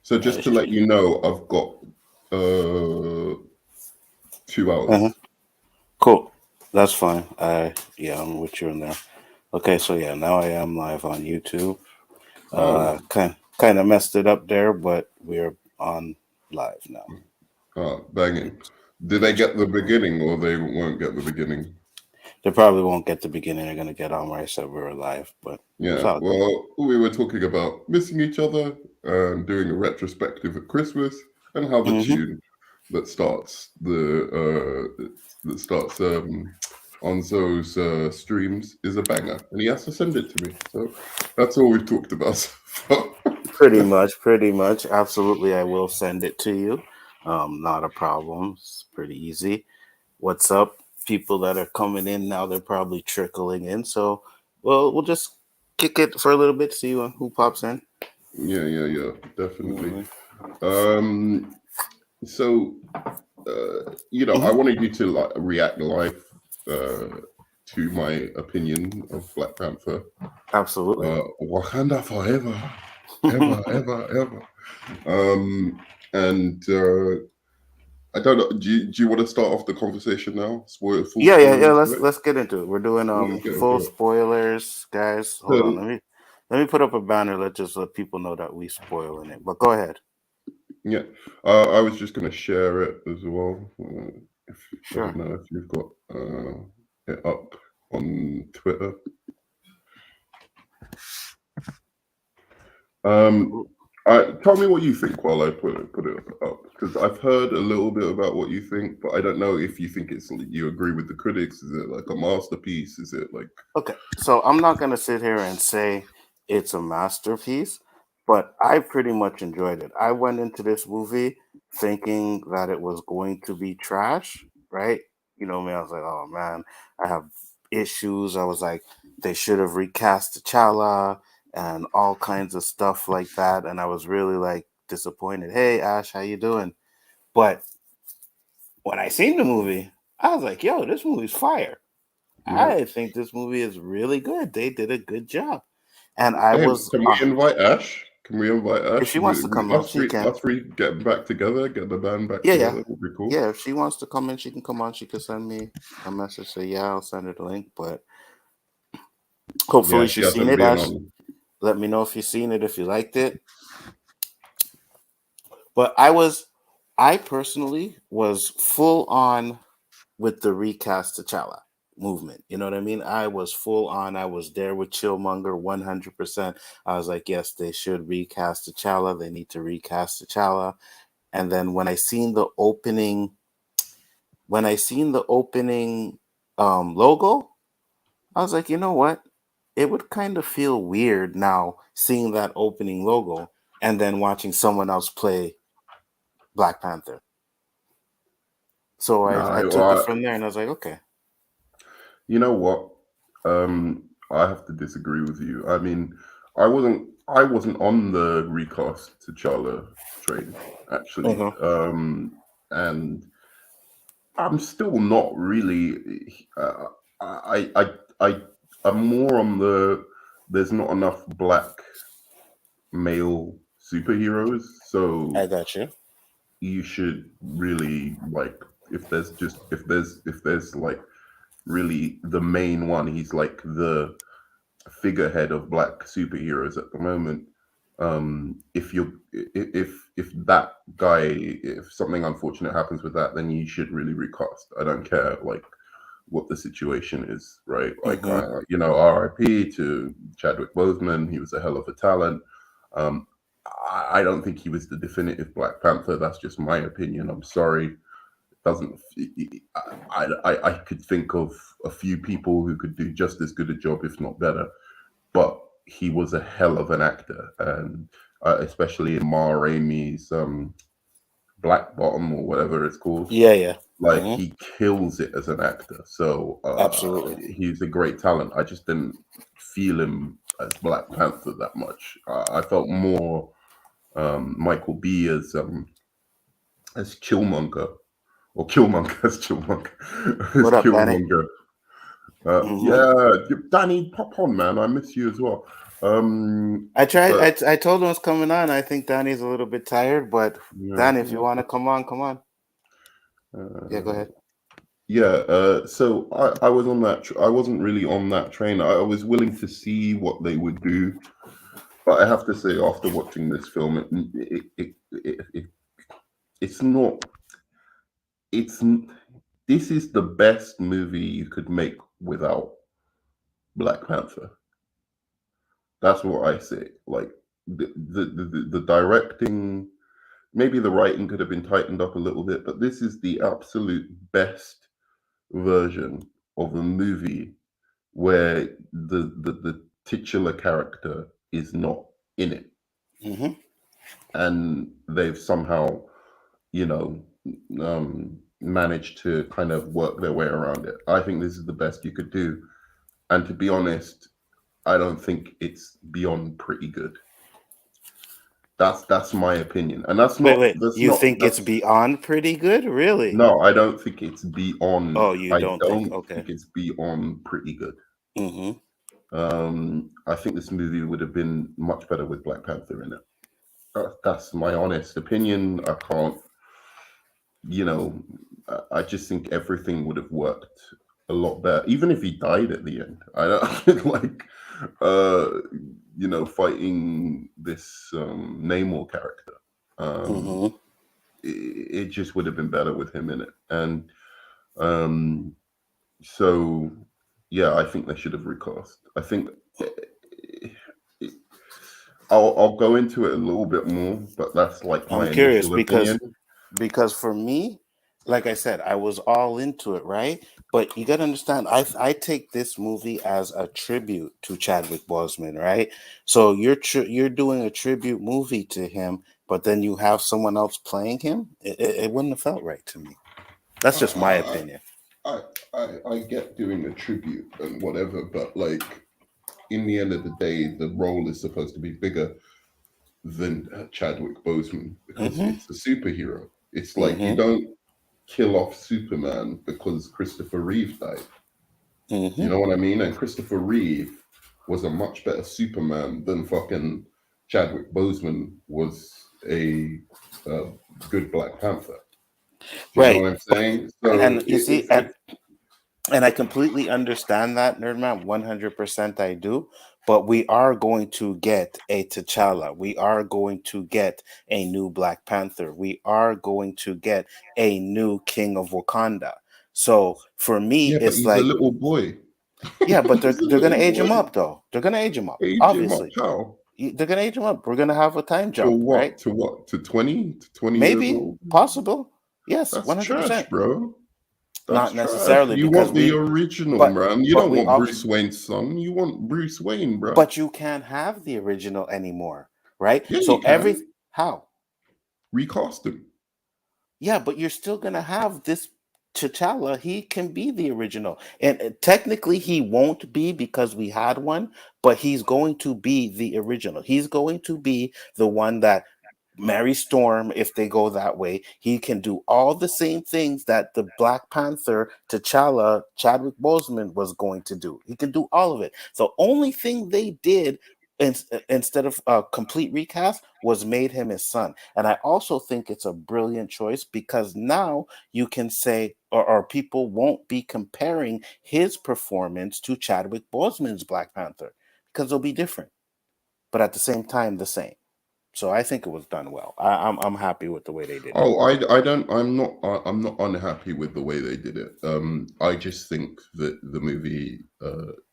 So just to let you know, I've got 2 hours. Cool. That's fine. I'm with you in there. Okay, so yeah, now I am live on YouTube. Oh, Kind of messed it up there, but we're on live now. banging. Did they Yes, get the beginning or they won't get the beginning? they probably won't get the beginning. They're gonna get on where I said we were live, but it's Yeah, all good. well, we were talking about missing each other and doing a retrospective at Christmas and how the hmm tune that starts on Zoe's streams is a banger, and he has to send it to me. So that's all we've talked about so far. Pretty much. Absolutely, I will send it to you. Not a problem. It's pretty easy. What's up, people that are coming in now? They're probably trickling in. So, well, we'll just kick it for a little bit, see who pops in. Yeah, definitely. hmm Um, so I hmm wanted you to like react live to my opinion of Black Panther. Absolutely. Wakanda forever, ever. And I don't know. Do you want to start off the conversation now? Full Yeah. spoilers, Let's right? let's get into it. We're doing full Okay. spoilers, guys. Hold on. So Let me put up a banner. Let's just let people know that we spoiling it. But go ahead. yeah, I was just gonna share it as well. If I don't Sure. know if you've got it up on Twitter. Um, tell me what you think while I put it up, because I've heard a little bit about what you think, but I don't know if you think you agree with the critics. Is it like a masterpiece? Is it like Okay. So I'm not gonna sit here and say it's a masterpiece, but I pretty much enjoyed it. I went into this movie thinking that it was going to be trash, right? You know me, I was like, oh man, I have issues. I was like, they should have recast T'Challa and all kinds of stuff like that. And I was really like disappointed. Hey Ash, how you doing? But when I seen the movie, I was like, yo, this movie's fire. yeah? I think this movie is really good. They did a good job. And I Hey, was can we invite Ash? Can we invite if Ash? she wants to come in, Us she three, can. us three, get back together, get the band back Yeah, yeah. together. Would be cool. Yeah, if she wants to come in, she can come on. She can send me a message. Say, yeah, I'll send her the link. But hopefully Yeah, she she's seen hasn't it, been Ash. on. Let me know if you've seen it, if you liked it. But I personally was full on with the recast T'Challa movement. You know what I mean? I was full on. I was there with Chillmonger 100%. I was like, yes, they should recast T'Challa. They need to recast T'Challa. And then when I seen the opening logo, I was like, you know what? It would kind of feel weird now seeing that opening logo and then watching someone else play Black Panther. So I No, took it from there and I was like, okay. you know what? I have to disagree with you. I mean, I wasn't on the recast to T'Challa train actually, Uh-huh. and I'm still not really. Uh, I I'm more on the. There's not enough black male superheroes, so I got you. you should really like if there's like really the main one. He's like the figurehead of black superheroes at the moment. If that guy, if something unfortunate happens with that, then you should really recast. I don't care like what the situation is, right? Like Mm-hmm. R.I.P. to Chadwick Boseman. He was a hell of a talent. Um, I don't think he was the definitive Black Panther. That's just my opinion. I'm sorry. Doesn't I could think of a few people who could do just as good a job, if not better. But he was a hell of an actor, and especially in Ma Rainey's Black Bottom or whatever it's called. Yeah. Like Mm-hmm. he kills it as an actor. So Absolutely. he's a great talent. I just didn't feel him as Black Panther that much. I felt more Michael B as Killmonger or Killmonger as Killmonger as What up, Patty? Killmonger. Hmm. Yeah, Danny, pop on, man. I miss you as well. I tried. But I told him it's coming on. I think Danny's a little bit tired, but yeah, Danny, if you want to come on, come on. Yeah, go uh, ahead. yeah. So I was on that. I wasn't really on that train. I was willing to see what they would do, but I have to say, after watching this film, it's not. It's this is the best movie you could make without Black Panther. That's what I say. Like the directing, maybe the writing could have been tightened up a little bit, but this is the absolute best version of a movie where the titular character is not in it, Hmm. and they've somehow, you know, managed to kind of work their way around it. I think this is the best you could do, and to be honest, I don't think it's beyond pretty good. That's my opinion, and Wait, wait. that's You not think it's that's beyond pretty good? Really? no. I don't think it's beyond. Oh, you I don't think? don't Okay. think it's beyond pretty good. Hmm. I think this movie would have been much better with Black Panther in it. That's my honest opinion. I can't, you know, I just think everything would have worked a lot better, even if he died at the end. I don't like, uh, fighting this Namor character. Um, Hmm. it just would have been better with him in it, and um, so yeah, I think they should have recast. I think I'll go into it a little bit more, but that's like my I'm curious initial opinion. because for me, like I said, I was all into it, right? But you got to understand, I take this movie as a tribute to Chadwick Boseman, right? So you're doing a tribute movie to him, but then you have someone else playing him. It wouldn't have felt right to me. That's just my I, opinion. I get doing a tribute and whatever, but like in the end of the day, the role is supposed to be bigger than Chadwick Boseman because Hmm. it's a superhero. It's like you Hmm. don't kill off Superman because Christopher Reeve died. You Hmm. know what I mean? And Christopher Reeve was a much better Superman than fucking Chadwick Boseman was a uh, good Black Panther. Do you know Right. what I'm saying? So And you see, and I completely understand that, Nerdman. 100% I do. But we are going to get a T'Challa. We are going to get a new Black Panther. We are going to get a new King of Wakanda. So for me, yeah, but it's he's a like, little boy. yeah, but He's a they're gonna little age him boy. up though. They're gonna age him up, Age him up, obviously. how? They're gonna age him up. We're gonna have a time To jump, right? what? To what? To 20? To 20 years Maybe, old? possible. Yes, That's trash, 100%. bro. That's Not trash. necessarily You because want the we, original, but man. You but don't we want also Bruce Wayne's son. You want Bruce Wayne, bro. but you can't have the original anymore, right? Yeah, So you every can. how? Recast him. Yeah, but you're still gonna have this T'Challa. He can be the original, and technically he won't be because we had one, but he's going to be the original. He's going to be the one that Mary Storm, if they go that way, he can do all the same things that the Black Panther T'Challa, Chadwick Boseman, was going to do. He can do all of it. The only thing they did instead of a complete recast was made him his son. And I also think it's a brilliant choice because now you can say, or people won't be comparing his performance to Chadwick Boseman's Black Panther because they'll be different, but at the same time, the same. So I think it was done well. I'm happy with the way they did it. Oh, I don't. I'm not unhappy with the way they did it. I just think that the movie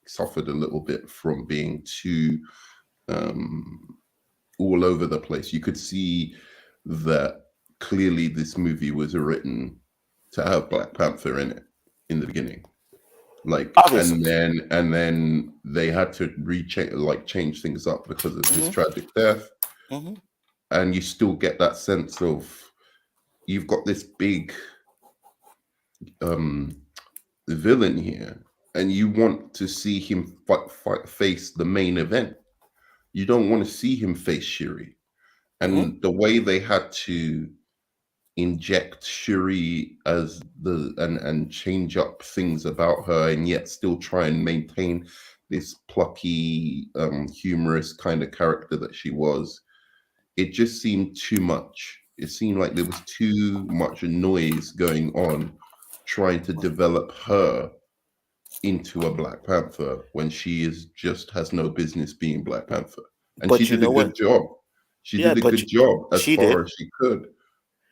suffered a little bit from being too um, all over the place. You could see that clearly this movie was written to have Black Panther in it in the beginning. Like, Obviously. and then they had to change things up because of his Hmm. tragic death, Hmm. and you still get that sense of you've got this big um villain here, and you want to see him face the main event. You don't want to see him face Shuri. Hmm. And the way they had to inject Shuri as the and change up things about her, and yet still try and maintain this plucky, humorous kind of character that she was. It just seemed too much. It seemed like there was too much noise going on trying to develop her into a Black Panther when she is just has no business being Black Panther. And she But you did a know good what? job. She Yeah, did a good job as she far did. as she could.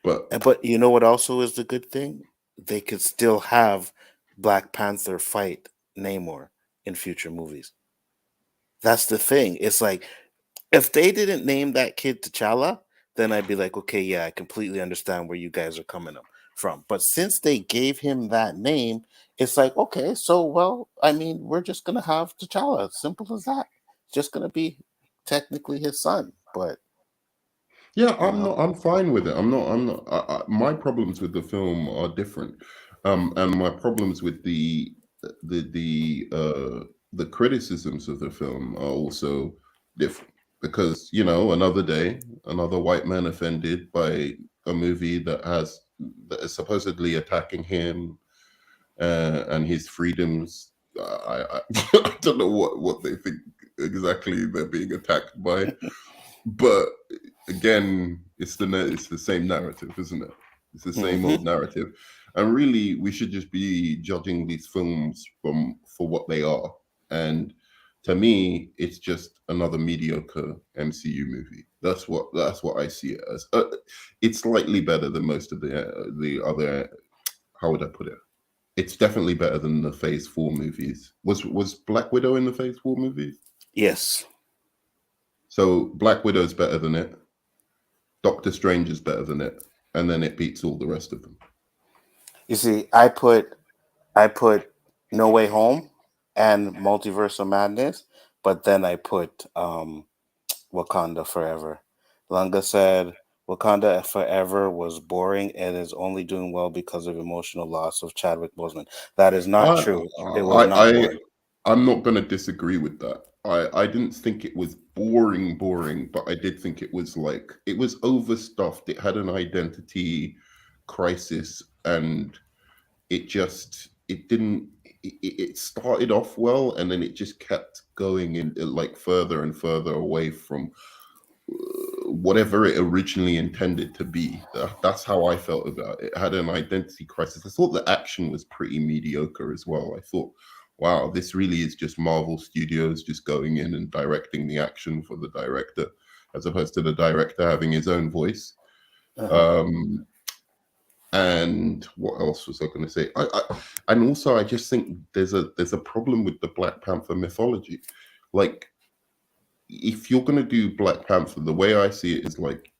But But you know what also is the good thing? They could still have Black Panther fight Namor in future movies. That's the thing. It's like if they didn't name that kid T'Challa, then I'd be like, okay, yeah, I completely understand where you guys are coming from. But since they gave him that name, it's like, okay, so well, I mean, we're just gonna have T'Challa. Simple as that. It's just gonna be technically his son, but yeah, you know, I'm fine with it. I'm not. My problems with the film are different, and my problems with the the uh, the criticisms of the film are also different because another day, another white man offended by a movie that is supposedly attacking him and his freedoms. I don't know what they think exactly they're being attacked by, but again, it's the same narrative, isn't it? It's the same hmm old narrative, and really, we should just be judging these films for what they are. And to me, it's just another mediocre MCU movie. That's what I see it as. It's slightly better than most of the other. How would I put it? It's definitely better than the Phase 4 movies. Was Black Widow in the Phase 4 movies? yes. So Black Widow's better than it. Doctor Strange is better than it, and then it beats all the rest of them. You see, I put No Way Home and Multiverse of Madness, but then I put Wakanda Forever. Lunga said Wakanda Forever was boring and is only doing well because of emotional loss of Chadwick Boseman. That is not I true. It was I not I boring. I'm not going to disagree with that. I didn't think it was boring, but I did think it was like it was overstuffed. It had an identity crisis, and it didn't. It started off well, and then it just kept going in like further and further away from whatever it originally intended to be. That's how I felt about it. It had an identity crisis. I thought the action was pretty mediocre as well. I thought, wow, this really is just Marvel Studios just going in and directing the action for the director, as opposed to the director having his own voice. Uh-huh. Um, and what else was I going to say? And also I just think there's a problem with the Black Panther mythology. Like, if you're going to do Black Panther, the way I see it is like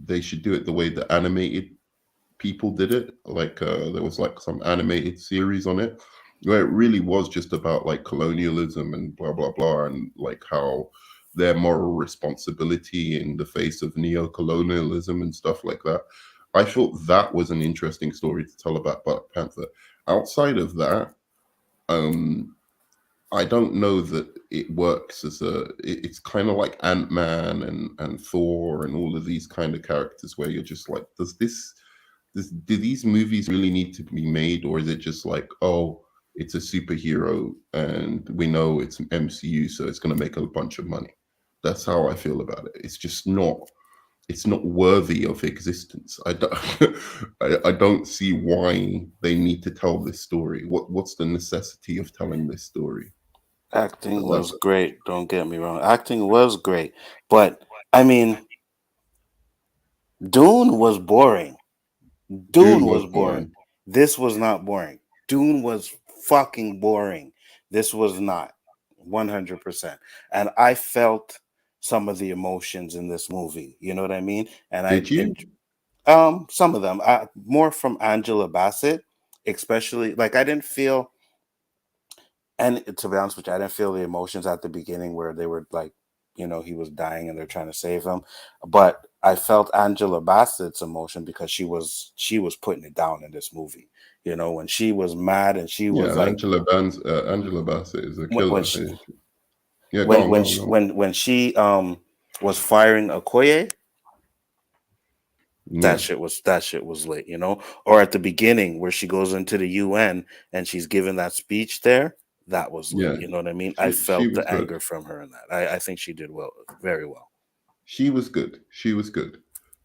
they should do it the way the animated people did it. Like there was like some animated series on it where it really was just about like colonialism and blah blah blah, and like how their moral responsibility in the face of neo-colonialism and stuff like that. I thought that was an interesting story to tell about Black Panther. Outside of that, um I don't know that it works as it's kind of like Ant-Man and Thor and all of these kind of characters where you're just like, do these movies really need to be made, or is it just like, oh, it's a superhero and we know it's an MCU, so it's going to make a bunch of money? That's how I feel about it. It's not worthy of existence. I don't, I don't see why they need to tell this story. What's the necessity of telling this story? Acting That's was great. Don't get me wrong. Acting was great. But I mean, Dune was boring. Dune Dune was was boring. boring. This was not boring. Dune was fucking boring. This was not 100%. And I felt some of the emotions in this movie. You know what I mean? And Did you? some of them, more from Angela Bassett, especially. Like I didn't feel, and to be honest with you, I didn't feel the emotions at the beginning where they were like, he was dying and they're trying to save him. But I felt Angela Bassett's emotion because she was putting it down in this movie. When she was mad and she was Yeah, like, Angela Bassett is a when killer. she Yeah, go when on, go when on, she, go on. when she was firing Okoye, Yeah, that shit was lit, you know. Or at the beginning where she goes into the UN and she's giving that speech there, that was lit. yeah. You know what I mean? I She felt was the good. anger from her in that. I think she did well, very well. She was good. She was good.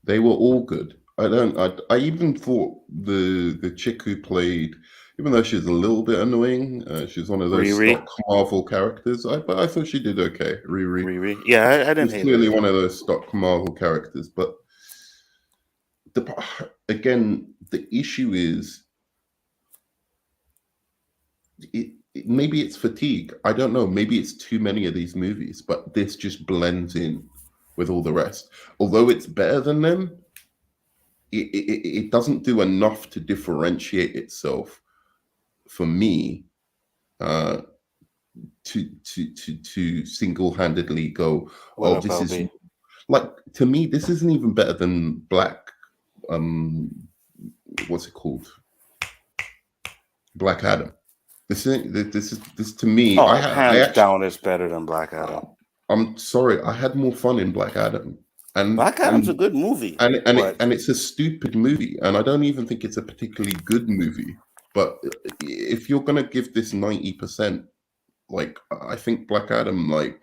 They were all good. I don't. I even thought the chick who played, even though she's a little bit annoying, she's one of those Riri, stock Marvel characters. But I thought she did okay. Riri Riri, yeah, I didn't was hate her clearly either. one of those stock Marvel characters. But the again, the issue is maybe it's fatigue. I don't know. Maybe it's too many of these movies, but this just blends in with all the rest. Although it's better than them, it doesn't do enough to differentiate itself for me uh, to single-handedly go, What oh, up, this is LB? like, to me, this isn't even better than um what's it called, Black Adam. This to me, Oh, I hands actually, down, it's better than Black Adam. I'm sorry, I had more fun in Black Adam, and Black Adam's a good movie, but and it's a stupid movie, and I don't even think it's a particularly good movie. But if you're gonna give this 90%, like, I think Black Adam, like,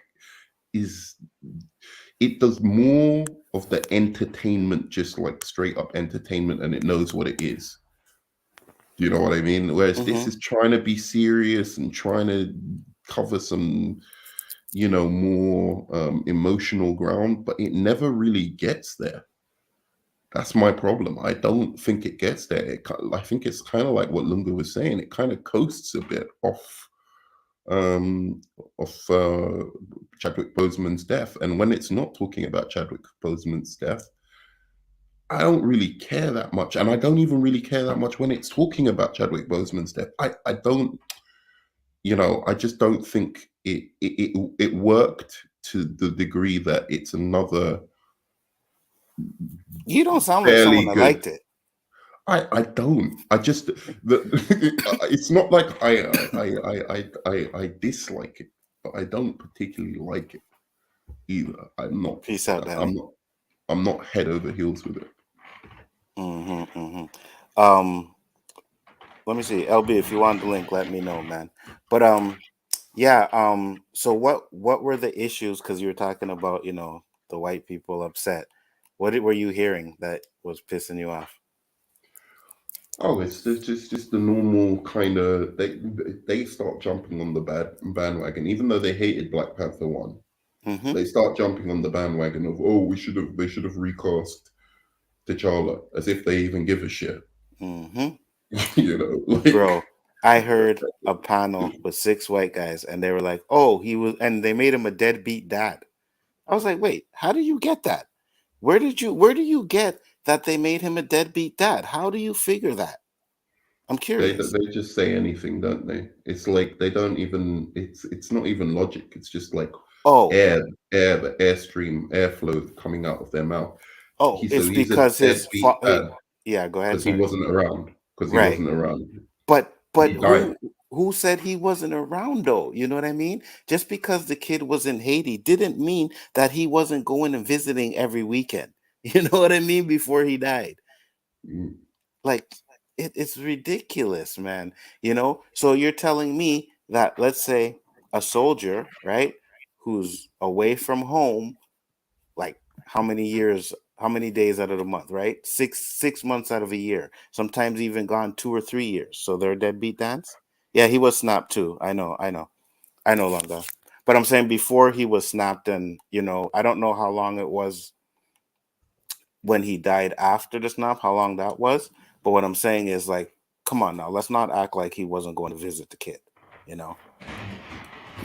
is, it does more of the entertainment, just like straight up entertainment, and it knows what it is. Do you know what I mean? Whereas this mhm. is trying to be serious and trying to cover some, more emotional ground, but it never really gets there. That's my problem. I don't think it gets there. I think it's kind of like what Lunga was saying. It kind of coasts a bit um, off Chadwick Boseman's death. And when it's not talking about Chadwick Boseman's death, I don't really care that much. And I don't even really care that much when it's talking about Chadwick Boseman's death. I don't, I just don't think it worked to the degree that it's another You don't sound like someone fairly that good. liked it. I don't. I just it's not like I dislike it, but I don't particularly like it either. Peace out, I'm Danny. not I'm not head over heels with it. Mm-hmm. Um, let me see, LB. If you want the link, let me know, man. But yeah. So what were the issues? Because you were talking about the white people upset. Were you hearing that was pissing you off? Oh, it's just the normal kind of, they start jumping on the bandwagon, even though they hated Black Panther 1. Mm-hmm. They start jumping on the bandwagon of, oh, they should have recast T'Challa, as if they even give a shit. Mm-hmm. Like, Bro, I heard a panel with six white guys, and they were like, "Oh, he was," and they made him a deadbeat dad. I was like, "Wait, how do you get that? Where do you get that they made him a deadbeat dad? How do you figure that? I'm curious." they just say anything, don't they? It's like they don't even. It's not even logic. It's just like Oh, air, the airstream, airflow coming out of their mouth. it's He's a because deadbeat dad yeah, go ahead, because he sorry. wasn't around. Because he Right. wasn't around. But He died. who said he wasn't around though? You know what I mean? Just because the kid was in Haiti didn't mean that he wasn't going and visiting every weekend. You know what I mean? Before he died. Mm. Like it's ridiculous, man. So you're telling me that, let's say, a soldier, right, who's away from home, like how many years, how many days out of the month, right? Six months out of a year, sometimes even gone 2 or 3 years. So they're deadbeat dads. Yeah, he was snapped too. I know, Longa. But I'm saying before he was snapped, and I don't know how long it was when he died after the snap, how long that was. But what I'm saying is, like, come on now, let's not act like he wasn't going to visit the kid, you know?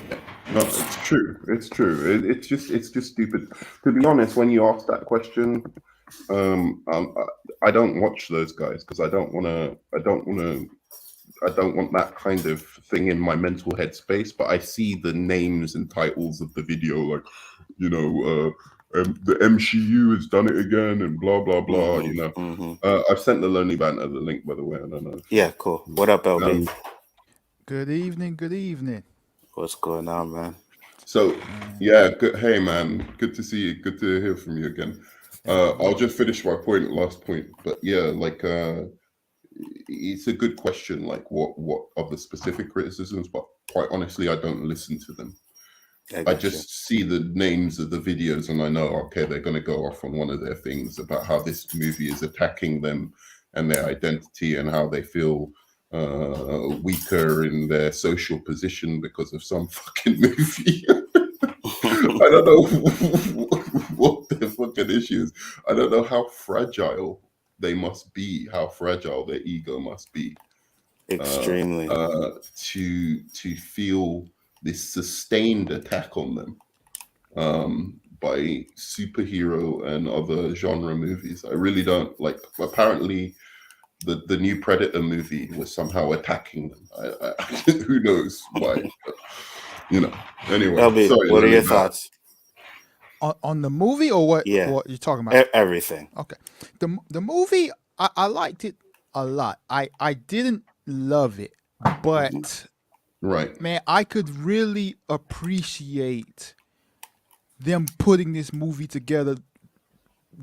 Yeah. No, it's true. It's true. It's just stupid. To be honest, when you ask that question, I don't watch those guys because I don't want to. I don't want that kind of thing in my mental headspace. But I see the names and titles of the video, like, the MCU has done it again, and blah blah blah. Mm-hmm. Mm-hmm. I've sent the Lonely Banter the link, by the way. I don't know if Yeah, cool. What up, LB? um, Good evening, good evening. What's going on, man? so. Yeah, good. Hey man, good to see you. Good to hear from you again. I'll just finish my last point. But yeah, like it's a good question. Like, what are the specific criticisms? But quite honestly, I don't listen to them. I just see the names of the videos and I know, okay, they're going to go off on one of their things about how this movie is attacking them and their identity and how they feel weaker in their social position because of some fucking movie. I don't know what their fucking issue is. I don't know how fragile they must be, how fragile their ego must be. Extremely. To feel this sustained attack on them by superhero and other genre movies. I really don't like. Apparently, the new Predator movie was somehow attacking them. Who knows why? But, Anyway, LB, sorry, what are your thoughts? On the movie or what? Yeah. What you're talking about? Everything. Okay. The movie, I liked it a lot. I didn't love it, but right, man, I could really appreciate them putting this movie together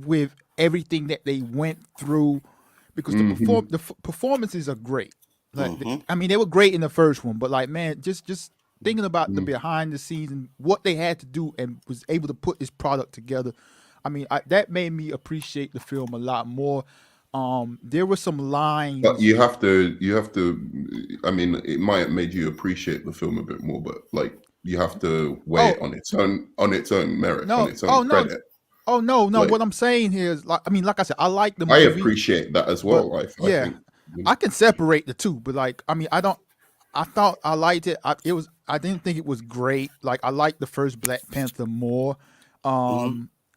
with everything that they went through, because the performances are great. Like, I mean, they were great in the first one, but like, man, just thinking about the behind the scenes and what they had to do and was able to put this product together. I mean, that made me appreciate the film a lot more. There were some lines, but you have to. I mean, it might have made you appreciate the film a bit more, but like you have to weigh it on its own merit, on its own credit. No. Like, what I'm saying here is, like, I mean, like I said, I like the movie. I appreciate that as well. I think, I can separate the two, but like, I mean, I thought I liked it. I didn't think it was great. Like, I liked the first Black Panther more.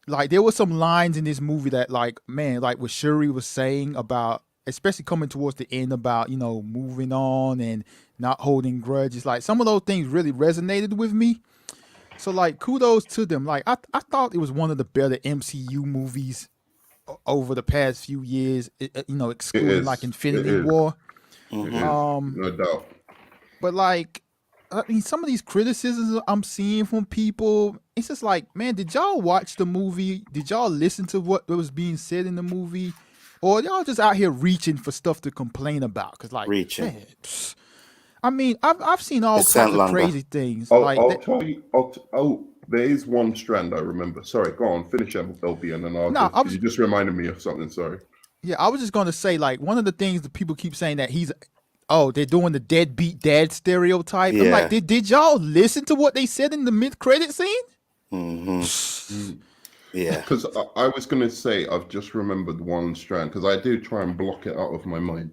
Like, there were some lines in this movie that, like, man, like what Shuri was saying about, especially coming towards the end, about, moving on and not holding grudges. Like, some of those things really resonated with me. So, like, kudos to them. Like, I thought it was one of the better MCU movies over the past few years, excluding like Infinity War. No doubt. But like, I mean, some of these criticisms I'm seeing from people, it's just like, man, did y'all watch the movie? Did y'all listen to what was being said in the movie? Or y'all just out here reaching for stuff to complain about? Because, like, man, I mean, I've seen all kinds of crazy things. I'll tell you. There is one strand I remember. Sorry, go on, finish LB, and then you just reminded me of something. Sorry. Yeah, I was just going to say, like, one of the things that people keep saying that they're doing the deadbeat dad stereotype. Yeah. I'm like, did y'all listen to what they said in the mid-credit scene? Yeah. Because I was going to say, I've just remembered one strand, because I do try and block it out of my mind.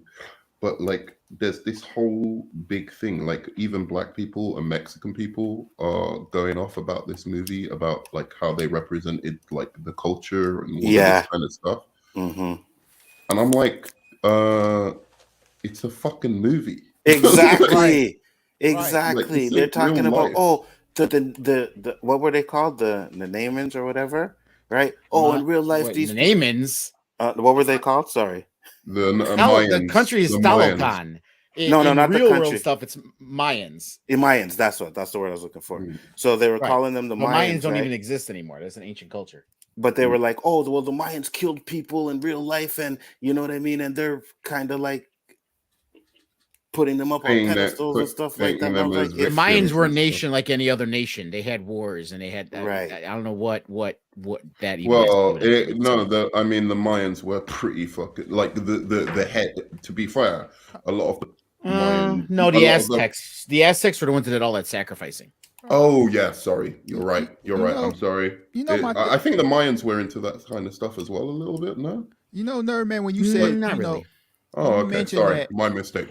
But, like, there's this whole big thing, like, even Black people and Mexican people are going off about this movie, about, like, how they represented, like, the culture and all this kind of stuff. And I'm like, it's a fucking movie. Exactly. Exactly. Like, they're talking about the what were they called? The Namans or whatever, right? In real life, these Namans. What were they called? Sorry. The country is Talocan. No, not real the country. World stuff. It's Mayans. Mayans. That's the word I was looking for. So they were calling them the Mayans. Mayans don't even exist anymore. That's an ancient culture. But they were like, the Mayans killed people in real life, and you know what I mean. And they're kind of like putting them up on pedestals and stuff like that. The Mayans were a nation like any other nation. They had wars and they had I don't know what that even is. I mean, the Mayans were pretty fucking, like, the head, to be fair, a lot of the Mayans, the Aztecs. The Aztecs were the ones that did all that sacrificing. Oh yeah, sorry. You're right. I'm sorry. I think the Mayans were into that kind of stuff as well a little bit, no? Nerd man, when you said not really. Oh, okay. Sorry, my mistake.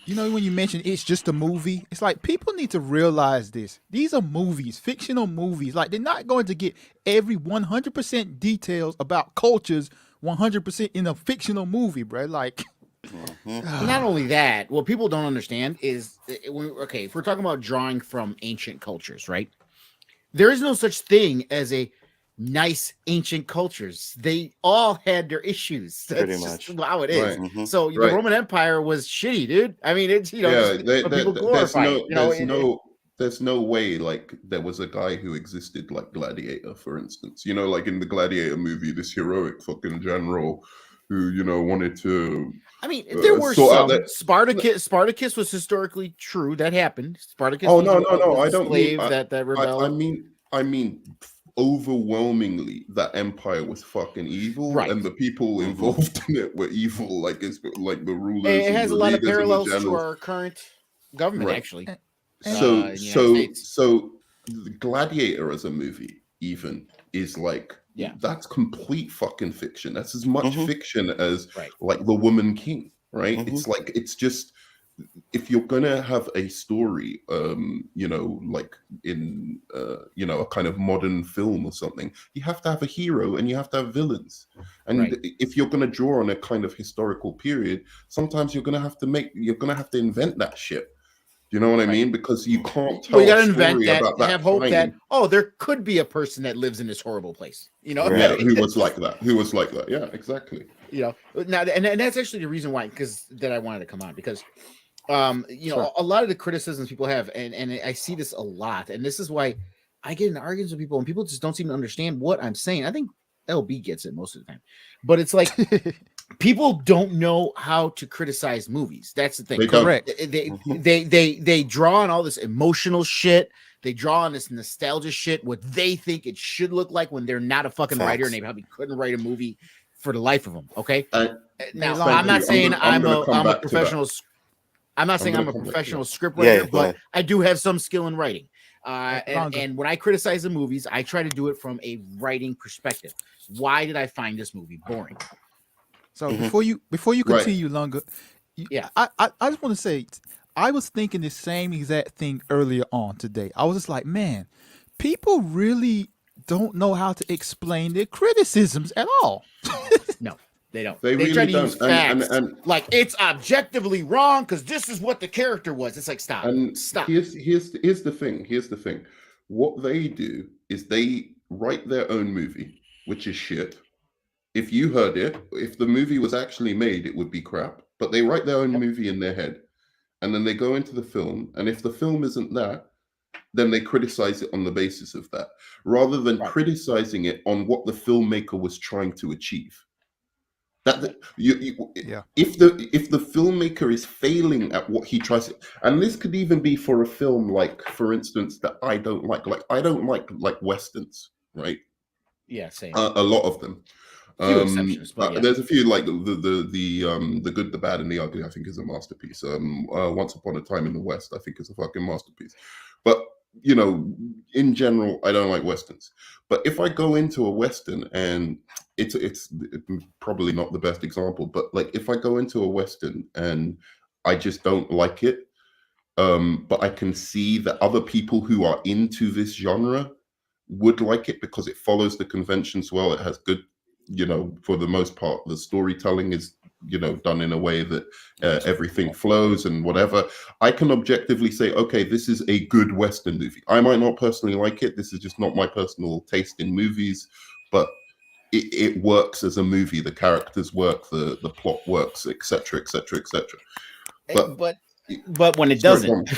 When you mention it's just a movie, it's like people need to realize this. These are movies, fictional movies. Like, they're not going to get every 100% details about cultures 100% in a fictional movie, bro. Like, not only that, what people don't understand is, if we're talking about drawing from ancient cultures, right? There is no such thing as a nice ancient cultures. They all had their issues. That's just how it is. Right. So the Roman Empire was shitty, dude. I mean, it's people glorify it. there's no way like there was a guy who existed like Gladiator, for instance. You know, like in the Gladiator movie, this heroic fucking general who, you know, wanted to I mean, there were sort out some that. Spartacus was historically true. That happened. Spartacus Oh was, no, no, no! was I a don't mean. slave that I rebelled. I mean, overwhelmingly, that empire was fucking evil, Right. and the people involved in it were evil. Like it's like the rulers It and has the a lot of leaders and the parallels to generals. our current government, Right. actually, And, So, in the United so, States. so, the Gladiator as a movie, even, is like Yeah. that's complete fucking fiction. That's as much fiction as Right. like The Woman King, right? It's like it's just if you're gonna have a story, you know, like in you know, a kind of modern film or something, you have to have a hero and you have to have villains. And Right. if you're gonna draw on a kind of historical period, sometimes you're gonna have to invent that shit. You know what I Right. mean? Because you can't Well, tell you got a to invent story that. about that Have hope that time. there could be a person that lives in this horrible place. You know. Yeah, who was like that? Who was like that? Yeah, exactly. You know. Now, and that's actually the reason why, because that I wanted to come on, because you know, a lot of the criticisms people have, and I see this a lot, and this is why I get in arguments with people, and people just don't seem to understand what I'm saying. I think LB gets it most of the time, but it's like people don't know how to criticize movies. That's the thing. They don't. correct. They draw on all this emotional shit. They draw on this nostalgia shit, what they think it should look like when they're not a fucking writer, and they probably couldn't write a movie for the life of them. Okay. Now, Thank I'm not you. saying I'm gonna come I'm a back to that. professional. I'm not saying I'm I'm a gonna come back to professional that. script writer, go but ahead. I do have some skill in writing. Longer. And when I criticize the movies, I try to do it from a writing perspective. Why did I find this movie boring? So before you Right. continue longer, Yeah. I just want to say I was thinking the same exact thing earlier on today. I was just like, man, people really don't know how to explain their criticisms at all. No, they don't. They They try really to use don't. And facts. and Like it's objectively wrong because this is what the character was. It's like stop. and Stop. here's the thing. Here's the thing. What they do is they write their own movie, which is shit. If you heard it, if the movie was actually made, it would be crap. But they write their own movie in their head, and then they go into the film. And if the film isn't that, then they criticize it on the basis of that, rather than criticizing it on what the filmmaker was trying to achieve. Yeah. If the filmmaker is failing at what he tries to, and this could even be for a film like, for instance, that I don't like westerns, right? Yeah, same. A lot of them. Few exceptions, but yeah. There's a few like the Good, the Bad, and the Ugly. I think is a masterpiece. Once Upon a Time in the West, I think is a fucking masterpiece. But you know, in general, I don't like westerns. But if I go into a western, and it's probably not the best example, but like if I go into a western and I just don't like it, but I can see that other people who are into this genre would like it because it follows the conventions well. It has good, you know, for the most part, the storytelling is, you know, done in a way that everything flows and whatever. I can objectively say, okay, this is a good Western movie. I might not personally like it. This is just not my personal taste in movies, but it works as a movie. The characters work, the plot works, etc., etc., etc. But when it doesn't,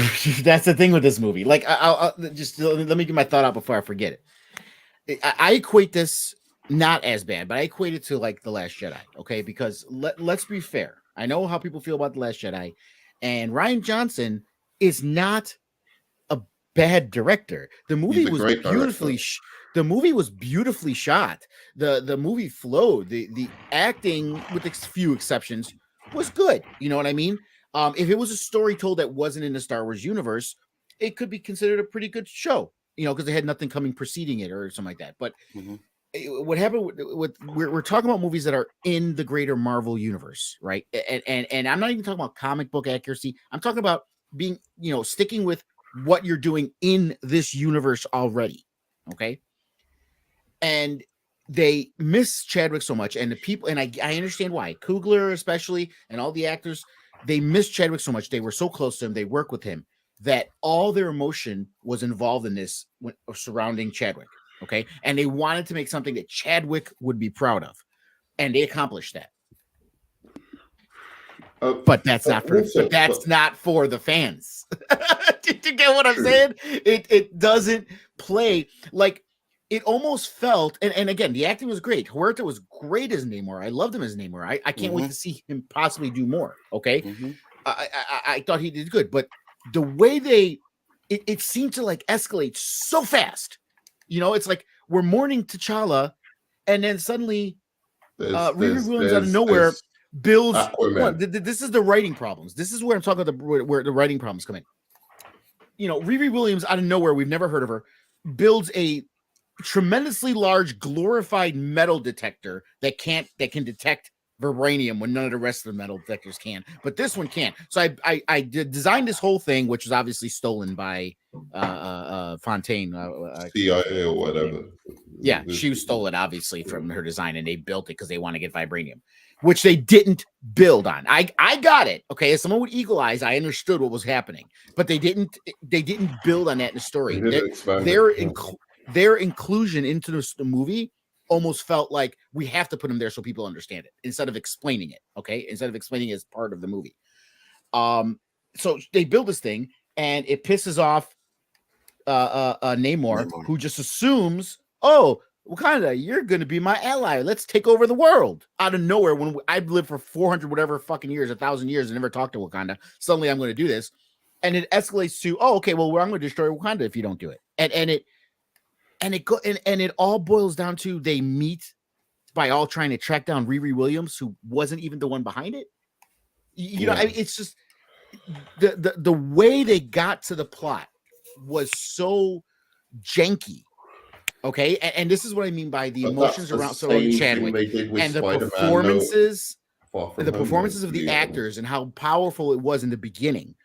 that's the thing with this movie. Like, I'll just let me get my thought out before I forget it. I equate this not as bad, but I equate it to like The Last Jedi. Okay, because let's be fair. I know how people feel about The Last Jedi, and Rian Johnson is not a bad director. The movie was beautifully. The movie was beautifully shot. The movie flowed. The acting, with few exceptions, was good. You know what I mean? If it was a story told that wasn't in the Star Wars universe, it could be considered a pretty good show, you know, because they had nothing coming preceding it or something like that. But what happened with we're talking about movies that are in the greater Marvel universe, right? And I'm not even talking about comic book accuracy. I'm talking about being, you know, sticking with what you're doing in this universe already. Okay. And they miss Chadwick so much, and the people, and I understand why. Coogler, especially, and all the actors, they miss Chadwick so much. They were so close to him, they work with him, that all their emotion was involved in this surrounding Chadwick. Okay, and they wanted to make something that Chadwick would be proud of, and they accomplished that. But that's not for not for the fans. Did you get what I'm saying? It doesn't play like it almost felt, and again, the acting was great. Huerta was great as Namor. I loved him as Namor. I can't wait to see him possibly do more. Okay. I thought he did good, but the way it seemed to like escalate so fast. It's like we're mourning T'Challa, and then suddenly Riri Williams out of nowhere builds. This is the writing problems. This is where I'm talking about where the writing problems come in. Riri Williams out of nowhere, we've never heard of her, builds a tremendously large glorified metal detector that can detect vibranium when none of the rest of the metal detectors can, but this one can. So I designed this whole thing, which was obviously stolen by Fontaine, CIA or whatever. Yeah, she stole it obviously from her design, and they built it because they want to get vibranium, which they didn't build on. I got it. Okay, as someone with eagle eyes, I understood what was happening, but they didn't build on that in the story. Their inclusion into the movie almost felt like we have to put them there so people understand it instead of explaining it. Okay, instead of explaining it as part of the movie. So they build this thing, and it pisses off Namor, who just assumes, oh, Wakanda, you're going to be my ally. Let's take over the world. Out of nowhere, when I've lived for 400 whatever fucking years, 1,000 years, and never talked to Wakanda, suddenly I'm going to do this, and it escalates to, oh, okay, well, I'm going to destroy Wakanda if you don't do it, and it all boils down to they meet by all trying to track down Riri Williams, who wasn't even the one behind it. It's just the way they got to the plot was so janky. Okay, and this is what I mean by the emotions around Chadwick and the performances, of the actors and how powerful it was in the beginning,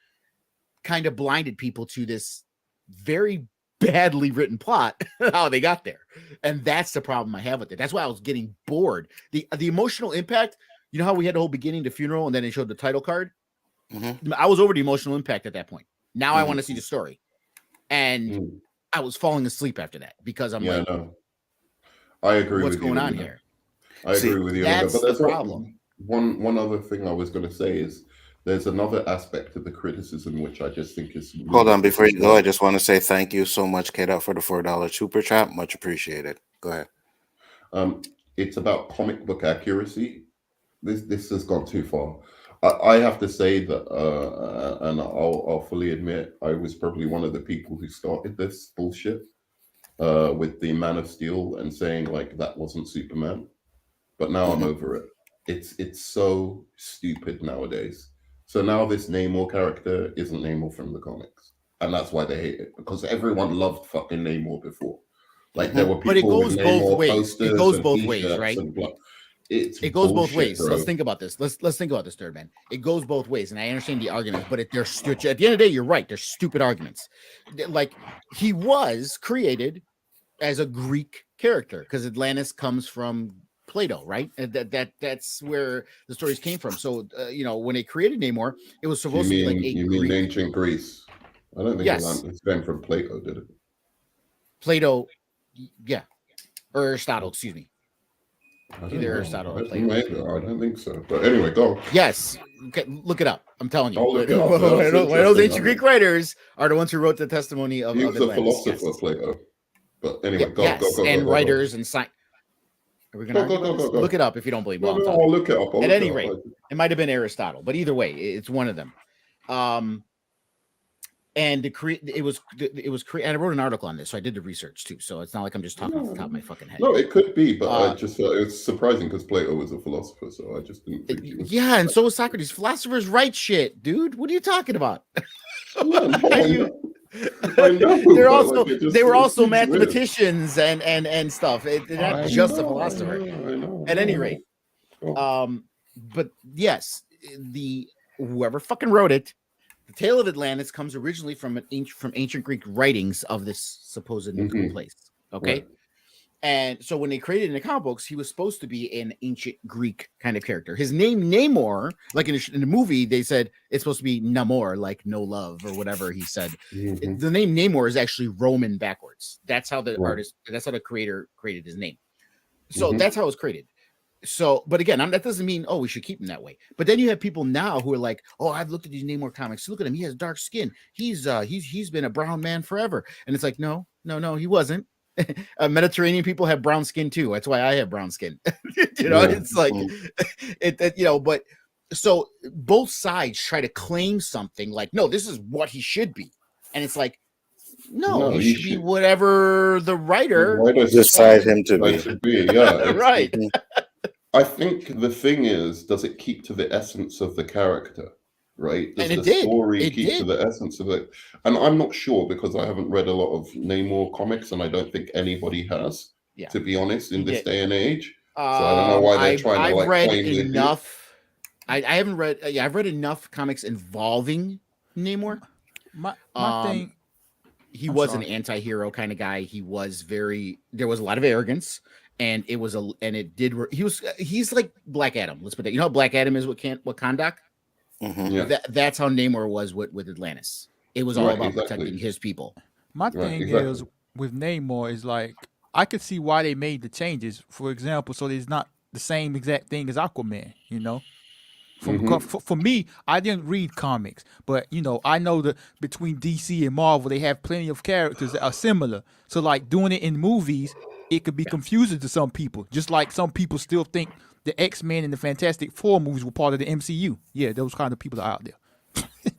kind of blinded people to this very badly written plot, how they got there, and that's the problem I have with it. That's why I was getting bored. The emotional impact. You know how we had the whole beginning, the funeral, and then they showed the title card. I was over the emotional impact at that point. Now I want to see the story, and I was falling asleep after that because I'm like, no. I agree. What's with going you on here? I agree with you. That's but there's the problem. One other thing I was going to say is there's another aspect of the criticism which I just think is. Really Hold on, before you go, I just want to say thank you so much, Kate, for the $4 super chat. Much appreciated. Go ahead. It's about comic book accuracy. This has gone too far. I have to say that, and I'll fully admit, I was probably one of the people who started this bullshit with the Man of Steel and saying like that wasn't Superman. But now I'm over it. It's so stupid nowadays. So now this Namor character isn't Namor from the comics, and that's why they hate it, because everyone loved fucking Namor before. Like there were people, but it goes with both Namor ways. posters It goes and both t-shirts ways, right? and blah. It goes both ways. Bro. Let's think about this. Let's think about this, Third Man. It goes both ways, and I understand the arguments, but they're stupid. At the end of the day, you're right. They're stupid arguments. Like he was created as a Greek character because Atlantis comes from Plato, right? That's where the stories came from. So when they created Namor, it was supposed to be like you mean ancient Greece? I don't think Atlantis came from Plato, did it? Plato, yeah, or Aristotle, excuse me. Either Aristotle or Plato. Maybe, I don't think so. But anyway, go. Yes, okay, look it up. I'm telling you. Look it up. Those ancient Greek writers are the ones who wrote the testimony of. He was a philosopher, yes. Plato. But anyway, go. And writers and science. Are we going to look it up if you don't believe me? No, I'll look it up. At any rate, it might have been Aristotle, but either way, it's one of them. And it was and I wrote an article on this, so I did the research too. So it's not like I'm just talking off the top of my fucking head. No, it could be, but I just felt it's surprising because Plato was a philosopher, so I just didn't think he was. Yeah, and so was Socrates. Philosophers write shit, dude. What are you talking about? I know, they were also mathematicians and stuff. They're not just a philosopher. I know. At any rate, but yes, whoever fucking wrote it. The Tale of Atlantis comes originally from ancient Greek writings of this supposed mythical place. Okay. Right. And so when they created in the comic books, he was supposed to be an ancient Greek kind of character. His name, Namor, like in the movie, they said it's supposed to be Namor, like no love or whatever he said. The name Namor is actually Roman backwards. That's how the artist, that's how the creator created his name. So that's how it was created. So, but again, that doesn't mean we should keep him that way. But then you have people now who are like, oh, I've looked at these Namor comics. Look at him; he has dark skin. He's been a brown man forever. And it's like, no, he wasn't. Mediterranean people have brown skin too. That's why I have brown skin. It's like But so both sides try to claim something like, no, this is what he should be, and it's like, no, he should be whatever the writer decide him to be. Yeah, right. I think the thing is, does it keep to the essence of the character, right? Does the story keep to the essence of it? And I'm not sure because I haven't read a lot of Namor comics, and I don't think anybody has, to be honest, in this day and age. So I don't know why they're trying to read claim enough. I haven't read. I've read enough comics involving Namor. My thing. He was an anti-hero kind of guy. He was there was a lot of arrogance, and he's like Black Adam. Let's put that. You know how Black Adam is with Wakanda? That's how Namor was with Atlantis. It was all about protecting his people. My thing is with Namor is like, I could see why they made the changes. For example, so there's not the same exact thing as Aquaman, For me, I didn't read comics, but I know that between DC and Marvel, they have plenty of characters that are similar. So like doing it in movies, it could be confusing to some people. Just like some people still think the X-Men and the Fantastic Four movies were part of the MCU. Yeah, those kind of people are out there.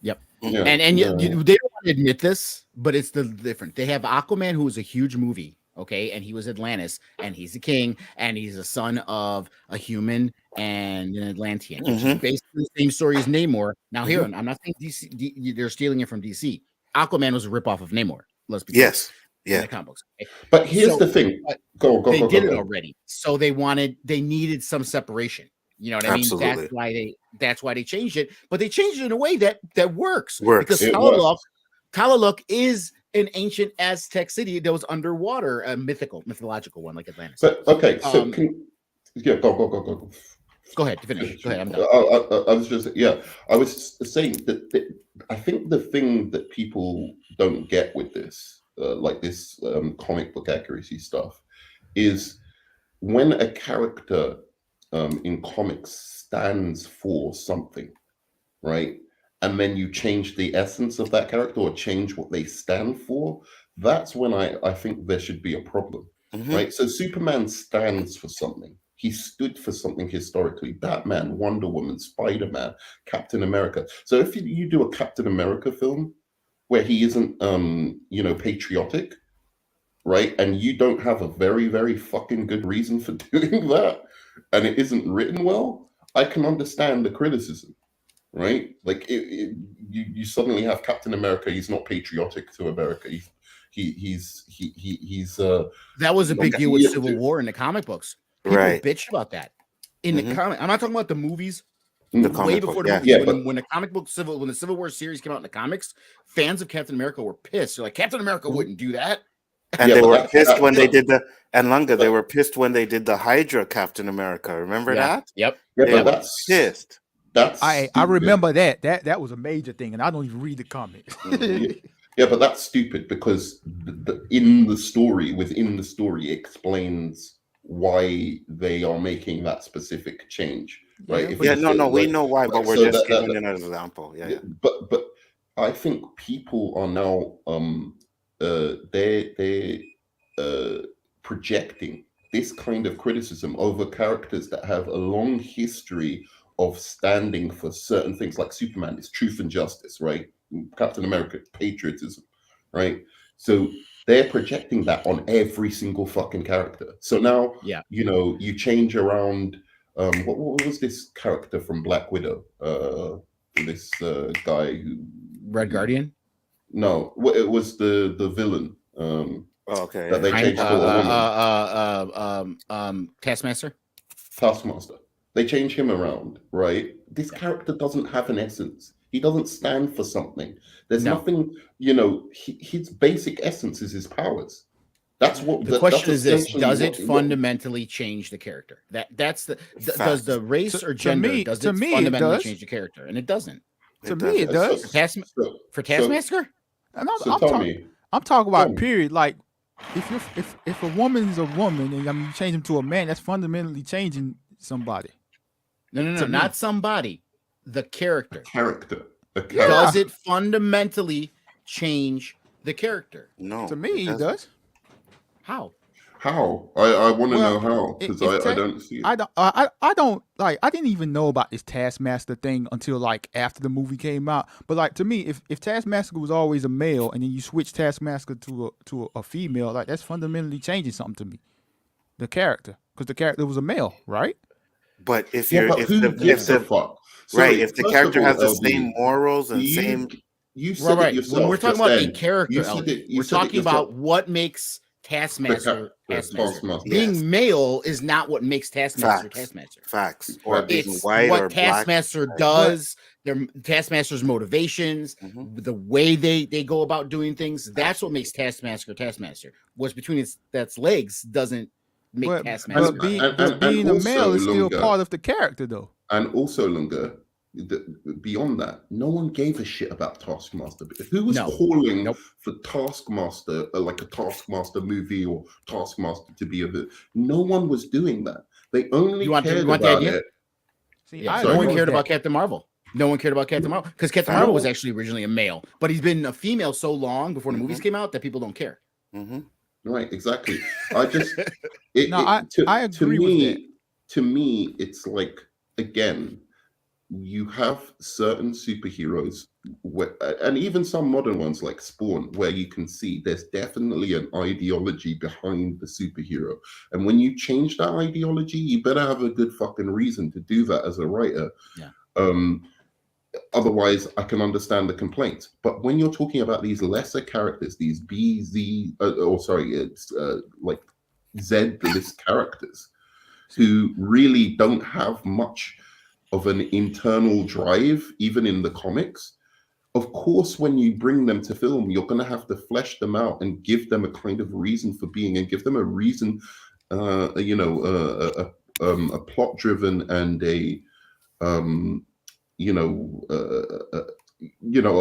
Yep. Yeah, and they don't want to admit this, but it's different. They have Aquaman, who is a huge movie. Okay, and he was Atlantis, and he's the king, and he's a son of a human and an Atlantean. Which is basically the same story as Namor. Now, here, I'm not saying DC, they're stealing it from DC. Aquaman was a ripoff of Namor. Let's be clear. In the comic books. Okay? But here's the thing. They did it already, so they needed some separation. You know what I mean? Absolutely. That's why they changed it, but they changed it in a way that works. Because Challa is an ancient Aztec city that was underwater, a mythological one like Atlantis. But okay, so go. Go ahead, finish. Go ahead. I'm done. I was saying that I think the thing that people don't get with this, this comic book accuracy stuff, is when a character in comics stands for something, right? And then you change the essence of that character or change what they stand for, that's when I think there should be a problem, right? So Superman stands for something. He stood for something historically. Batman, Wonder Woman, Spider-Man, Captain America. So if you do a Captain America film where he isn't, patriotic, right? And you don't have a very, very fucking good reason for doing that, and it isn't written well, I can understand the criticism. Right, like you suddenly have Captain America. He's not patriotic to America. He's that was a big deal with Civil War in the comic books. People bitched about that in the comic. I'm not talking about the movies. Way before the movies, when the Civil War series came out in the comics, fans of Captain America were pissed. They're like, Captain America wouldn't do that. And they were pissed when they did they were pissed when they did the Hydra Captain America. Remember that? Yep. They were pissed. I remember that was a major thing, and I don't even read the comics. Yeah, but that's stupid because within the story, it explains why they are making that specific change, right? We know why, but we're just giving an example. But I think people are now they're projecting this kind of criticism over characters that have a long history of standing for certain things. Like Superman is truth and justice, right? Captain America, patriotism, right? So they're projecting that on every single fucking character. So now, you change around. What was this character from Black Widow? This guy who Red Guardian? No, it was the villain. That they changed to a woman. Taskmaster. They change him around, right? This character doesn't have an essence. He doesn't stand for something. There's nothing, his basic essence is his powers. That's what the question is. Does it fundamentally change the character? Does the race or gender does it fundamentally change the character? And it doesn't. To me, it does. For Taskmaster? I'm talking about period. Like if a woman is a woman and you change him to a man, that's fundamentally changing somebody. No, To me. not somebody. The character. Character. A character. Yeah. Does it fundamentally change the character? No, To me, he does. How? How? I want to Well, know how, because I don't see it. I don't like. I didn't even know about this Taskmaster thing until like after the movie came out. But like to me, if Taskmaster was always a male and then you switch Taskmaster to a female, like that's fundamentally changing something to me. The character, because the character was a male, right? But if Yeah, you're but if who the gives a fuck? right, Sorry, if the first character of all, has the LB, same morals and you said Right. it yourself. When we're talking just about a then. character, You said element, it. You we're said it talking yourself. about what makes Taskmaster The Taskmaster. Taskmaster. Yes. Being male is not what makes Taskmaster Facts. Taskmaster. facts or being It's white what or black. Taskmaster Right. does, their Taskmaster's motivations, Mhm. the way they go about doing things. That's what makes Taskmaster Taskmaster. What's between that's legs doesn't make But Taskmaster. but being a also, male is still Lunga, part of the character, though. And also, Lunga, beyond that, no one gave a shit about Taskmaster. Who was No. calling Nope. for Taskmaster, like a Taskmaster movie or Taskmaster to be a bit? No one was doing that. They only You want the cared about idea? it. See, Yeah, I no agree one with cared that. about Captain Marvel. No one cared about Captain Marvel because Captain Marvel was actually originally a male, but he's been a female so long before the movies came out that people don't care. Mm-hmm. Right, exactly. I just I agree with that. To me, it's like, again, you have certain superheroes and even some modern ones like Spawn, where you can see there's definitely an ideology behind the superhero. And when you change that ideology, you better have a good fucking reason to do that as a writer. Yeah. Otherwise, I can understand the complaints. But when you're talking about these lesser characters, these like Z-list characters who really don't have much of an internal drive, even in the comics, of course, when you bring them to film, you're going to have to flesh them out and give them a kind of reason for being, and give them a reason, a plot-driven and a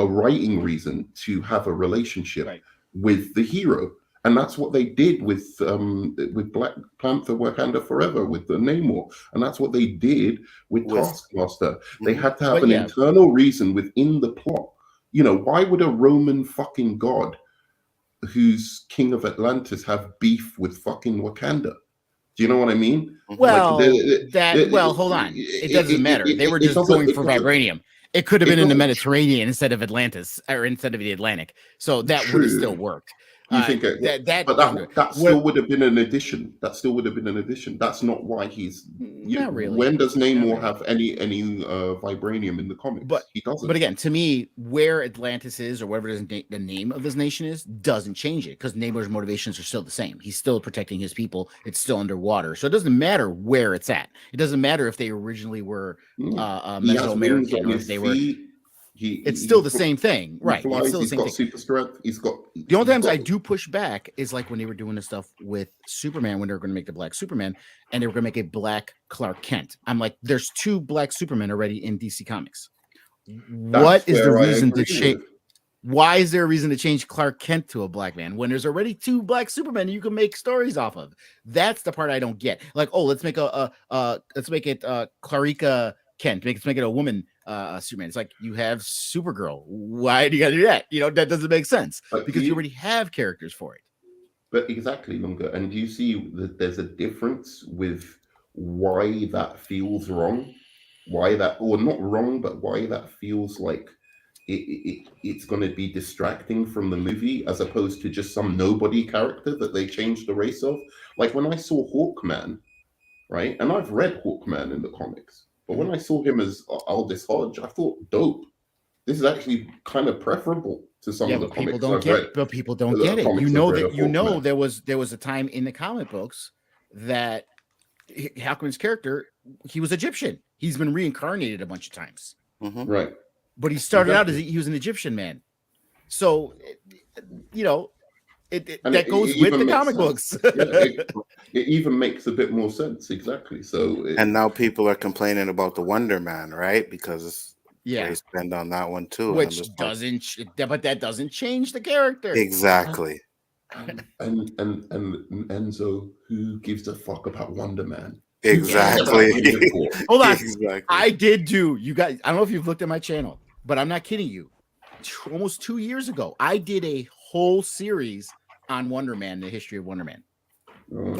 writing reason to have a relationship with the hero. And that's what they did with Black Panther Wakanda Forever, with the Namor. And that's what they did with Taskmaster. They had to have an internal reason within the plot. Why would a Roman fucking god who's king of Atlantis have beef with fucking Wakanda? Do you know what I mean? Well, hold on. It doesn't matter. They were just going for vibranium. It could have been in the Mediterranean instead of Atlantis, or instead of the Atlantic. So that would have still worked. You think that still would have been an addition. That still would have been an addition. That's not why he's not really. When does Namor have any vibranium in the comics? But he doesn't. But again, to me, where Atlantis is or whatever the name of his nation is doesn't change it, because Namor's motivations are still the same. He's still protecting his people. It's still underwater, so it doesn't matter where it's at. It doesn't matter if they originally were Mesoamerican or if they were. It's still the same thing, right? It's still the same thing. Super strength. The only times I do push back is like when they were doing the stuff with Superman, when they were going to make the black Superman, and they were going to make a black Clark Kent. I'm like, there's two black Supermen already in DC Comics. What is the reason to change? Why is there a reason to change Clark Kent to a black man when there's already two black Supermen you can make stories off of? That's the part I don't get. Like, oh, let's make it Clarika Kent. Let's make it a woman. Superman. It's like, you have Supergirl. Why do you gotta do that? That doesn't make sense, because you already have characters for it. But exactly, Lunga. And do you see that there's a difference with why that feels wrong? Why that, or not wrong, but why that feels like it's going to be distracting from the movie, as opposed to just some nobody character that they changed the race of. Like when I saw Hawkman, right? And I've read Hawkman in the comics. But when I saw him as Aldous Hodge, I thought, dope. This is actually kind of preferable to some of the comics I've read. But people don't get it. There was a time in the comic books that Hawkman's character, he was Egyptian. He's been reincarnated a bunch of times. Mm-hmm. Right. But he started out as he was an Egyptian man. So, that goes with the comic books. It even makes a bit more sense. Exactly. So, and now people are complaining about the Wonder Man, right? Because they spend on that one too, which but that doesn't change the character. Exactly. And Enzo, who gives a fuck about Wonder Man? Exactly. Hold on. Exactly. I did do, you guys, I don't know if you've looked at my channel, but I'm not kidding you. Almost 2 years ago, I did a whole series on Wonder Man, the history of Wonder Man. Well,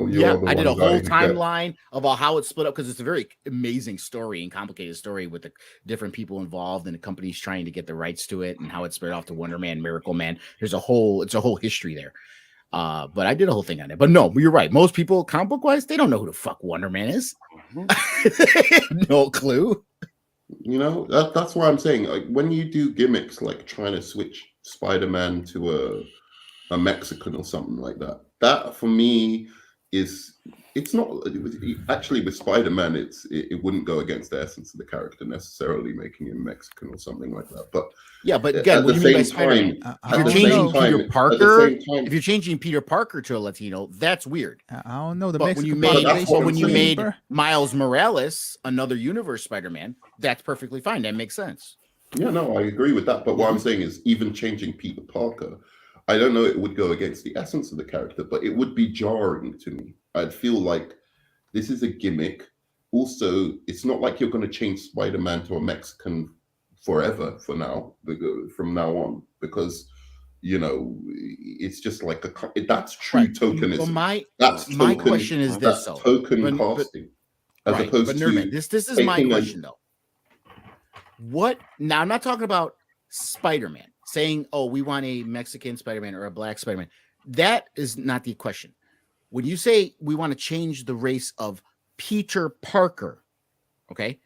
Yeah, you're the I did a one whole guy who timeline about how it's split up because it's a very amazing story and complicated story with the different people involved and the companies trying to get the rights to it and how it split off to Wonder Man, Miracle Man. It's a whole history there. But I did a whole thing on it. But no, you're right. Most people, comic book wise, they don't know who the fuck Wonder Man is. No clue. You know, that's why I'm saying, like, when you do gimmicks like trying to switch Spider-Man to a Mexican or something like that, that for me is, it's not actually with Spider-Man, it wouldn't go against the essence of the character necessarily, making him Mexican or something like that. But yeah, but again, what do you mean by Spider-Man? If you're changing Peter Parker, if you're changing Peter Parker to a Latino, that's weird. I don't know. But when you made Miles Morales another universe Spider-Man, that's perfectly fine. That makes sense. Yeah, no, I agree with that. But what I'm saying is, even changing Peter Parker, I don't know it would go against the essence of the character, but it would be jarring to me. I'd feel like this is a gimmick. Also, it's not like you're going to change Spider-Man to a Mexican forever from now on, because, you know, it's just like that's true tokenism. Well, my question is this, though. Token casting. As opposed to this is my question, though. What now? I'm not talking about Spider-Man saying, "Oh, we want a Mexican Spider-Man or a black Spider-Man." That is not the question. When you say we want to change the race of Peter Parker, okay,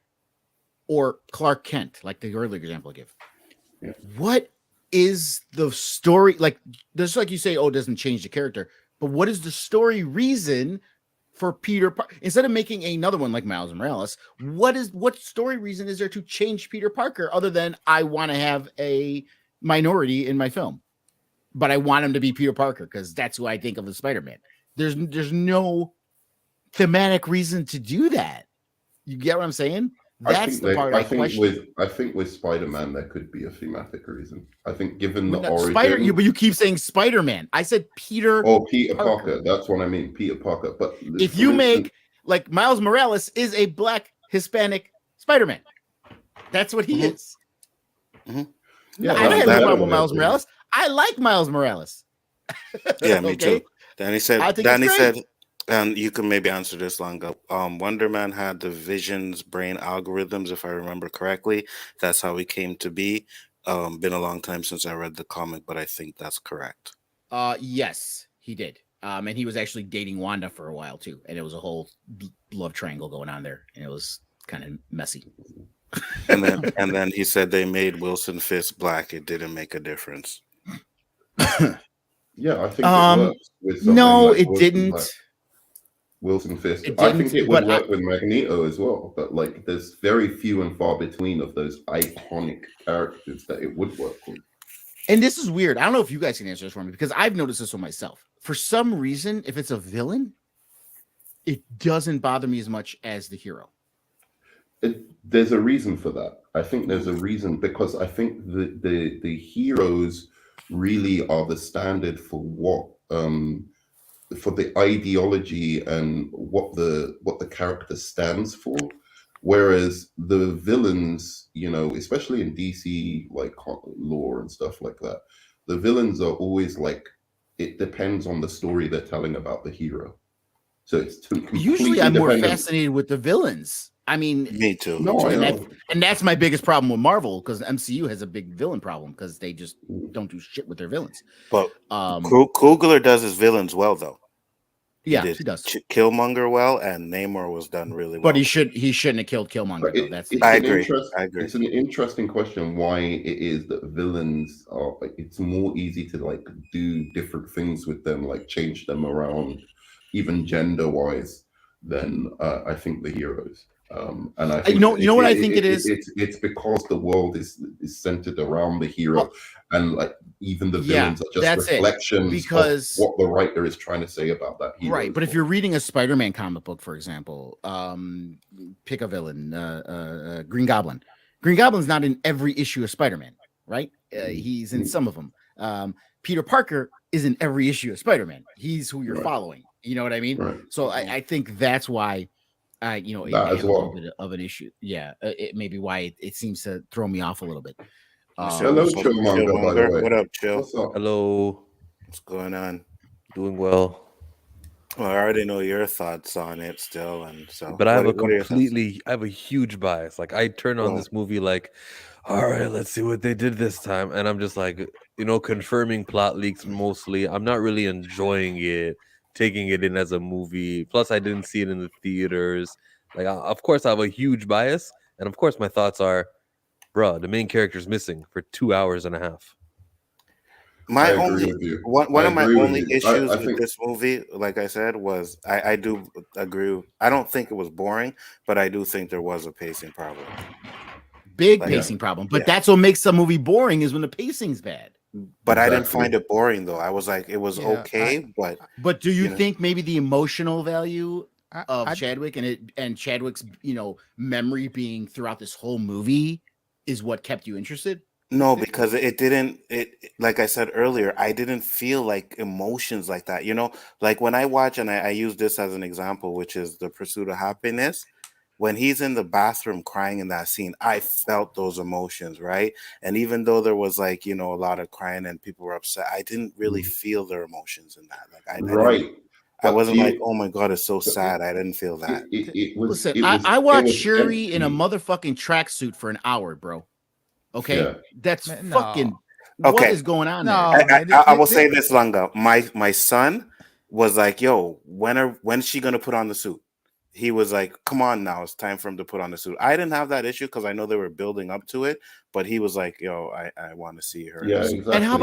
or Clark Kent, like the earlier example I give, what is the story? Like, just like you say, oh, it doesn't change the character, but what is the story reason for Peter Parker? Instead of making another one like Miles Morales, what story reason is there to change Peter Parker other than I want to have a minority in my film, but I want him to be Peter Parker because that's who I think of as Spider-Man? There's no thematic reason to do that. You get what I'm saying? That's the part I question. I think with Spider-Man there could be a thematic reason. I think given the origin, but you keep saying Spider-Man. I said Peter. Oh, Peter Parker. That's what I mean, Peter Parker. But if you make like Miles Morales is a black Hispanic Spider-Man, that's what he is. Mm-hmm. Yeah, I don't have no problem with Miles Morales. I like Miles Morales. Yeah, me too. Danny said, and you can maybe answer this, Longo. Wonder Man had the Vision's brain algorithms, if I remember correctly. That's how he came to be. Been a long time since I read the comic, but I think that's correct. Yes, he did. And he was actually dating Wanda for a while too, and it was a whole love triangle going on there, and it was kind of messy. And then he said they made Wilson Fisk black. It didn't make a difference. Yeah, I think it works with no, like it didn't. Wilson Fisk. I think it would work with Magneto as well, but like there's very few and far between of those iconic characters that it would work with. And this is weird. I don't know if you guys can answer this for me because I've noticed this for myself. For some reason, if it's a villain, it doesn't bother me as much as the hero. There's a reason for that. I think there's a reason because I think the heroes really are the standard for what for the ideology and what the character stands for, whereas the villains, you know, especially in DC like lore and stuff like that, the villains are always like, it depends on the story they're telling about the hero. So it's usually I'm more fascinated with the villains. I mean, me too. No, and that's my biggest problem with Marvel because the MCU has a big villain problem because they just don't do shit with their villains. But Coogler does his villains well, though. Yeah, he does. Killmonger well, and Namor was done really well. But he shouldn't have killed Killmonger. Though. I agree. It's an interesting question why it is that villains are like, it's more easy to like do different things with them, like change them around, even gender wise, than I think the heroes. And I think you know what I think it is. It's because the world is centered around the hero, and like even the villains are just reflections of what the writer is trying to say about that hero. Right, but if you're reading a Spider-Man comic book, for example, pick a villain, Green Goblin. Green Goblin's not in every issue of Spider-Man, right? He's in some of them. Peter Parker is in every issue of Spider-Man. He's who you're following. You know what I mean? Right. So I think that's why I That I as have a little well. bit of an issue. Yeah, it may be why it seems to throw me off a little bit. Hello, So Killmonger, by the Chillmonger, way. what up, Chill? What's up? Hello, What's going on? doing well. Well, I already know your thoughts on it still, and so But I have a what are your thoughts? I have a huge bias. Like I turn on Well, this movie like, all right, let's see what they did this time. And I'm just like, confirming plot leaks mostly. I'm not really enjoying it, taking it in as a movie. Plus, I didn't see it in the theaters. Like, of course, I have a huge bias. And of course, my thoughts are, bruh, the main character's missing for 2 hours and a half. I my agree only with you. one I of my agree with only you. issues I with think this movie, like I said, was I do agree. I don't think it was boring, but I do think there was a pacing problem. Big Like, pacing problem, but yeah. that's what makes the movie boring is when the pacing's bad. But I didn't Exactly. find it boring though. I was like, it was Yeah, okay, but But do you You know. think maybe the emotional value I, of I, Chadwick and Chadwick's memory being throughout this whole movie is what kept you interested? no, because it didn't. Like I said earlier, I didn't feel like emotions like that. Like when I watch, and I use this as an example, which is The Pursuit of Happiness. When he's in the bathroom crying in that scene, I felt those emotions, right? And even though there was like a lot of crying and people were upset, I didn't really feel their emotions in that. Like I didn't. right. I But wasn't do like, you, oh my god, it's so but sad. I didn't feel that. Listen, it was I it watched was Shuri in a empty. motherfucking tracksuit for an hour, bro. Okay, Yeah. that's Man, no. fucking. What Okay. is going on no, there? man. I will say this, Lunga. My son was like, "Yo, when's she gonna put on the suit?" He was like, "Come on now, it's time for him to put on the suit." I didn't have that issue because I know they were building up to it, but he was like, "Yo, I want to see her." in Yeah, the suit." exactly. And how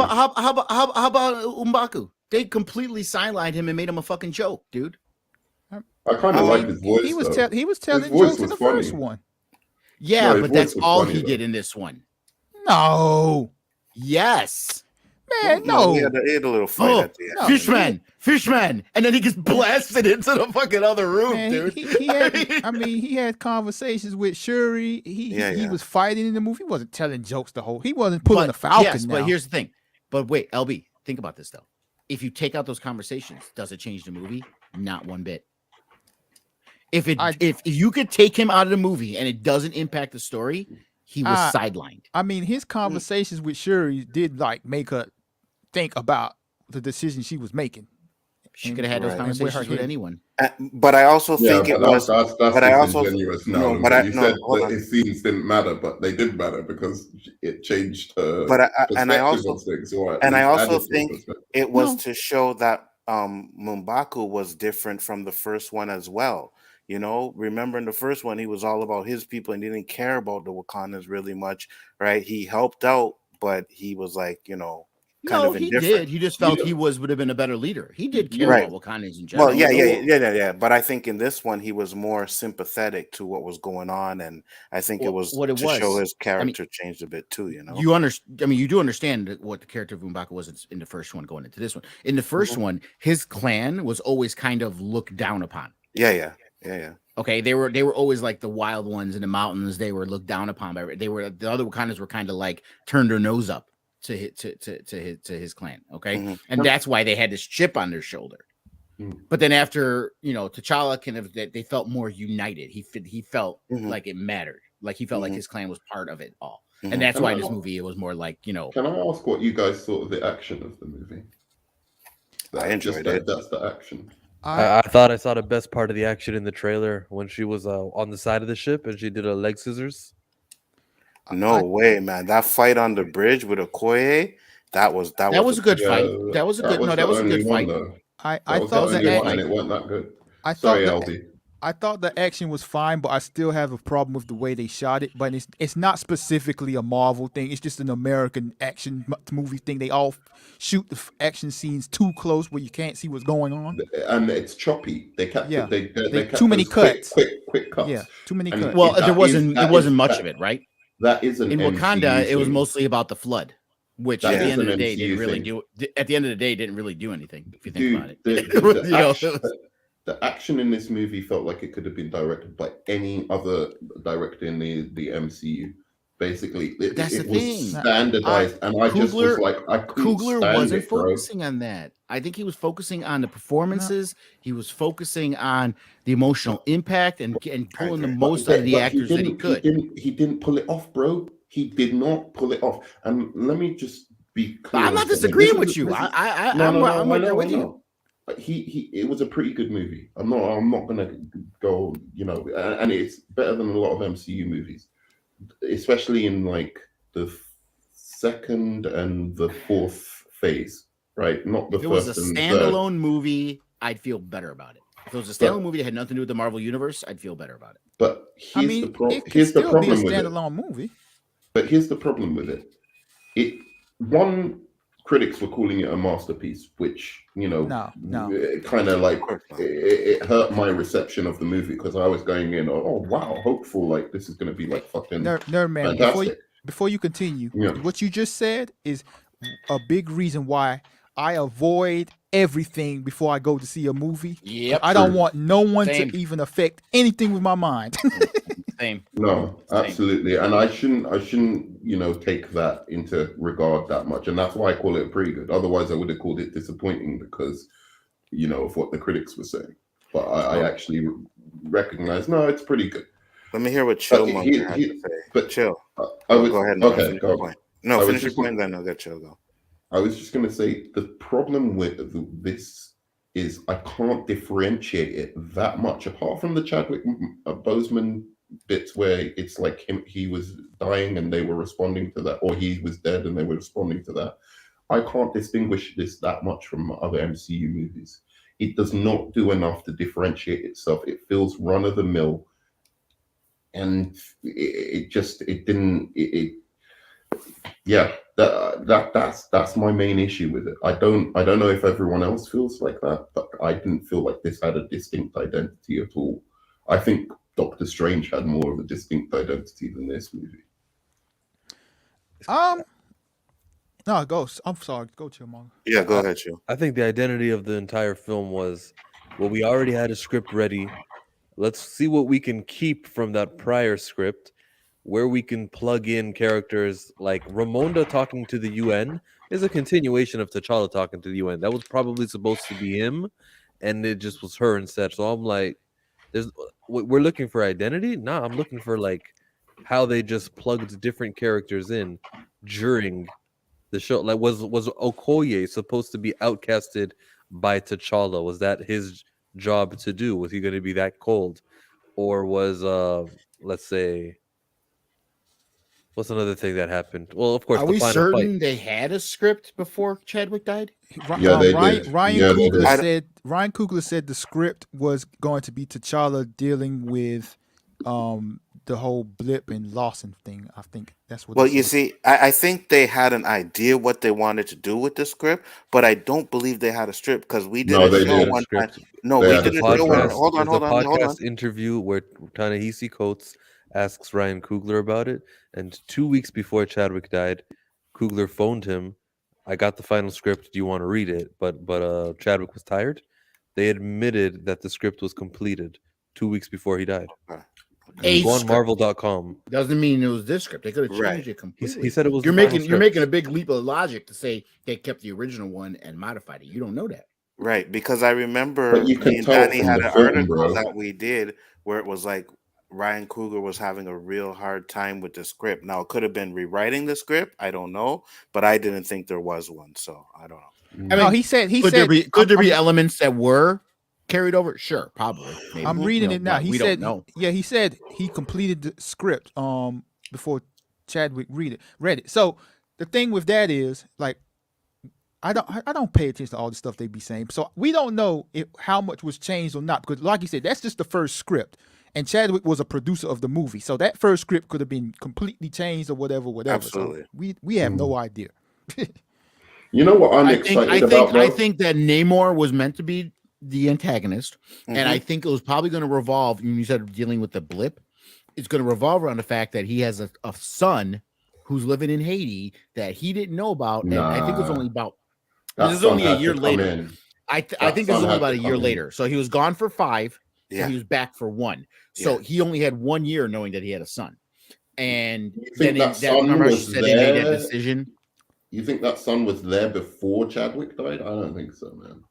about Umbaku? They completely sidelined him and made him a fucking joke, dude. I kind of like his voice he was though. he was His telling voice jokes in was the funny. first one. Yeah, No, his but voice that's was all funny, he though. did in this one. No, Yes. man, No, he no. had a little fight Oh, at the end. No. Fishman, and then he gets blasted into the fucking other room, Man, dude. he had. I mean, he had conversations with Shuri. He was fighting in the movie. He wasn't telling jokes the whole. He wasn't pulling a Falcon. Yes, now. but here's the thing. But wait, LB, think about this though. If you take out those conversations, does it change the movie? Not one bit. If you could take him out of the movie and it doesn't impact the story, he was sidelined. I mean, his conversations with Shuri did like make her think about the decision she was making. She could have had those Right. conversations with anyone. But I also Yeah, think it but was. that's But I also disingenuous. no. No, But I you no. said Hold that on. his scenes didn't matter, but they did matter because it changed her But I perspective also on things, or at and I least also added to her think perspective. it was to show that M'Baku was different from the first one as well. Remember in the first one, he was all about his people and he didn't care about the Wakandans really much, right? He helped out, but he was like, kind No, of he indifferent. did. He just felt he would have been a better leader. He did care Right. about Wakandans in general. Well, yeah. But I think in this one, he was more sympathetic to what was going on, and I think it was what it to show was. his character changed a bit too. You understand? I mean, you do understand what the character of M'Baku was in the first one going into this one. In the 1st one, his clan was always kind of looked down upon. Yeah. Okay, they were always like the wild ones in the mountains. They were looked down upon by. The other Wakandans were kind of like turned their nose up to his clan. Okay, and that's why they had this chip on their shoulder. But then after T'Challa they felt more united. He felt like it mattered. Like he felt like his clan was part of it all. And that's why in this movie it was more like Can I ask what you guys thought of the action of the movie? I enjoyed it. That's the action. I thought I saw the best part of the action in the trailer when she was on the side of the ship and she did a leg scissors. No way, man! That fight on the bridge with Okoye, that was a good fight. That was a good fight. I thought the action, and it wasn't that good. I thought the action was fine, but I still have a problem with the way they shot it. But it's not specifically a Marvel thing. It's just an American action movie thing. They all shoot the action scenes too close where you can't see what's going on, and it's choppy. They kept they kept too many cuts. Quick cuts. Yeah, too many cuts. Well, there wasn't much of it, right? That is an in Wakanda. MCU it was thing. mostly about the flood, which That at the is end of an the day MCU didn't really thing. do. At the end of the day, didn't really do anything. If you think Dude, about it, the action in this movie felt like it could have been directed by any other director in the MCU. Basically, That's the it was thing. standardized, and I just was Coogler like, I couldn't Coogler stand wasn't it, bro. focusing on that. I think he was focusing on the performances. He was focusing on the emotional impact and pulling the agree. most out of the actors that he could. He didn't pull it off, bro. He did not pull it off. And let me just be clear. I'm not on something. disagreeing This with is- you. this is- I'm I right there know, with I you. know. But it was a pretty good movie. I'm not gonna go, and it's better than a lot of MCU movies, especially in like the second and the fourth phase, right? Not the If it was a first and third. standalone movie, I'd feel better about it. If it was a standalone But- movie that had nothing to do with the Marvel Universe, I'd feel better about it. But I here's mean, the problem. it could Here's the still be a problem with it. standalone movie. But here's the problem with it. Critics were calling it a masterpiece, which No. kind of like Of course not. it hurt my reception of the movie because I was going in, oh wow, hopeful, like this is going to be like fucking Nerd man, fantastic. before you continue, Yeah. what you just said is a big reason why I avoid everything before I go to see a movie. Yep. I don't True. want no one Same. to even affect anything with my mind. Same. No, Same. absolutely, and I shouldn't, take that into regard that much, and that's why I call it pretty good. Otherwise, I would have called it disappointing because, of what the critics were saying. But I actually recognize, no, it's pretty good. Let me hear what Chillmonger had to say. But Chill. I was Go ahead. okay. Finish Go. your point. No, I was finish your just gonna- point, then I'll get Chill go. I was just going to say the problem with this is I can't differentiate it that much apart from the Chadwick Boseman bits where it's like he was dying and they were responding to that, or he was dead and they were responding to that. I can't distinguish this that much from other MCU movies. It does not do enough to differentiate itself. It feels run of the mill, and that's my main issue with it. I don't know if everyone else feels like that, but I didn't feel like this had a distinct identity at all. I think Doctor Strange had more of a distinct identity than this movie. No, go. I'm sorry. Go, Killmonger. Yeah, go ahead, Chill. I think the identity of the entire film was, well, we already had a script ready. Let's see what we can keep from that prior script, where we can plug in characters like Ramonda talking to the UN is a continuation of T'Challa talking to the UN. That was probably supposed to be him, and it just was her instead. So I'm like, we're looking for identity? Nah, I'm looking for like how they just plugged different characters in during the show. Like, was Okoye supposed to be outcasted by T'Challa? Was that his job to do? Was he going to be that cold? Or was let's say, what's another thing that happened? Well, of course, Are the we final certain fight. they had a script before Chadwick died? Yeah, they Ryan, did. Ryan Yeah, they Coogler did. said Ryan Coogler said the script was going to be T'Challa dealing with the whole blip and Lawson thing. I think that's what. Well, they you said. see, I think they had an idea what they wanted to do with the script, but I don't believe they had a script because we did No, a they show did. one time. Script. No, They we had did a a show. podcast. Hold on. There's a podcast interview where Ta-Nehisi Coates asks Ryan Coogler about it, and 2 weeks before Chadwick died, Coogler phoned him. I got the final script. Do you want to read it? But Chadwick was tired. They admitted that the script was completed 2 weeks before he died. A Go on script. Marvel.com. Doesn't mean it was this script. They could have changed Right. it completely. He said it was. You're the final making script. a big leap of logic to say they kept the original one and modified it. You don't know that. Right, because I remember But you can me and tell Danny from had the an film, article bro. that we did where it was like Ryan Coogler was having a real hard time with the script. Now, it could have been rewriting the script. I don't know, but I didn't think there was one, so I don't know. I No, mean, he said Could there be elements that were carried over? Sure, probably. Maybe. I'm reading You know, it now. but He we said, don't know. yeah, he said he completed the script before Chadwick read it. So the thing with that is, like, I don't pay attention to all the stuff they be saying. So we don't know how much was changed or not, because like you said, that's just the first script. And Chadwick was a producer of the movie. So that first script could have been completely changed or whatever. Absolutely. So we have no idea. You know what I'm I excited about, bro? think that Namor was meant to be the antagonist, and Mhm. I think it was probably going to revolve. You said dealing with the blip. It's going to revolve around the fact that he has a son who's living in Haiti that he didn't know about, and I think it was Nah. only about. That This is son only a had to year come later. in. I That think this is son only had about to a year come in. later. So he was gone for 5, Yeah. and he was back for 1. So Yeah. he only had 1 year knowing that he had a son. And You think then that son remember how she was said they made that there? decision? You think that son was there before Chadwick died? I don't think so, man.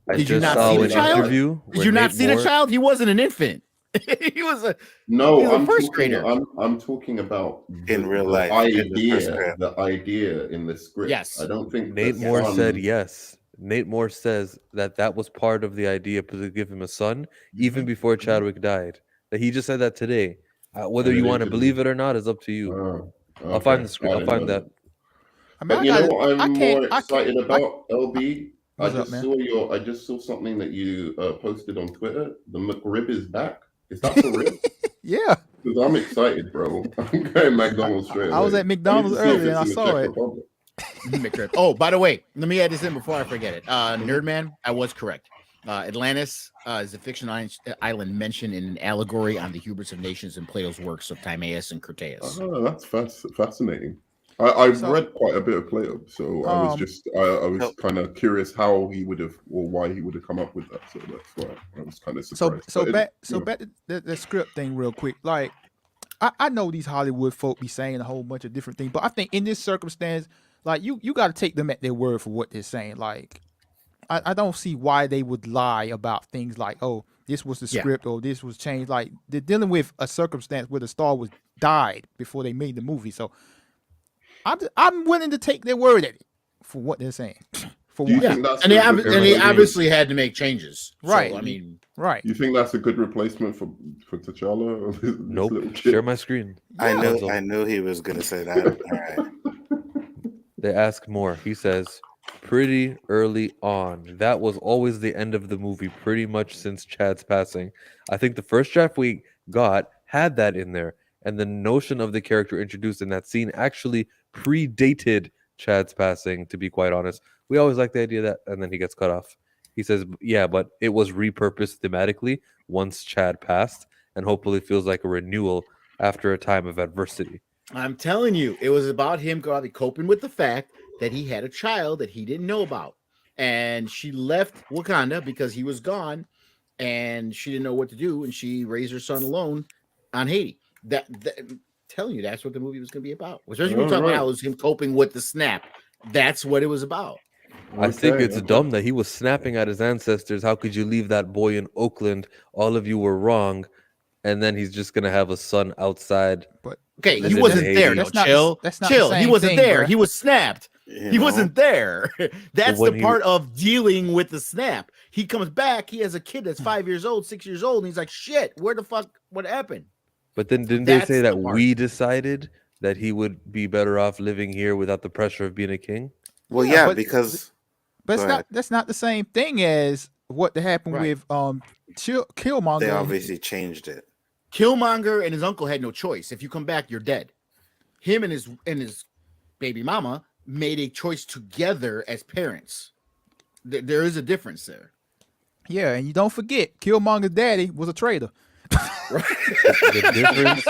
I Did you just not saw see the an child? interview Did where you not Nate see the Moore. child? He wasn't an infant. he was a No, I'm first talking. grader. I'm talking about In real the life, in the first idea. script. The idea in the script. Yes. I don't think Nate the Moore said son. yes. Nate Moore says that was part of the idea to give him a son, even Mhm. before Chadwick died. That he just said that today. Whether And you then want to it believe could- it or not is up to you. Oh, I'll find okay. the script. I I'll didn't find know that. that. I mean, But you know what I'm more excited about, LB? What's I up, just man? saw I just saw something that you posted on Twitter. The McRib is back. Is that for real? Yeah, Because I'm excited, bro. I'm going McDonald's straight I was away. at I need McDonald's to see if earlier it's and I in the saw Czech it. Republic. McRib. Oh, by the way, let me add this in before I forget it. Nerdman, I was correct. Atlantis is a fictional island mentioned in an allegory on the hubris of nations in Plato's works of Timaeus and Critias. Oh, that's fascinating. I've So, read quite a bit of Plato, so I was just I was So- kind of curious how he would have or why he would have come up with that. So that's why I was kind of surprised. back to the script thing real quick. Like, I know these Hollywood folk be saying a whole bunch of different things, but I think in this circumstance, like you got to take them at their word for what they're saying. Like, I don't see why they would lie about things like, oh, this was the Yeah. script or this was changed. Like, they're dealing with a circumstance where the star was died before they made the movie. So I'm willing to take their word at it for what they're saying. For Do you one. Yeah, think that's and they, a good they replacement? obviously had to make changes. Right. So, I mean, Right. You think that's a good replacement for T'Challa? Or this Nope. little kid? Share my screen. I Puzzle. knew he was gonna say that. All right. They ask more. He says, pretty early on. That was always the end of the movie, pretty much since Chad's passing. I think the first draft we got had that in there. And the notion of the character introduced in that scene actually predated Chad's passing, to be quite honest. We always like the idea that, and then he gets cut off. He says, yeah, but it was repurposed thematically once Chad passed, and hopefully feels like a renewal after a time of adversity. I'm telling you, it was about him probably coping with the fact that he had a child that he didn't know about. And she left Wakanda because he was gone and she didn't know what to do. And she raised her son alone on Haiti. That I'm telling you, that's what the movie was going to be about. Especially when we talk about how it was him coping with the snap. That's what it was about. I think Okay, it's okay. dumb that he was snapping at his ancestors. How could you leave that boy in Oakland? All of you were wrong. And then he's just going to have a son outside. But Okay, Live he in wasn't Haiti. there. No, That's not the- chill. that's not the chill. He same wasn't thing, there. bruh. He was snapped. You He know? wasn't there. That's when the he- part of dealing with the snap. He comes back. He has a kid that's 5 years old, 6 years old, and he's like, "Shit, where the fuck? What happened?" But then didn't they That's say the that part. we decided that he would be better off living here without the pressure of being a king? Well, Yeah, yeah, but- because But Go it's ahead. not. That's not the same thing as what happened Right. with Killmonger. they obviously changed it. Killmonger and his uncle had no choice. If you come back, you're dead. Him and his baby mama made a choice together as parents. There is a difference there. Yeah, and you don't forget, Killmonger's daddy was a traitor. The difference,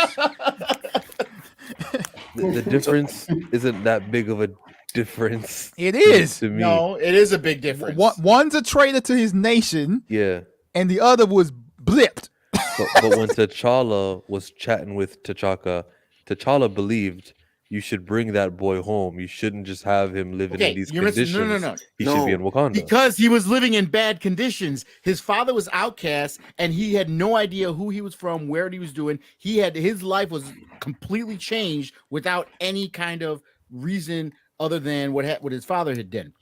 the difference isn't that big of a difference. It is. to me. No, it is a big difference. One's a traitor to his nation, Yeah. and the other was blipped. But when T'Challa was chatting with T'Challa believed you should bring that boy home. You shouldn't just have him living Okay, in these you're missing- conditions. no. He should be No. in Wakanda. Because he was living in bad conditions. His father was outcast, and he had no idea who he was from, where he was doing. His life was completely changed without any kind of reason other than what his father had done.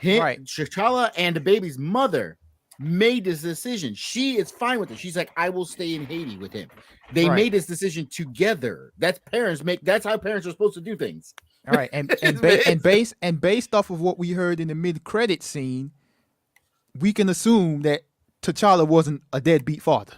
Right. T'Challa and the baby's mother made this decision. She is fine with it. She's like, I will stay in Haiti with him. They Right. made this decision together. That's how parents are supposed to do things. All right, and based off of what we heard in the mid-credit scene, we can assume that T'Challa wasn't a deadbeat father.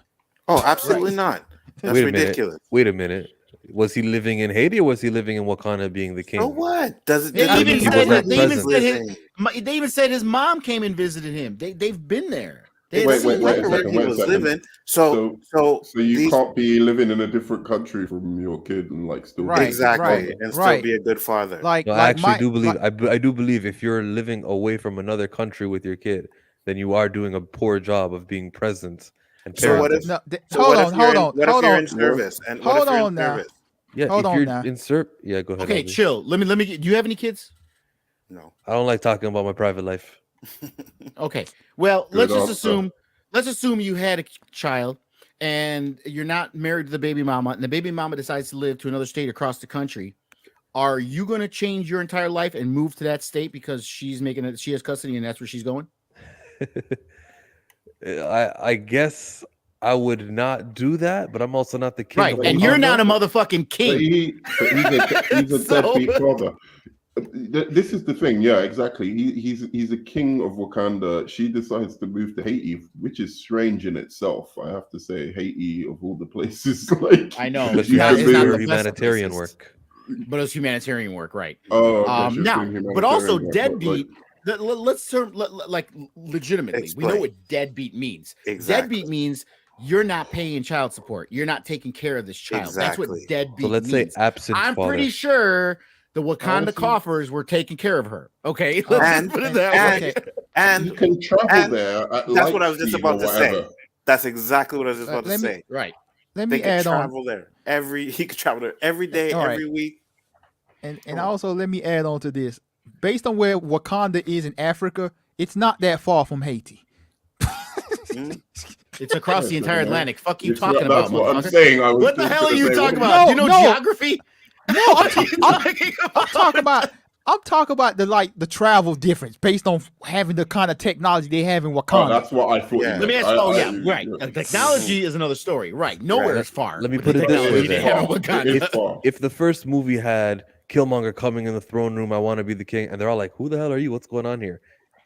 Oh, absolutely not. That's Wait a ridiculous. minute. Wait a minute. Was he living in Haiti or was he living in Wakanda being the king? So what? Does it? They doesn't even mean he said wasn't they even present. said they even said his mom came and visited him. They've been there. They Wait seen a him. second, he wait a was second. living. So So you these- can't be living in a different country from your kid and like still Right, exactly, right, and still right. be a good father. Like, No, I like actually my- do believe. like- I do believe if you're living away from another country with your kid, then you are doing a poor job of being present and So what parenting. if? No, So hold what on, if you're hold in, on, hold you're on. in service? And what Hold if you're on in now. service? Yeah, Hold if on you're now. yeah, go ahead. Okay, LV. chill. Let me get. Do you have any kids? No. I don't like talking about my private life. Okay. Well, Good answer. let's assume you had a child and you're not married to the baby mama, and the baby mama decides to live to another state across the country. Are you going to change your entire life and move to that state because she has custody and that's where she's going? I guess I would not do that, but I'm also not the king Right. of And you're not a Wakanda. motherfucking king. He's a So- deadbeat father. This is the thing, yeah, exactly. He's a king of Wakanda. She decides to move to Haiti, which is strange in itself. I have to say, Haiti of all the places, like I know. Because It's she not- has it's to not do the her best humanitarian places. work. But it's humanitarian work, right? oh, okay, she was Now, doing but also humanitarian work, deadbeat. Let's term like legitimately. We know Explain. what deadbeat means. Exactly. Deadbeat means you're not paying child support. You're not taking care of this child. That's what Exactly. deadbeat So let's means. say absent I'm father. pretty sure the Wakanda Honestly- coffers were taking care of her. Okay, let's And- just put it that way. you And can travel and there. At that's what I was light just speed about or to say. whatever. That's exactly what I was just about to Let me- say. Right. Let They me could add on, travel there he could travel there every day, All right. every week. and also let me add on to this. Based on where Wakanda is in Africa, it's not that far from Haiti. Mhm. It's across the entire Atlantic. Fuck you It's talking not- about, that's what I'm motherfucker. saying. I was What the just hell are gonna you say, talking what about? Do you know No. geography? No, What are you talking about? I'm talking about the travel difference based on having the kind of technology they have in Oh, Wakanda. that's what I thought. Yeah. you Let me meant. ask. Right. Technology is another story. Right. Nowhere is far. Let me with put the it this way technology they then. have in It Wakanda. is far. If the first movie had Killmonger coming in the throne room, I want to be the king, and they're all like, "Who the hell are you? What's going on here?"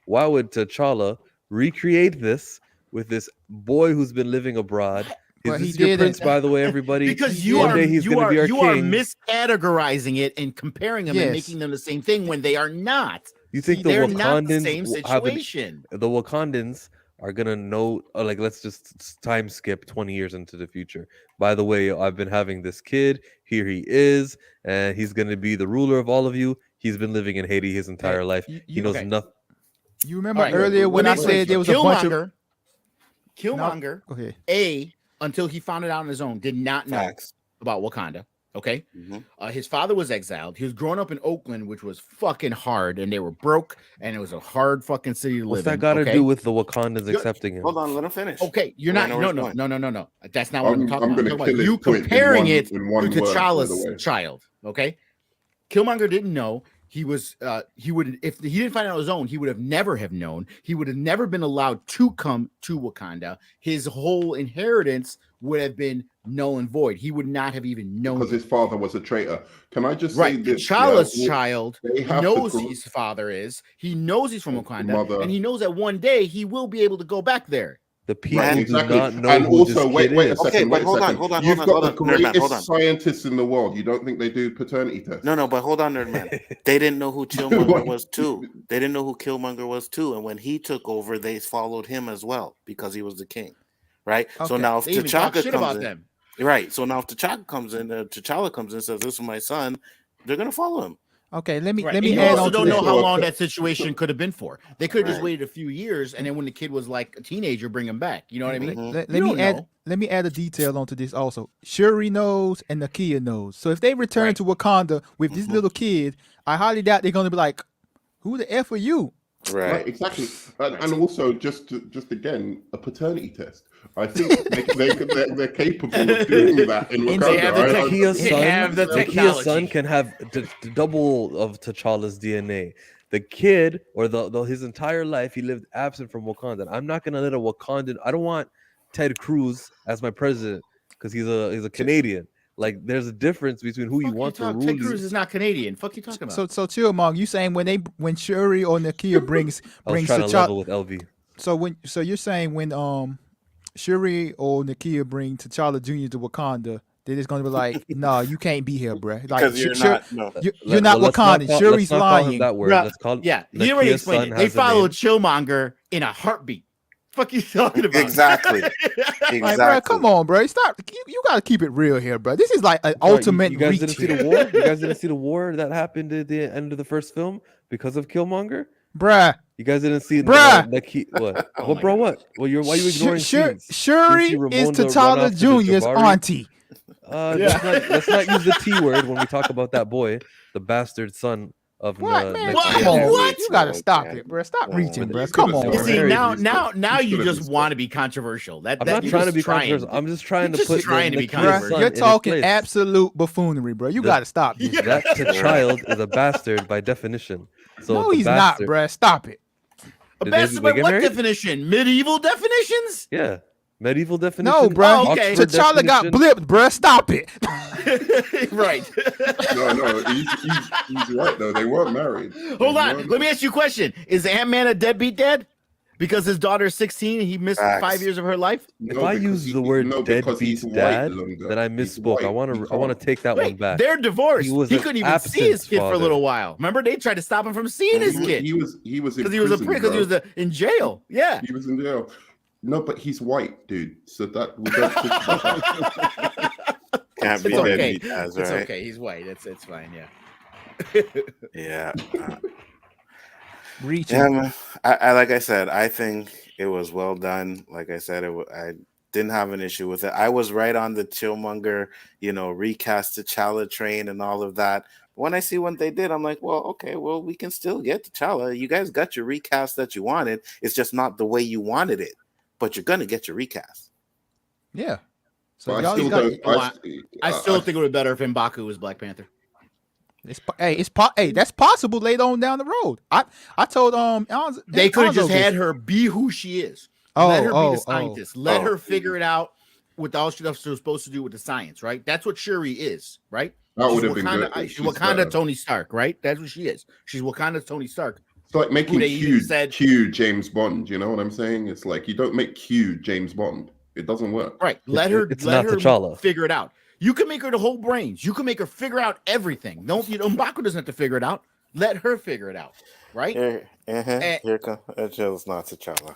Why would T'Challa recreate this with this boy who's been living abroad? But This he is your didn't. prince, by the way, everybody. Because you One are- day he's going to be our you are king. miscategorizing it and comparing them and Yes. making them the same thing when they are not. You think the They're not the Wakandans same have an situation. the Wakandans are gonna know, like, let's just time skip 20 years into the future. By the way, I've been having this kid. Here he is, and he's gonna be the ruler of all of you. He's been living in Haiti his entire life. He knows okay. nothing. You remember All right. earlier when Let I me said there was a bunch of Killmonger, Go ahead. until he found it out on his own, did not know Facts. about Wakanda. Okay. Mhm. His father was exiled. He was growing up in Oakland, which was fucking hard, and they were broke, and it was a hard fucking city to What's live that in. got to okay? do with the Wakandans Good. accepting him? Hold on, let him finish. Okay, you're I not. know where No, he's no, going. no, no, no, no. That's not what I'm I'm talking about. gonna I'm talking kill about his you point in comparing one- it in one to word, by the way. T'Challa's child. Okay, Killmonger didn't know. He was. He would, if he didn't find out on his own, he would have never have known. He would have never been allowed to come to Wakanda. His whole inheritance would have been null and void. He would not have even known. Because his father was a traitor. Can I just Right, say this? T'Challa's yeah? child They have knows to his father is. He knows he's from His Wakanda, mother. and he knows that one day he will be able to go back there. The people Right, do exactly. not know And who also, this wait kid a is. second. Okay, Wait but a hold on, second. hold on, You've hold got on, the hold on. Nerdman, greatest hold on. scientists in the world. You don't think they do paternity tests? No, but hold on, Nerdman. They didn't know who Killmonger was too. They didn't know who Killmonger was too. And when he took over, they followed him as well because he was the king. Right? So Okay. now if They even talk T'Chaka shit comes about in, them. right? So now if T'Chaka comes in, T'Challa comes in and says, "This is my son," they're gonna follow him. Okay, let me Right. let And me you add also on to don't that. know how So- long that situation could have been for. They could have just Right. waited a few years, and then when the kid was like a teenager, bring him back. You know what I mean? Mhm. Let You me don't add know. let me add a detail onto this also. Shuri knows and Nakia knows. So if they return Right. to Wakanda with this Mhm. little kid, I highly doubt they're gonna be like, "Who the f are you?" Right, Right. exactly. And also, just again, a paternity test. I think they're capable of doing that in And Wakanda. they have the tech- Nakia's They son, have the Nakia's technology. son can have the double of T'Challa's DNA. The kid, or the his entire life, he lived absent from Wakanda. I'm not gonna let a Wakandan. I don't want Ted Cruz as my president because he's a Canadian. Like, there's a difference between who you Fuck want to rule Ted you. Cruz is not Canadian. Fuck you talking about? So chill, Mong. You saying when Shuri or Nakia brings I was brings trying to T'Challa? level with LV. So you're saying when Shuri or Nakia bring T'Challa Jr. to Wakanda, they're just gonna be like, "Nah, you can't be here, bruh." Like, Because you're not. No. you're not Let's Wakandan. call- Shuri's let's not call him lying. that word. Bruh, Let's call yeah, he already Nakia's explained son it. They has a name. followed Killmonger in a heartbeat. Fuck you talking about? Exactly. Like, Exactly. bruh, come on, bruh. Stop. You gotta keep it real here, bruh. This is like an No, ultimate you guys reach didn't see here. the war? You guys didn't see the war that happened at the end of the first film because of Killmonger? Bruh. You guys didn't see Bruh. what? Oh What, my bro? God. What? Well, why are you ignoring scenes? Shuri see is Ramonda run T'Challa off to the Jr.'s Jabari? auntie. Let's not use the T word when we talk about that boy, the bastard son of What, man? What? Come Nakia. on. What? You gotta Oh, stop God. it, bro. Stop reaching, But bro. he's Come gonna on, say You bro. see, Very now, easy. now He's you gonna just be want stuck. to be controversial. I'm not trying to be controversial. I'm just trying to You're put just trying to be Nakia's controversial. son You're in his talking place. absolute buffoonery, bro. You The- gotta stop this. Yeah. Bro. That child is a bastard by definition. So No, the he's not, bastard. bro. Stop it. A Did bastard they by get what married? definition? Medieval definitions? Yeah, medieval definition. No, bro. Oh, okay. Oxford T'Challa got definition. blipped, bro. Stop it. Right. No, he's right though. They weren't married. Hold They on. weren't- Let me ask you a question. Is Ant-Man a deadbeat dad? Because his daughter is 16 and he missed Facts. 5 years of her life? If No, I because use the word because he's deadbeat white, dad, Lunga. then I He's misspoke. I white. want He to can't. take that one Wait, back. they're divorced. He was He an couldn't even see his absent kid for a father. little while. Remember, they tried to stop him from seeing his kid He was in because he was a prison, prick because he bro. was in jail. Yeah. He was in jail. No, but he's white, dude. So that we don't talk about that. Can't It's be okay. deadbeat dads, It's right? okay. He's white. It's fine. Yeah. Yeah. Reaching. Yeah, man. I like I said, I think it was well done. Like I said, I didn't have an issue with it. I was right on the Killmonger, recast T'Challa train and all of that. When I see what they did, I'm like, well, okay, well, we can still get T'Challa. You guys got your recast that you wanted. It's just not the way you wanted it, but you're gonna get your recast. Yeah. So But I y'all still got. don't. I still think it would be better if M'Baku was Black Panther. Hey, that's possible later on down the road. I told They could have Anzo just this. had her be who she is. Oh, Let her be oh, the scientist. Let oh. her figure it out with all stuff she was supposed to do with the science, right? That's what Shuri is, right? That She's would have been Wakanda, good. she's Wakanda Tony Stark, right? That's what she is. She's Wakanda Tony Stark. It's like making they even Q said- James Bond. You know what I'm saying? It's like you don't make Q James Bond. It doesn't work. Right. Let her It's let not her T'Challa. figure it out. You can make her the whole brains. You can make her figure out everything. No, M'Baku doesn't have to figure it out. Let her figure it out, right? Here comes it's not T'Challa.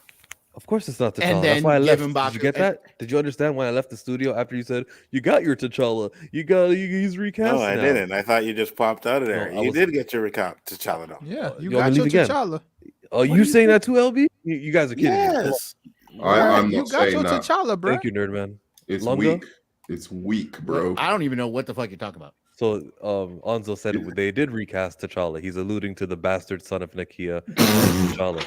Of course, it's not T'Challa. And That's then why I give left. M'Baku- Did you get that? Did you understand why I left the studio after you said you got your T'Challa? He's recast. No, I now. didn't. I thought you just popped out of there. No, I you was- did get your recount T'Challa though. Yeah, you you got want me your to leave again? T'Challa. Oh, you saying that too, LB? You guys are kidding me. Yes. I'm You not got saying your that. T'Challa, bro. Thank you, nerd man. It's Lunga? weak. It's weak, bro. I don't even know what the fuck you're talking about. So, Anzo said they did recast T'Challa. He's alluding to the bastard son of Nakia, T'Challa.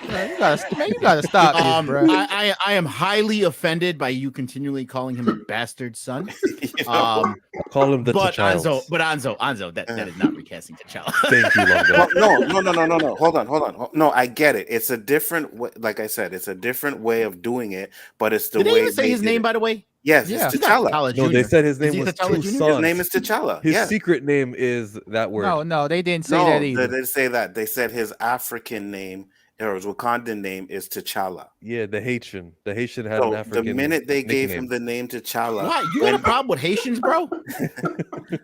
Man, you gotta stop this, bro. I am highly offended by you continually calling him a bastard son. I'll call him the But T'Child. Anzo, that is not recasting T'Challa. Thank you, Lunga. No. Hold on. No, I get it. It's a different way. Like I said, it's a different way of doing it, but it's the Did way they even say they his did name, it. by the way? Yes, Yeah. it's He's not T'Challa. T'Challa No, they Jr.. said his Is name he was T'Challa Two Jr.? His Sons. name is T'Challa. His Yeah. secret name is that word. No, they didn't say No, that they either. didn't say that. They said his African name or his Wakandan name is T'Challa. Yeah, the Haitian. The Haitian had an So African. the minute they gave him nickname. the name T'Challa, Why? You got a problem with Haitians, bro?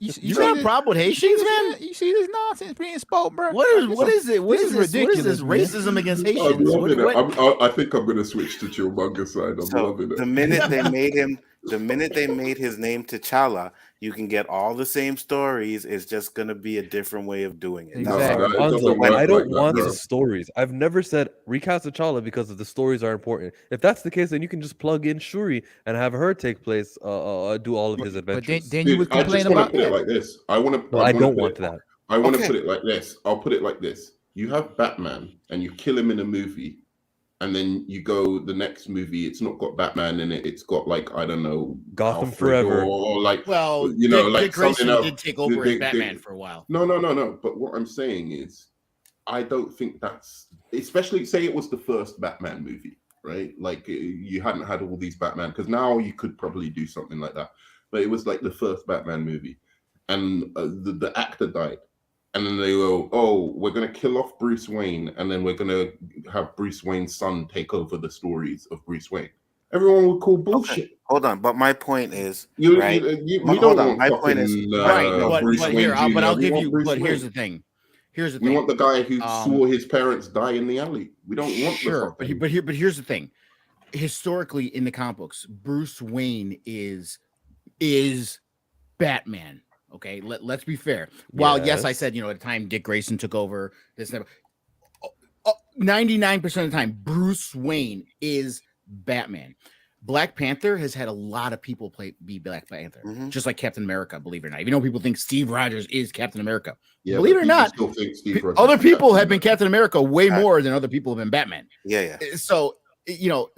You got a problem with Haitians, man? You see this nonsense being spoke, bro? What is it? What this is is this? What is this ridiculous, racism against I'm Haitians? loving What- it. I think I'm going to switch to Killmonger side. I'm so loving it. the minute they made his name T'Challa, you can get all the same stories. It's just gonna be a different way of doing it. Exactly. That's all. It doesn't Anzo, work I don't like that, want bro. the stories. I've never said recast T'Challa because of the stories are important. If that's the case, then you can just plug in Shuri and have her take place, do all of his But adventures. then you would I complain just want about to put it that. like this. I want to. No, I don't want that. I want to Okay. put it like this. I'll put it like this. You have Batman and you kill him in a movie, and then you go the next movie. It's not got Batman in it. It's got like I don't know Gotham Alfred Forever. or like Well, you know, Dick like something Grayson else. did take over as They- Batman for a while. No. But what I'm saying is, I don't think that's especially say it was the first Batman movie, right? Like you hadn't had all these Batman because now you could probably do something like that. But it was like the first Batman movie, and the actor died. And then they go, oh, we're going to kill off Bruce Wayne. And then we're going to have Bruce Wayne's son take over the stories of Bruce Wayne. Everyone would call bullshit. Hold on, but my point is, We right? don't Hold on, want my point is- fucking, Right, but Bruce Wayne here, Jr. but I'll We give want you. Bruce But here's Wayne. the thing. Here's the We thing. want the guy who saw his parents die in the alley. We don't want Sure, the but here's the thing. Historically, in the comic books, Bruce Wayne is Batman. Okay, let's be fair. While yes, I Yes. said at the time Dick Grayson took over this. 99% of the time, Bruce Wayne is Batman. Black Panther has had a lot of people be Black Panther, just like Captain America, believe it or not. Even though people think Steve Rogers is Captain America, believe it or not, still think Steve Rogers other is people Captain have been America. Captain America way more than other people have been Batman. Yeah. So,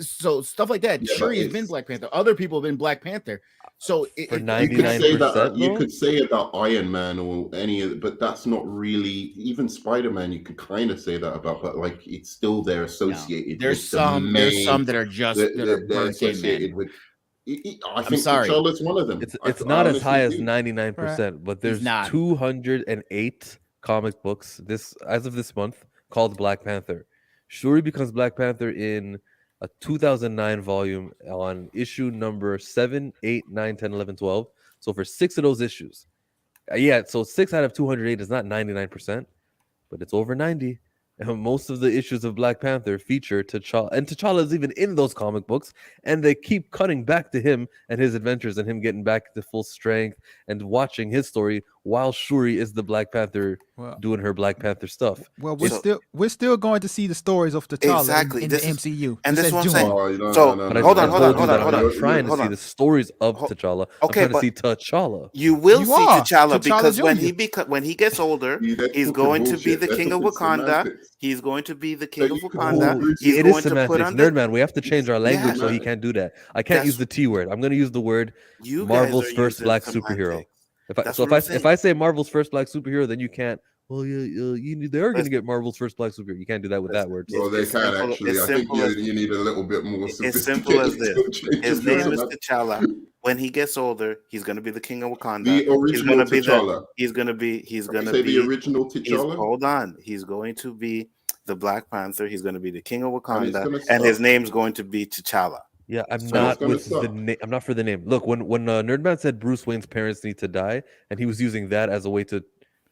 so stuff like that. Yeah, Shuri has been Black Panther. Other people have been Black Panther. So For You 99%, you though? could say about Iron Man or any of it, but that's not really even Spider-Man. You could kind of say that about, but like it's still there associated. There's with some that are just that are they're burnt in, associated man. with. I think sorry. T'Challa's one of them. It's I not as high as honestly do. 99%, but there's not. 208 comic books as of this month called Black Panther. Shuri becomes Black Panther in a 2009 volume on issue number 7, 8, 9, 10, 11, 12. So for 6 of those issues, so 6 out of 208 is not 99%, but it's over 90. And most of the issues of Black Panther feature T'Challa, and T'Challa is even in those comic books, and they keep cutting back to him and his adventures and him getting back to full strength and watching his story while Shuri is the Black Panther doing her Black Panther stuff. Well, we're still going to see the stories of T'Challa in the MCU. And this is what I'm saying. Hold on. I'm not trying to see the stories of T'Challa. Okay, I'm trying to see T'Challa. You will see T'Challa because Jr. when he gets older, he's going to be the king of Wakanda. He's going to be the king of Wakanda. It is semantics. Nerdman, we have to change our language so he can't do that. I can't use the T word. I'm going to use the word Marvel's first black superhero. If I say Marvel's first black superhero, then you can't. Well, they're going to get Marvel's first black superhero. You can't do that with that word. Well, they can actually. I think you need a little bit more sophisticated. As simple as this. His name is T'Challa. When he gets older, he's going to be the king of Wakanda. The original T'Challa. He's going to be the original T'Challa. Hold on. He's going to be the Black Panther. He's going to be the king of Wakanda, and his name's going to be T'Challa. Yeah, I'm not for the name. Look, when Nerdman said Bruce Wayne's parents need to die, and he was using that as a way to,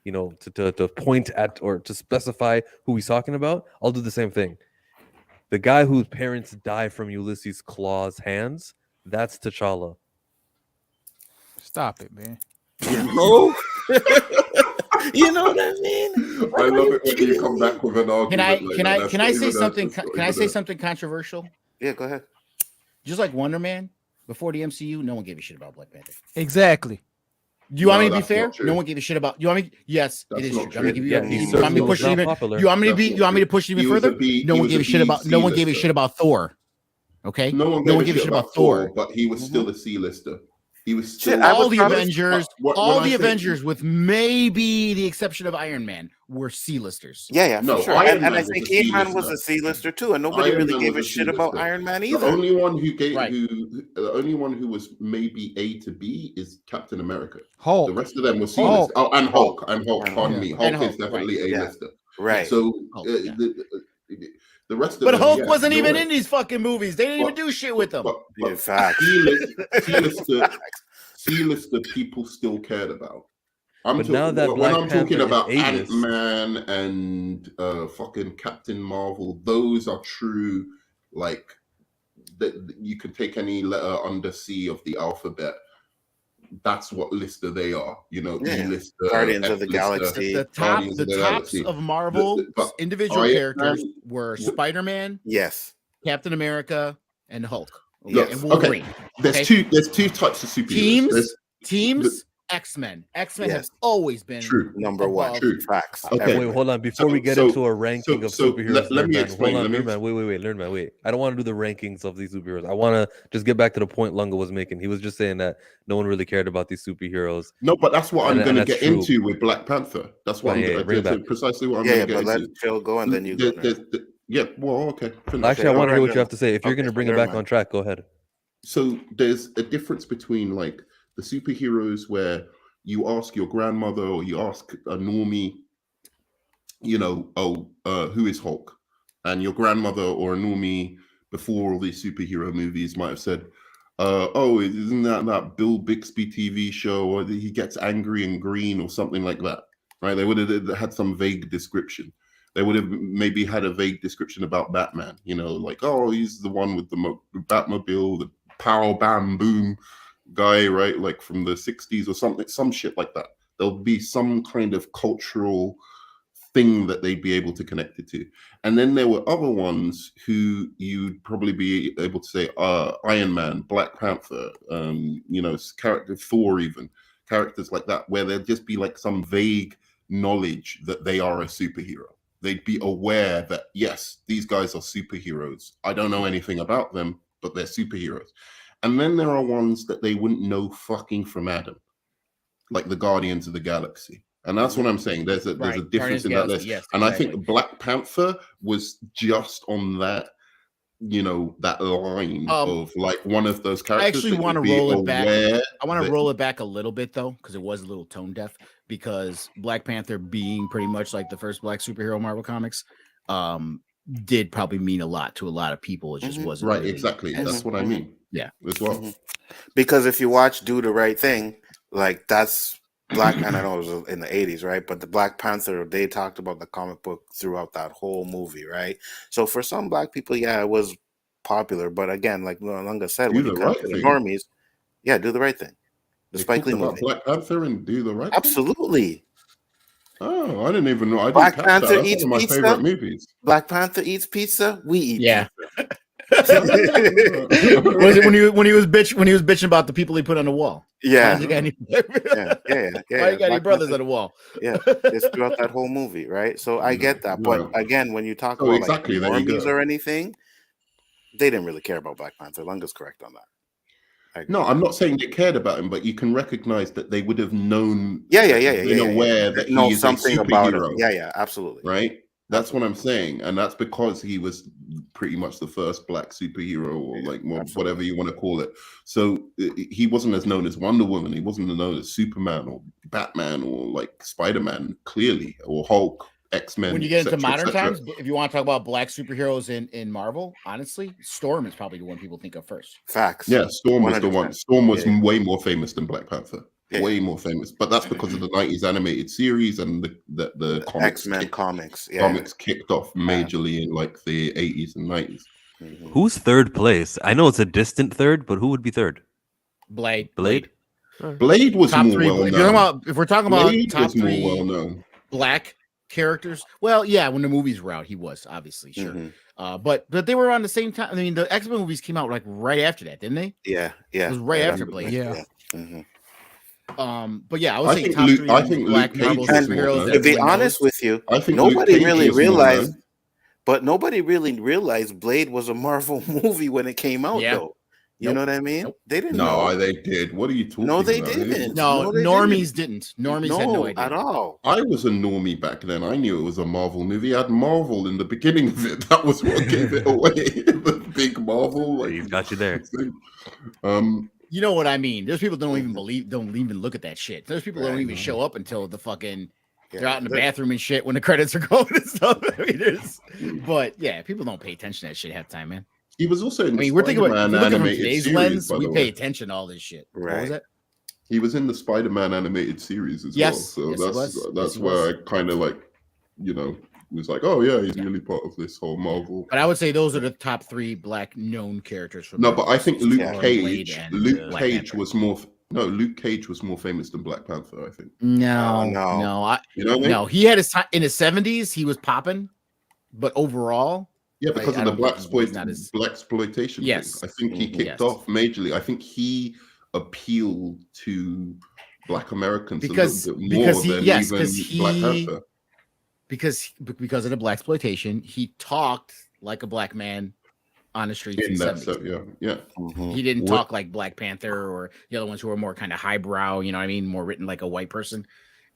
to point at or to specify who he's talking about, I'll do the same thing. The guy whose parents die from Ulysses Claw's hands, that's T'Challa. Stop it, man. You know what I mean? I love it when you come back with an argument. Can I say something? Can I say something controversial? Yeah, go ahead. Just like Wonder Man, before the MCU, no one gave a shit about Black Panther. Exactly. Do you want me to be fair? No one gave a shit about. You want me? Yes, it is true. You want me to push it even? You want me to push it even further? No one gave a shit about. No one gave a shit about Thor. Okay. No one gave a shit about Thor, but he was still a C-lister. He was still all the Avengers. All the Avengers, with maybe the exception of Iron Man, were C-listers. Yeah, for sure. And I think Iron Man was a C-lister too, and nobody really gave a shit about Iron Man either. The only one who was maybe A to B is Captain America. Hulk. The rest of them were C-listers. Oh, and Hulk. Pardon me. Hulk is definitely A-lister. Right. So the rest of them, Hulk wasn't even in these fucking movies. They didn't even do shit with them. In fact, C-lister people still cared about. I'm talking about Ant-Man and fucking Captain Marvel. Those are true. Like that, you can take any letter under C of the alphabet. That's what lister they are, E-lister, Guardians of the Galaxy. The tops of Marvel individual characters were Spider-Man, yes, Captain America, and Hulk. Yes. And Wolverine. There's two types of superheroes. Teams. X-Men. X-Men has always been number one. True facts. Okay, wait, hold on. Before we get into a ranking of superheroes, let me explain. Hold on, Nerdman, wait. I don't want to do the rankings of these superheroes. I want to just get back to the point Lunga was making. He was just saying that no one really cared about these superheroes. No, but that's what I'm going to get into with Black Panther. That's what precisely what I'm going to get into. Let Phil go and then you go. Okay. Actually, I want to hear what you have to say. If you're going to bring it back on track, go ahead. So there's a difference between like the superheroes where you ask your grandmother or you ask a normie, who is Hulk? And your grandmother or a normie before all these superhero movies might have said, isn't that Bill Bixby TV show, or he gets angry and green or something like that, right? They would have had some vague description. They would have maybe had a vague description about Batman, like, he's the one with the Batmobile, the pow, bam, boom guy, right? Like from the 60s or something, some shit like that. There'll be some kind of cultural thing that they'd be able to connect it to. And then there were other ones who you'd probably be able to say Iron Man, Black Panther, character Thor, even characters like that, where there'd just be like some vague knowledge that they are a superhero. They'd be aware that, yes, these guys are superheroes. I don't know anything about them, but they're superheroes. And then there are ones that they wouldn't know fucking from Adam, like the Guardians of the Galaxy. And that's what I'm saying. There's a difference in that list. Yes, and I exactly. think Black Panther was just on that, that line of like one of those characters. I actually want to roll it back. I want to roll it back a little bit though, because it was a little tone deaf. Because Black Panther being pretty much like the first black superhero Marvel Comics, did probably mean a lot to a lot of people. It just wasn't right. really Exactly. That's what I mean. Yeah, as well. Because if you watch Do the Right Thing, like that's Black Panther. I know it was in the 80s, right? But the Black Panther, they talked about the comic book throughout that whole movie, right? So for some black people, yeah, it was popular. But again, like Lunga said, when you come to the normies, yeah, Do the Right Thing. The Spike Lee movie. Black Panther and Do the Right Thing? Absolutely. Oh, I didn't even know. Black Panther That's eats one of my pizza. favorite movies. Black Panther eats pizza. We eat yeah. pizza. Was it when he was bitching about the people he put on the wall? Yeah. Why you got any, Why you got any brothers on the wall? Yeah, it's throughout that whole movie, right? So I get that, but again, when you talk about exactly, like normies or anything, they didn't really care about Black Panther. Lunga's correct on that. No, I'm not saying they cared about him, but you can recognize that they would have known. Been aware that he is something a about him. superhero. Yeah, absolutely. Right. That's what I'm saying, and that's because he was pretty much the first black superhero, or like whatever you want to call it. So he wasn't as known as Wonder Woman. He wasn't known as Superman or Batman or like Spider-Man, clearly, or Hulk, X-Men. When you get into modern times, if you want to talk about black superheroes in Marvel, honestly, Storm is probably the one people think of first. Facts. Yeah, Storm was the one. Storm was way more famous than Black Panther. Way more famous, but that's because of the 90s animated series and the comics, X-Men comics. Comics kicked off majorly in like the 80s and 90s. Who's third place? I know it's a distant third, but who would be third? Blade. Blade was top more three. well known. If we're talking Blade about top three more well known black characters, well, yeah, when the movies were out, he was obviously sure. But they were around the same time. I mean, the X-Men movies came out like right after that, didn't they? Yeah. It was right after Blade. Yeah. But yeah, I would say top three. I think black Luke Cage Marvel was superheroes. To be honest with you, I think nobody really realized. But nobody really realized Blade was a Marvel movie when it came out, though. You know what I mean? They didn't know. No, they did. What are you talking about? No, they didn't. No, normies didn't. Normies had no idea at all. I was a normie back then. I knew it was a Marvel movie. I had Marvel in the beginning of it. That was what gave it away. The big Marvel. Like, He's got you there. You know what I mean? There's people that don't even look at that shit. There's people that don't even show up until the fucking they're out in the bathroom and shit when the credits are going and stuff. I mean, but yeah, people don't pay attention to that shit half the time, man. He was also in the we're thinking about animated today's series, lens. by We the pay way. attention to all this shit. Right. What was that? He was in the Spider-Man animated series as well. So that's where I kind of like, was like, oh yeah, he's really part of this whole Marvel. But I would say those are the top three black known characters. From But I think Luke Cage was more. No, Luke Cage was more famous than Black Panther, I think. No. You know what I mean? No, he had his time in his 70s. He was popping, but overall, yeah, because of the black exploitation thing. Yes. I think he kicked off majorly. I think he appealed to Black Americans a little bit more than even Black Panther. Because of the black exploitation, he talked like a black man on the streets in the 70s. He didn't talk like Black Panther or the other ones who were more kind of highbrow, you know what I mean, more written like a white person.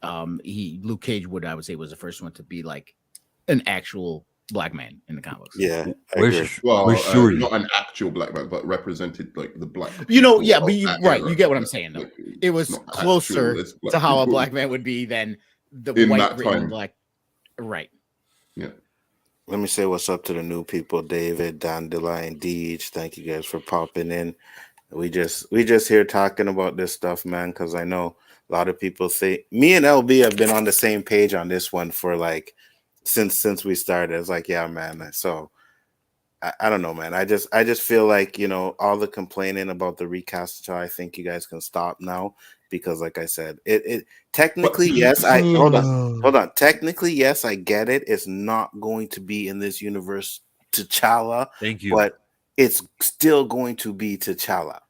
Luke Cage I would say was the first one to be like an actual black man in the comics. Yeah. Where's Shuri? Not an actual black man, but represented like the black. But you get what I'm saying though. It was closer to how a black man would be than the white written black. Right. Yeah. Let me say what's up to the new people, David, Dandelion, Deej. Thank you guys for popping in. We just here talking about this stuff, man, because I know a lot of people say me and LB have been on the same page on this one for like since we started. It's like, yeah, man. So I don't know, man. I just feel like, all the complaining about the recast, I think you guys can stop now. because, like I said, it technically yes. Hold on. Technically, yes, I get it. It's not going to be in this universe T'Challa, Thank you. but it's still going to be T'Challa.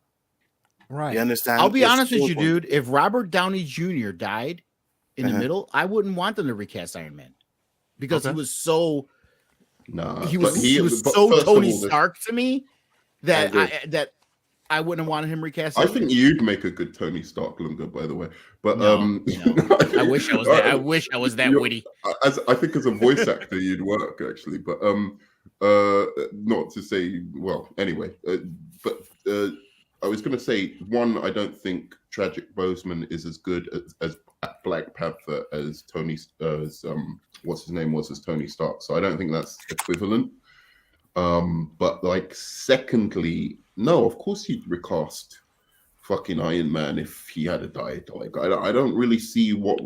Right. You understand? I'll be It's honest with still you, going dude. If Robert Downey Jr. died in the middle, I wouldn't want them to recast Iron Man because he was so Nah, he but was but so first of Tony all, Stark to me that I wouldn't have wanted him recast. I think you'd make a good Tony Stark, Lunga, by the way. But No. I wish I was that. I wish I was that witty. I think as a voice actor, you'd work actually. But not to say, well, anyway. But I was going to say, one, I don't think Chadwick Boseman is as good as Black Panther as what's his name was as Tony Stark. So I don't think that's equivalent. But like, secondly, no, of course you'd recast fucking Iron Man if he had died. Like, I don't really see what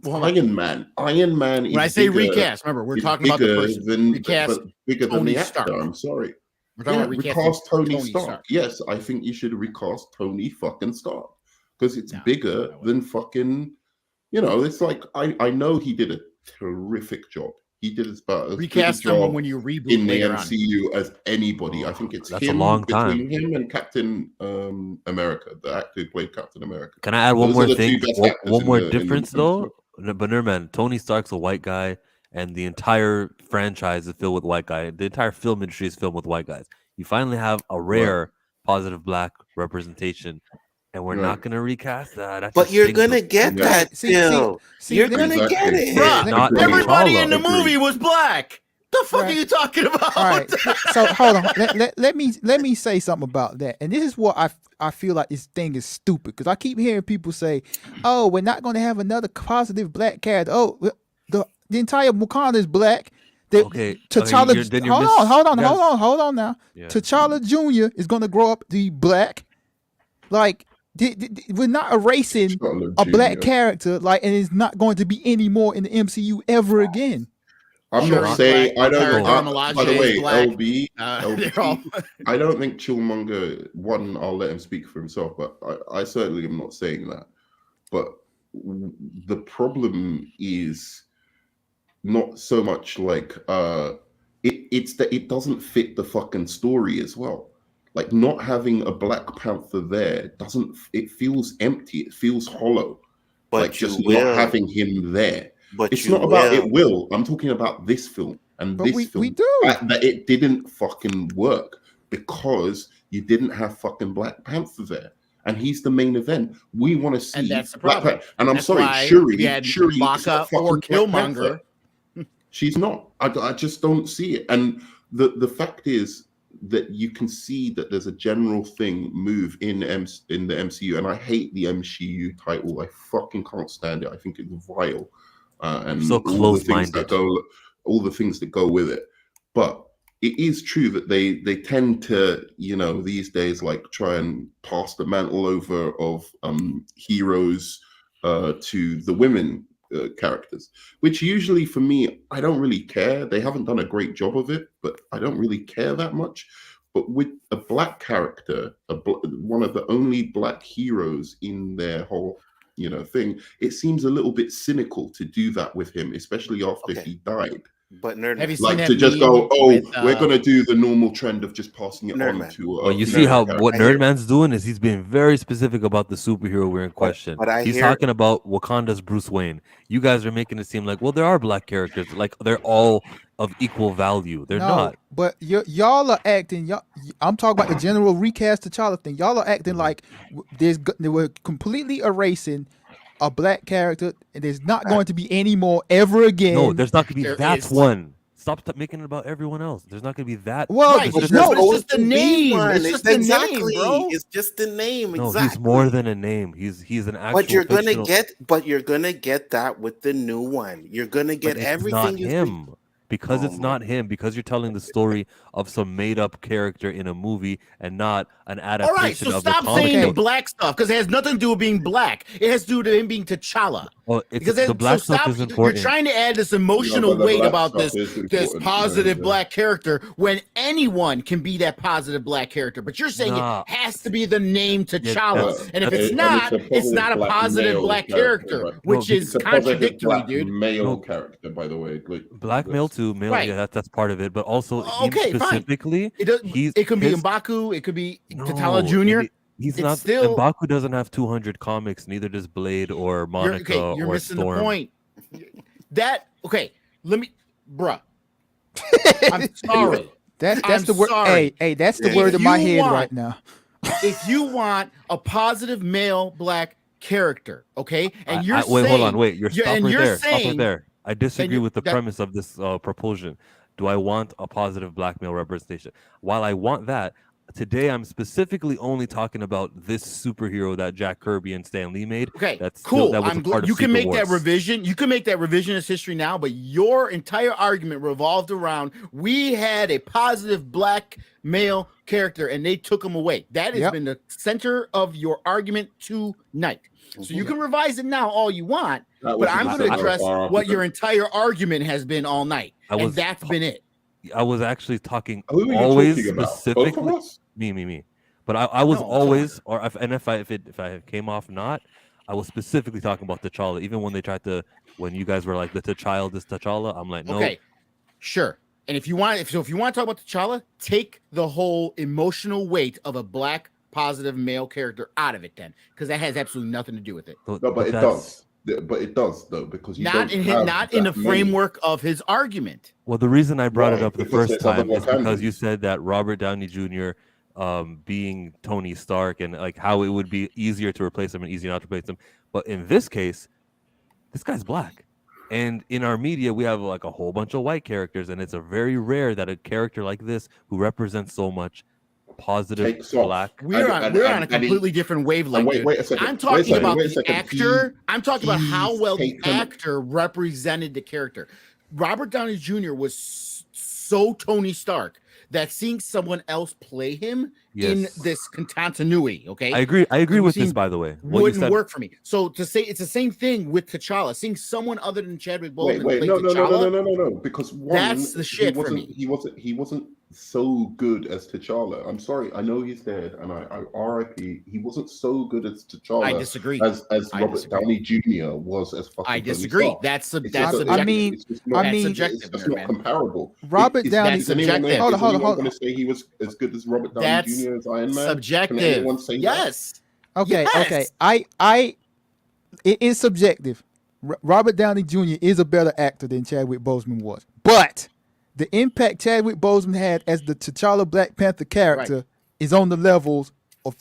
Iron Man. Iron Man is. When I say recast, remember we're talking about the person. Recast bigger than Tony the Stark. actor. I'm sorry. We're talking about recast Tony Stark. Stark. Yes, I think you should recast Tony fucking Stark because it's bigger than fucking. You know, it's like I know he did a terrific job. He did about as recast good a job someone when you reboot in the later MCU as anybody. I think it's that's a long time between him and Captain America, the actor who played Captain America. Can I add one more thing? One more difference though. But Nerman, Tony Stark's a white guy, and the entire franchise is filled with white guys. The entire film industry is filled with white guys. You finally have a rare positive black representation. And we're not going to recast that. But you're going to get that still. You're going to get it. Bruh, everybody in the movie was black. The fuck are you talking about? All right. So hold on. Let me say something about that. And this is what I feel like this thing is stupid, because I keep hearing people say, "Oh, we're not going to have another positive black character. Oh, the entire Wakanda is black." T'Challa. Hold on now. Yeah. T'Challa Jr. is going to grow up to be black. Like, we're not erasing a black character, like, and it's not going to be any more in the MCU ever again. I'm not saying I don't. By the way, LB, I don't think Killmonger. One, I'll let him speak for himself, but I certainly am not saying that. But the problem is not so much like it's that it doesn't fit the fucking story as well. Like, not having a Black Panther there it feels empty. It feels hollow. But like, just not having him there. But it's not about it will. I'm talking about this film. And but this film. We do. That it didn't fucking work because you didn't have fucking Black Panther there. And he's the main event. We want to see Black Panther. And I'm sorry, Shuri Baka or Killmonger. She's not. I just don't see it. And the fact is that you can see that there's a general move in the MCU, and I hate the MCU title. I fucking can't stand it. I think it's vile, and so close-minded. All the things that go with it. But it is true that they tend to, these days, like, try and pass the mantle over of heroes to the women characters, which usually for me, I don't really care. They haven't done a great job of it, but I don't really care that much. But with a black character, one of the only black heroes in their whole thing, it seems a little bit cynical to do that with him, especially after he died. But Nerd, have you seen to just go, we're gonna do the normal trend of just passing it on to. Well, you see how what Nerdman's doing is he's being very specific about the superhero we're in question. But he's talking about Wakanda's Bruce Wayne. You guys are making it seem like, well, there are black characters, like they're all of equal value. They're not. But y'all are acting. I'm talking about the general recast T'Challa thing. Y'all are acting like they were completely erasing a black character, and there's not going to be any more ever again. No, there's not going to be that one. Stop making it about everyone else. There's not going to be that. Well, right, it's just the name. It's just the name, bro. It's just the name. No, exactly. He's more than a name. He's an actual. But you're gonna get that with the new one. You're gonna get everything. Not him. Because it's not him, because you're telling the story of some made-up character in a movie and not an adaptation of the comic. All right, so stop saying the black stuff, because it has nothing to do with being black. It has to do with him being T'Challa. Oh, it's Because the then, so black stuff stop. is You're important. trying to add this emotional but the weight black about stuff this is this important. positive Yeah. black character when anyone can be that positive black character. But you're saying Nah. it has to be the name T'Challa, that's- and if that's- it's And not, it's not a black positive male black character, right? which No, is It's a positive contradictory, black dude. male No. character, by the way. Like, black male too, male. Right. Yeah, that's part of it. But also him Okay, fine. specifically, It does. he's It can be his- M'Baku. It could be T'Challa no, Jr. He's It's not. still- M'Baku doesn't have 200 comics. Neither does Blade or Monica You're or missing Storm. the point. Let me, bruh. I'm sorry. That's I'm the word. sorry. Hey, that's the Yeah. word If in my you head want- right now. If you want a positive male black character, okay, and you're wait, saying, hold on, wait. You're you're- stop and right you're there. Stop right saying- there. I disagree you- with the that- premise of this proposition. Do I want a positive black male representation? While I want that, today I'm specifically only talking about this superhero that Jack Kirby and Stan Lee made. okay, That's cool. that was I'm a part glad you of can Secret make that Wars. revision. You can make that revisionist history now, but your entire argument revolved around we had a positive black male character and they took him away. That has Yep. been the center of your argument tonight. So you can revise it now all you want, That but was I'm the going to center of address our what your argument. entire argument has been all night, and that's been it. I was actually talking Who are you always talking about? Both specifically of us? me. But I was No, always, or if I came off not, I was specifically talking about T'Challa. Even when they tried to, when you guys were like the T'Challa, this T'Challa, I'm like, no. Okay, sure. And if you want to talk about T'Challa, take the whole emotional weight of a black positive male character out of it, then, because that has absolutely nothing to do with it. No, but it that's- does. But it does though, because you Not don't in have not in the that many. framework of his argument. Well, the reason I brought it Why? up the Because first there's other time is because you Wakandans. said that Robert Downey Jr. Being Tony Stark and like how it would be easier to replace him and easier not to replace him. But in this case, this guy's black. And in our media, we have like a whole bunch of white characters, and it's a very rare that a character like this who represents so much positive Takes off. black. We're on a and he- completely different wavelength. Wait, dude. wait a second. I'm Wait a talking second, about wait a the second. actor. I'm talking about how he's well the taken- actor represented the character. Robert Downey Jr. was so Tony Stark that seeing someone else play him in Yes. this continuity, okay, I agree we've with this, seen by the way. What you wouldn't said, work for me. So to say it's the same thing with T'Challa, seeing someone other than Chadwick Boseman Wait, play no, T'Challa. no. Because one, That's the shit for me. He wasn't so good as T'Challa. I'm sorry, I know he's dead, and I R.I.P. He wasn't so good as T'Challa. I disagree. As I Robert disagree. Downey Jr. was as fucking. I Tony disagree. Stark. That's It's that's just- subjective. mean- it's just I not, mean- it's subjective, just man. not comparable. Robert Downey- Is anyone subjective. Hold on. going to say he was as good as Robert Downey That's Jr. as Iron Man? subjective. Can anyone say that? Yes. Okay, Yes. okay. It is subjective. Robert Downey Jr. is a better actor than Chadwick Boseman was, but the impact Chadwick Boseman had as the T'Challa Black Panther character is on the levels of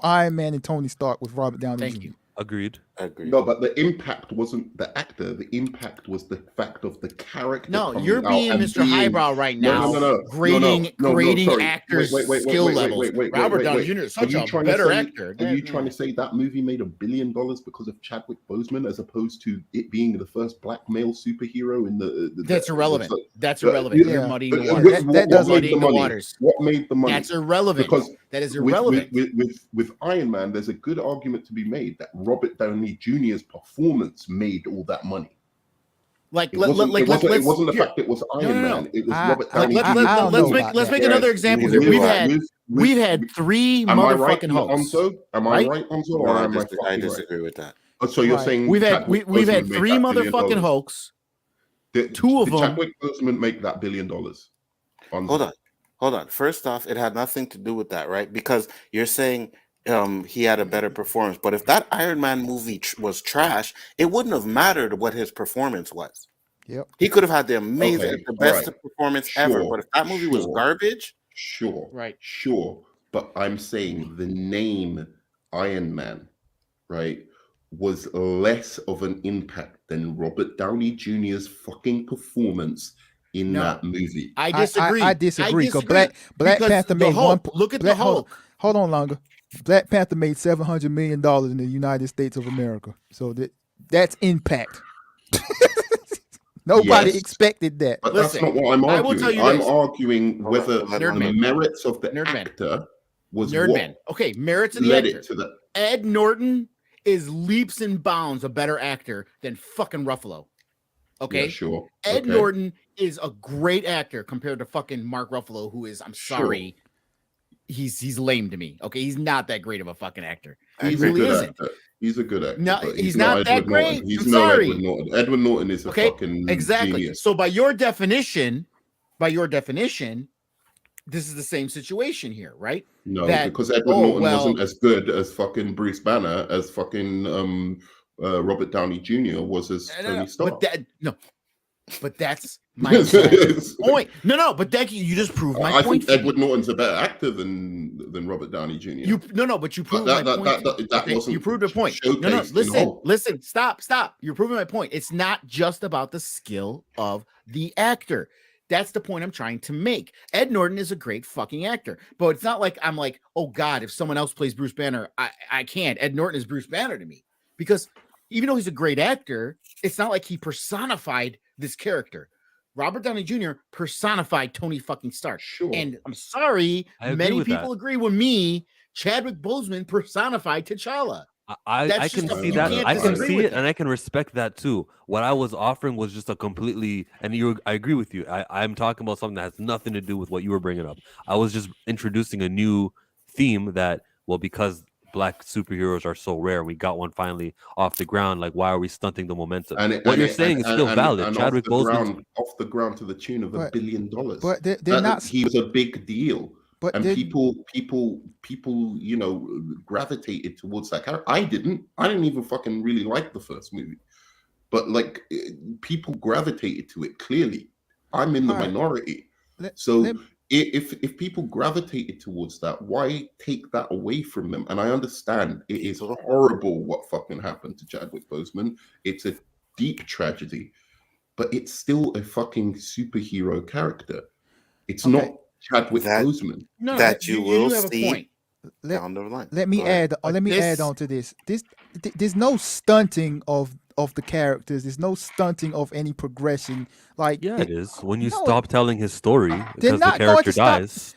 Iron Man and Tony Stark with Robert Downey Thank Jr. you. agreed. Agreed. No, but the impact wasn't the actor. The impact was the fact of the character. No, coming you're out being and Mr. Highbrow right now, No, grading sorry. actors' Wait, skill levels. Robert Downey wait. Jr. is Are such you a trying to better say- actor. Are you trying to say that movie made $1 billion because of Chadwick Boseman, as opposed to it being the first black male superhero in the That's irrelevant. the- That's the- irrelevant. yeah. You're muddying the What- waters. That what doesn't- made Muddying the the money? waters. What made the money? That's irrelevant. Because that is with, irrelevant. with Iron Man, there's a good argument to be made that Robert Downey Jr.'s performance made all that money. Like, It wasn't the here. fact it was Iron no. Man. It was I- Robert I- Downey I- Jr. I don't know about let's that. make another example here. We've had three Am I right, motherfucking Hulks. Onzo? Am right? I right, Onzo, No, or I, am I dis- I fucking disagree with that. right? So you're Right. saying We've had Chadwick we've had Boseman made three that $1 billion? motherfucking Hulks. Two of Did them- Chadwick Boseman make that $1 billion? Onzo? Hold on. First off, it had nothing to do with that, right? Because you're saying he had a better performance. But if that Iron Man movie was trash, it wouldn't have mattered what his performance was. Yep. He could have had the amazing, Okay, the best alright. performance ever. Sure, But if that movie was sure. garbage, Sure. Right. Sure. But I'm saying the name Iron Man, right, was less of an impact than Robert Downey Jr.'s fucking performance in No. that movie. I disagree. I disagree. Because Black Because Panther the made Hulk, one. look at the Black- Hulk. Hold on longer. Black Panther made $700 million in the United States of America. So that's impact. Nobody Yes. expected that. But Listen, that's not what I'm I will arguing. tell you I'm this. arguing Hold on, whether hold on, the hold on. merits of the Nerdman. actor was Nerdman. what Okay, merits of the led actor. it to that. Ed Norton is leaps and bounds a better actor than fucking Ruffalo. Okay, Yeah, sure. Ed Okay. Norton is a great actor compared to fucking Mark Ruffalo, who is, I'm sorry, he's lame to me. Okay, he's not that great of a fucking actor. He's He a really good isn't. actor. He's a good actor. No, but he's not that Edward great. Norton. He's I'm no sorry. Edward Norton. Edward Norton is a fucking genius. So by your definition, this is the same situation here, right? No, because Edward Norton wasn't as good as fucking Bruce Banner as fucking Robert Downey Jr. was as Tony Stark. But that's my exact point. No, but that you just proved my point. I think Edward Norton's a better actor than Robert Downey Jr. But you proved my point. That wasn't. You proved a point. No, listen, stop. You're proving my point. It's not just about the skill of the actor. That's the point I'm trying to make. Ed Norton is a great fucking actor, but it's not like I'm like, oh God, if someone else plays Bruce Banner, I can't. Ed Norton is Bruce Banner to me, because even though he's a great actor, it's not like he personified this character. Robert Downey Jr. personified Tony fucking Stark. Sure. And I'm sorry, many people agree with me. Chadwick Boseman personified T'Challa. I can see that. I can see it, and I can respect that too. What I was offering was just a completely, and I agree with you. I'm talking about something that has nothing to do with what you were bringing up. I was just introducing a new theme that, well, because Black superheroes are so rare, we got one finally off the ground. Like, why are we stunting the momentum? What you're saying is still valid. Chadwick Boseman off the ground to the tune of $1 billion. But they're not. He was a big deal. But people, gravitated towards that character. I didn't even fucking really like the first movie, but like people gravitated to it. Clearly, I'm in the minority. If people gravitated towards that, why take that away from them? And I understand it is horrible what fucking happened to Chadwick Boseman. It's a deep tragedy, but it's still a fucking superhero character. It's not Chadwick Boseman. No, that you will have see a point. down the line. Let me add on to this. There's no stunting of the characters. There's no stunting of any progression. Like it is when you stop telling his story because not the character dies.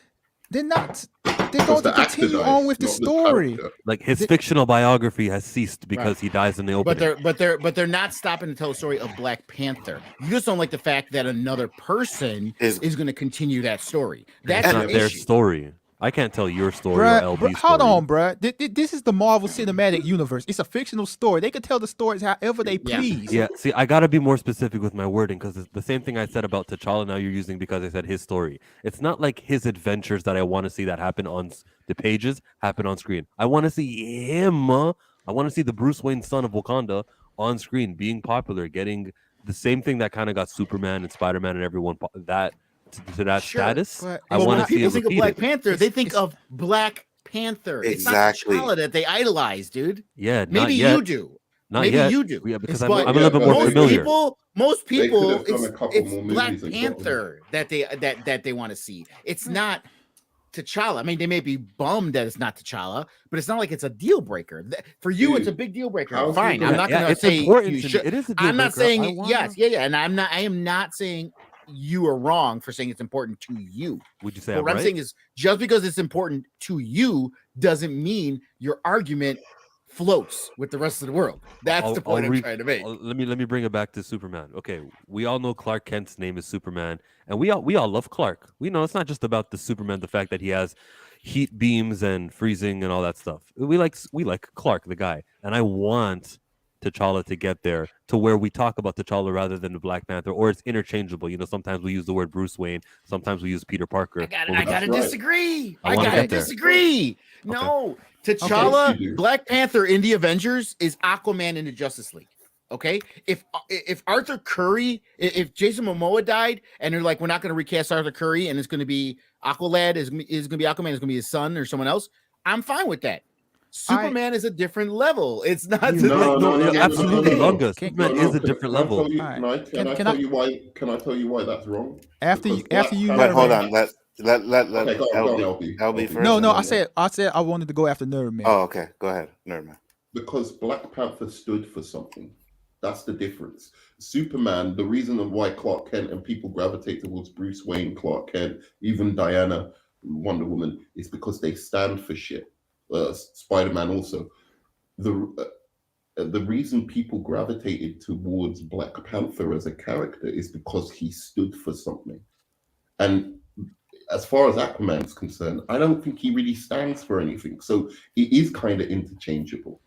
They're going to continue on with the story. Like his fictional biography has ceased because he dies in the opening. But they're not stopping to tell the story of Black Panther. You just don't like the fact that another person is going to continue that story. That's not their story. I can't tell your story bruh, or LB's story. Hold on, bruh. This is the Marvel Cinematic Universe. It's a fictional story. They can tell the stories however they please. Yeah, see, I got to be more specific with my wording because it's the same thing I said about T'Challa now you're using because I said his story. It's not like his adventures that I want to see that happen on the pages happen on screen. I want to see him. I want to see the Bruce Wayne son of Wakanda on screen being popular, getting the same thing that kind of got Superman and Spider-Man and everyone that to that status. I want to see people it think of Black Panther. They think of Black Panther. Exactly. It's not T'Challa that they idolize, dude. Yeah, maybe you do. Maybe you do. Yeah, because I'm a little bit more familiar. Most people, it's Black Panther that they want to see. It's not T'Challa. I mean, they may be bummed that it's not T'Challa, but it's not like it's a deal breaker. For you, it's a big deal breaker. Fine, I'm not going to say you should. It is a deal I'm not breaker. saying and I am not saying you are wrong for saying it's important to you. Would you say what I'm saying is just because it's important to you doesn't mean your argument floats with the rest of the world. That's the point I'm trying to make. Let me bring it back to Superman. Okay, we all know Clark Kent's name is Superman, and we all love Clark. We know it's not just about the Superman, the fact that he has heat beams and freezing and all that stuff. We like Clark, the guy, and I want T'Challa to get there to where we talk about T'Challa rather than the Black Panther, or it's interchangeable. You know, sometimes we use the word Bruce Wayne, sometimes we use Peter Parker. I gotta disagree. I gotta disagree. No, T'Challa, Black Panther in the Avengers is Aquaman in the Justice League. Okay, if Arthur Curry, if Jason Momoa died, and they're like, we're not going to recast Arthur Curry, and it's going to be Aqualad, is going to be Aquaman, it's going to be his son or someone else, I'm fine with that. Superman is a different level. It's not absolutely Lunga. Superman is a different level. Can I tell you why that's wrong? After you but hold on, let LB first. No, I said I wanted to go after Nerdman. Oh, okay. Go ahead, Nerdman. Because Black Panther stood for something. That's the difference. Superman, the reason of why Clark Kent and people gravitate towards Bruce Wayne, Clark Kent, even Diana, Wonder Woman, is because they stand for shit. Spider-Man also. the reason people gravitated towards Black Panther as a character is because he stood for something. And as far as Aquaman's concerned, I don't think he really stands for anything. So it is kind of interchangeable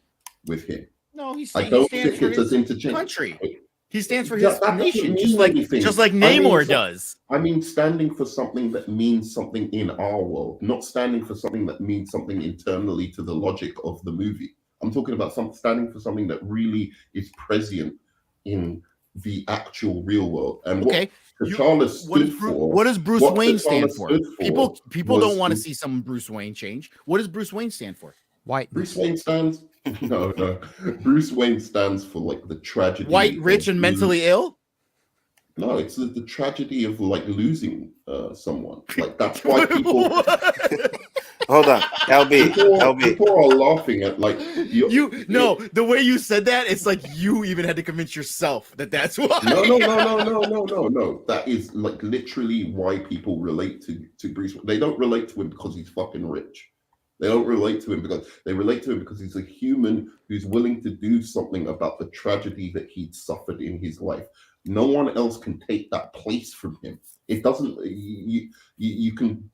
with him. No, I he don't stands think for it's as his interchangeable. country. He stands for That his doesn't nation, mean anything. just like I mean, Namor does. I mean, standing for something that means something in our world, not standing for something that means something internally to the logic of the movie. I'm talking about standing for something that really is present in the actual real world. And Okay. what T'Challa stood for. What does Bruce what Wayne T'Challa stand for? stood People was don't want to see some Bruce Wayne change. What does Bruce Wayne stand for? Whiteness. Bruce Wayne stands. No. Bruce Wayne stands for like the tragedy. White, rich, and mentally ill. No, it's the tragedy of like losing someone. Like that's why people. Hold on, LB. People are laughing at like the way you said that, it's like you even had to convince yourself that that's why. No. That is like literally why people relate to Bruce. They don't relate to him because he's fucking rich. They don't relate to him because he's a human who's willing to do something about the tragedy that he'd suffered in his life. No one else can take that place from him. It doesn't. You can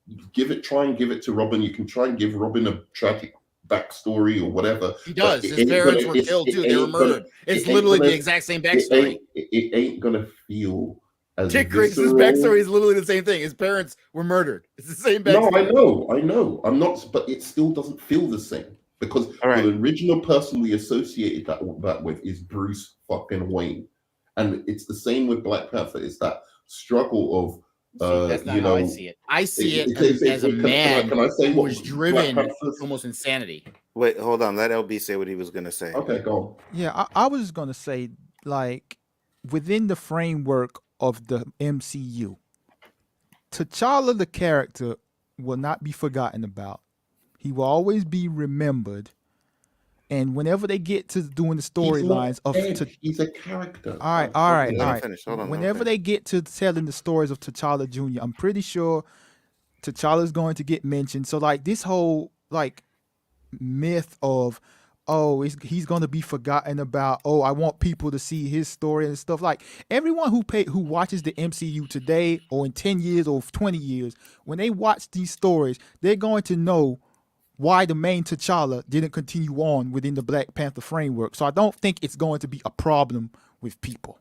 try and give it to Robin. You can try and give Robin a tragic backstory or whatever. He does. His parents were killed too. They were murdered. It's literally the exact same backstory. It ain't gonna feel as Dick Grace's backstory is literally the same thing. His parents were murdered. It's the same backstory. No, I know. I'm not, but it still doesn't feel the same because the original person we associated that with is Bruce fucking Wayne, and it's the same with Black Panther. It's that struggle of. That's not how I see it. I see it as a man who was driven almost insanity. Wait, hold on. Let LB say what he was going to say. Okay, go on. Yeah, I was going to say, like, within the framework of the MCU, T'Challa, the character, will not be forgotten about. He will always be remembered. And whenever they get to doing the storylines he's a character. All right. Whenever they get to telling the stories of T'Challa Jr., I'm pretty sure T'Challa is going to get mentioned. So like this whole like myth of he's going to be forgotten about. Oh, I want people to see his story and stuff. Like everyone who watches the MCU today or in 10 years or 20 years, when they watch these stories, they're going to know why the main T'Challa didn't continue on within the Black Panther framework. So I don't think it's going to be a problem with people.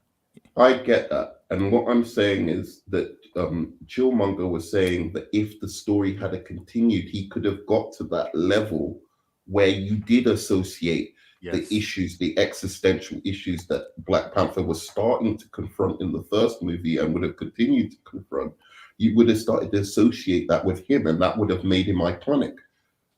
I get that. And what I'm saying is that Killmonger was saying that if the story had continued, he could have got to that level where you did associate the issues, the existential issues that Black Panther was starting to confront in the first movie and would have continued to confront. You would have started to associate that with him, and that would have made him iconic.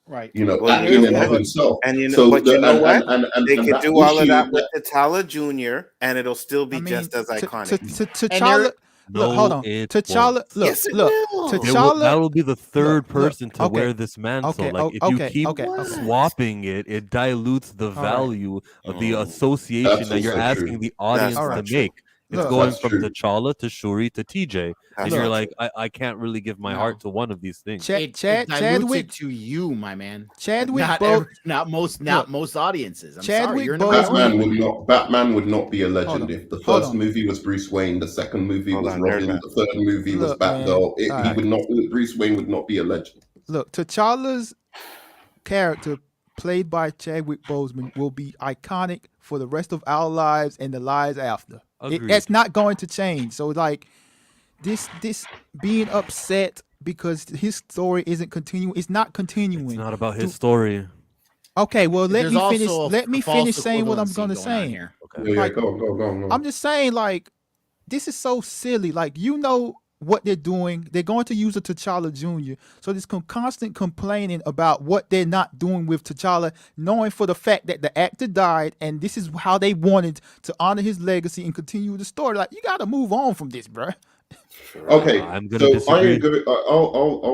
Right. In and of himself. And you know what? They could do all of that with T'Challa Jr. and it'll still be just as iconic. T'Challa. Look, hold on. T'Challa. T'Challa. That will be the third person to wear this mantle. If you keep swapping it dilutes the value of the association that you're asking the audience to make. It's going from T'Challa to Shuri to TJ. And you're like, I can't really give my heart to one of these things. Chadwick to you, my man. Chadwick, not most audiences. I'm sorry, you're in Batman would not be a legend if the first movie was Bruce Wayne, the second movie was Robin, the third movie was Batgirl. Bruce Wayne would not be a legend. Look, T'Challa's character, played by Chadwick Boseman, will be iconic for the rest of our lives and the lives after. That's not going to change. So like this being upset because his story isn't continuing. It's not continuing. It's not about his story. Okay, well let me finish saying what I'm going to say here. Okay. Yeah, go on. I'm just saying, like, this is so silly. Like, you know what they're doing. They're going to use a T'Challa Jr. So this constant complaining about what they're not doing with T'Challa, knowing for the fact that the actor died and this is how they wanted to honor his legacy and continue the story. Like, you got to move on from this, bro. Okay, I'll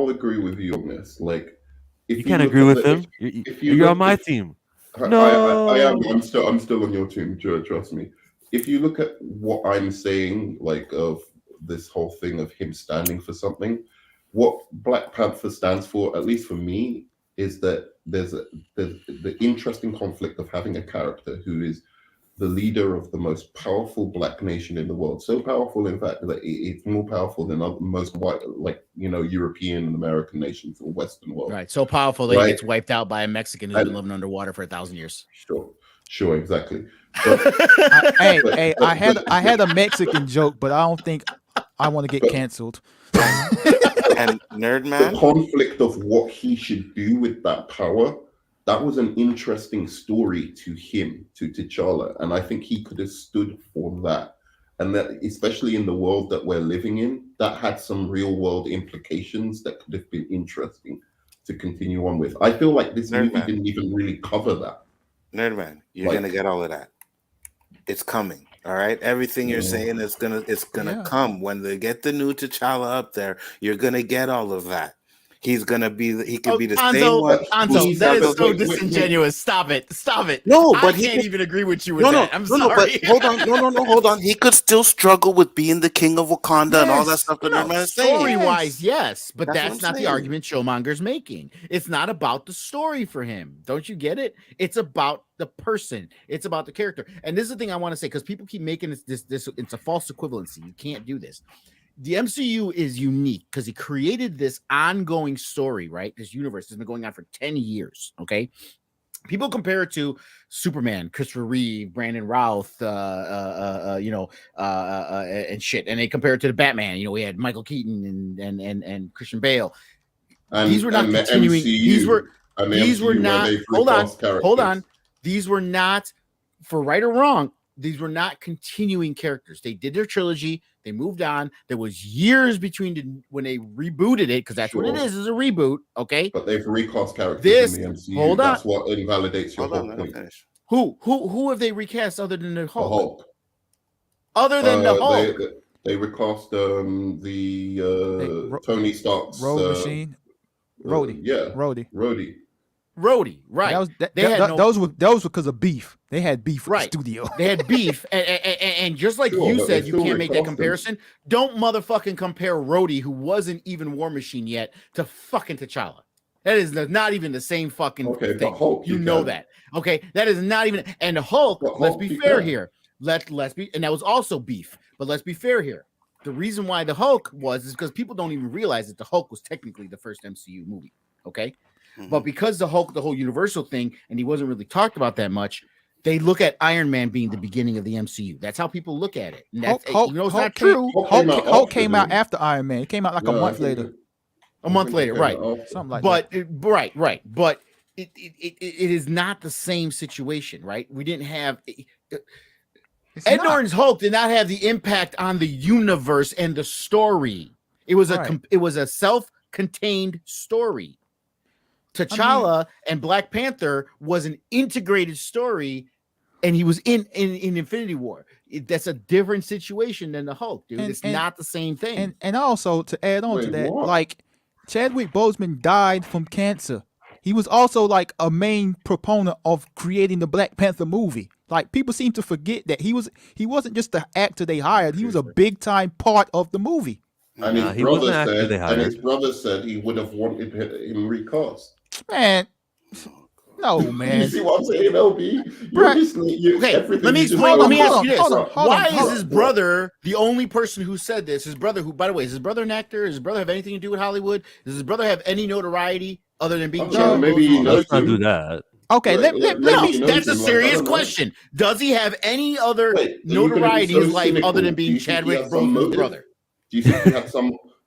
agree with you on this. Like, if you can't agree with him, you're on my team. No, I am. I'm still on your team. Trust me. If you look at what I'm saying, like of this whole thing of him standing for something, what Black Panther stands for, at least for me, is that there's the interesting conflict of having a character who is the leader of the most powerful black nation in the world. So powerful, in fact, that it's more powerful than most white, like European and American nations or Western world. Right. So powerful that he Right. gets wiped out by a Mexican who's And- been living underwater for 1,000 years. Sure, exactly. But, I had a Mexican joke, but I don't think I want to get canceled. And Nerd the Man, conflict of what he should do with that power, that was an interesting story to him, to T'Challa, and I think he could have stood for that. And that, especially in the world that we're living in, that had some real world implications that could have been interesting to continue on with. I feel like this Nerd movie Man. didn't even really cover that. Nerd Man, you're Like- gonna get all of that. It's coming. All right. Everything you're saying is gonna come when they get the new T'Challa up there. You're gonna get all of that. He's gonna be. He could be the same one. Anzo, that is so wait. disingenuous. Stop it. No, but I he can't could- even agree with you with No, that. I'm sorry. but hold on. Hold on. He could still struggle with being the king of Wakanda and all that Yes. stuff that Nerd Man is saying. Story-wise, yes, but That's what that's I'm not the saying. argument Showmonger's making. It's not about the story for him. Don't you get it? It's about the person. It's about the character. And this is the thing I want to say, because people keep making this. It's a false equivalency. You can't do this. The MCU is unique because he created this ongoing story, right? This universe has been going on for 10 years. Okay. People compare it to Superman, Christopher Reeve, Brandon Routh, and shit. And they compare it to the Batman. We had Michael Keaton and Christian Bale. And, These were not and the continuing. MCU, These were where not. they've Hold on. recast characters. Hold on. These were not, for right or wrong, these were not continuing characters. They did their trilogy. They moved on. There was years between when they rebooted it, because that's what it is a reboot. Okay. But they've recast characters in the MCU. Hold on. That's what invalidates your Hold whole on. Let me point. finish. Who have they recast other than the The Hulk? Hulk. Other than the Hulk. They recast Tony Stark's Road Machine, Rhodey. Rhodey, right? Those were because of beef. They had beef with the studio. They had beef, and just like Sure, you but said, they you still can't make that recast him. comparison. Don't motherfucking compare Rhodey, who wasn't even War Machine yet, to fucking T'Challa. That is not even the same fucking Okay, thing. but Hulk, you you know can. that. Okay, that is not even. And the Hulk. But Let's Hulk, be you fair can. here. Let's be, and that was also beef. But let's be fair here. The reason why the Hulk is because people don't even realize that the Hulk was technically the first MCU movie. Okay. But because the Hulk, the whole Universal thing, and he wasn't really talked about that much, they look at Iron Man being the beginning of the MCU. That's how people look at it. And that's, Hulk not true. Hulk came out after Iron Man. It came out like a month later. A month later, right? Something like But that. Right. But it is not the same situation, right? We didn't have Ed Norton's Hulk did not have the impact on the universe and the story. It was a self-contained story. T'Challa and Black Panther was an integrated story, and he was in Infinity War. That's a different situation than the Hulk, dude. It's not the same thing. And also to add on to that, what? like Chadwick Boseman died from cancer. He was also like a main proponent of creating the Black Panther movie. Like people seem to forget that he wasn't just the actor they hired. He was a big time part of the movie. And Nah, he wasn't actually they hired. his brother said he would have wanted him recast. Man, no, You man. see what I'm saying, LB? Bruh. Okay, let me explain. Let me ask you this: why is his brother the only person who said this? His brother, who, by the way, is his brother an actor? Does his brother have anything to do with Hollywood? Does his brother have any notoriety other than being? Maybe he knows Let's not him. do that. Okay, Like, let No, me. that's a Like, I serious don't know. question. Does he have any other Wait, are you gonna be notoriety in so his life cynical? other than Do being you think he Chadwick had some Boseman's motive? brother? Do you think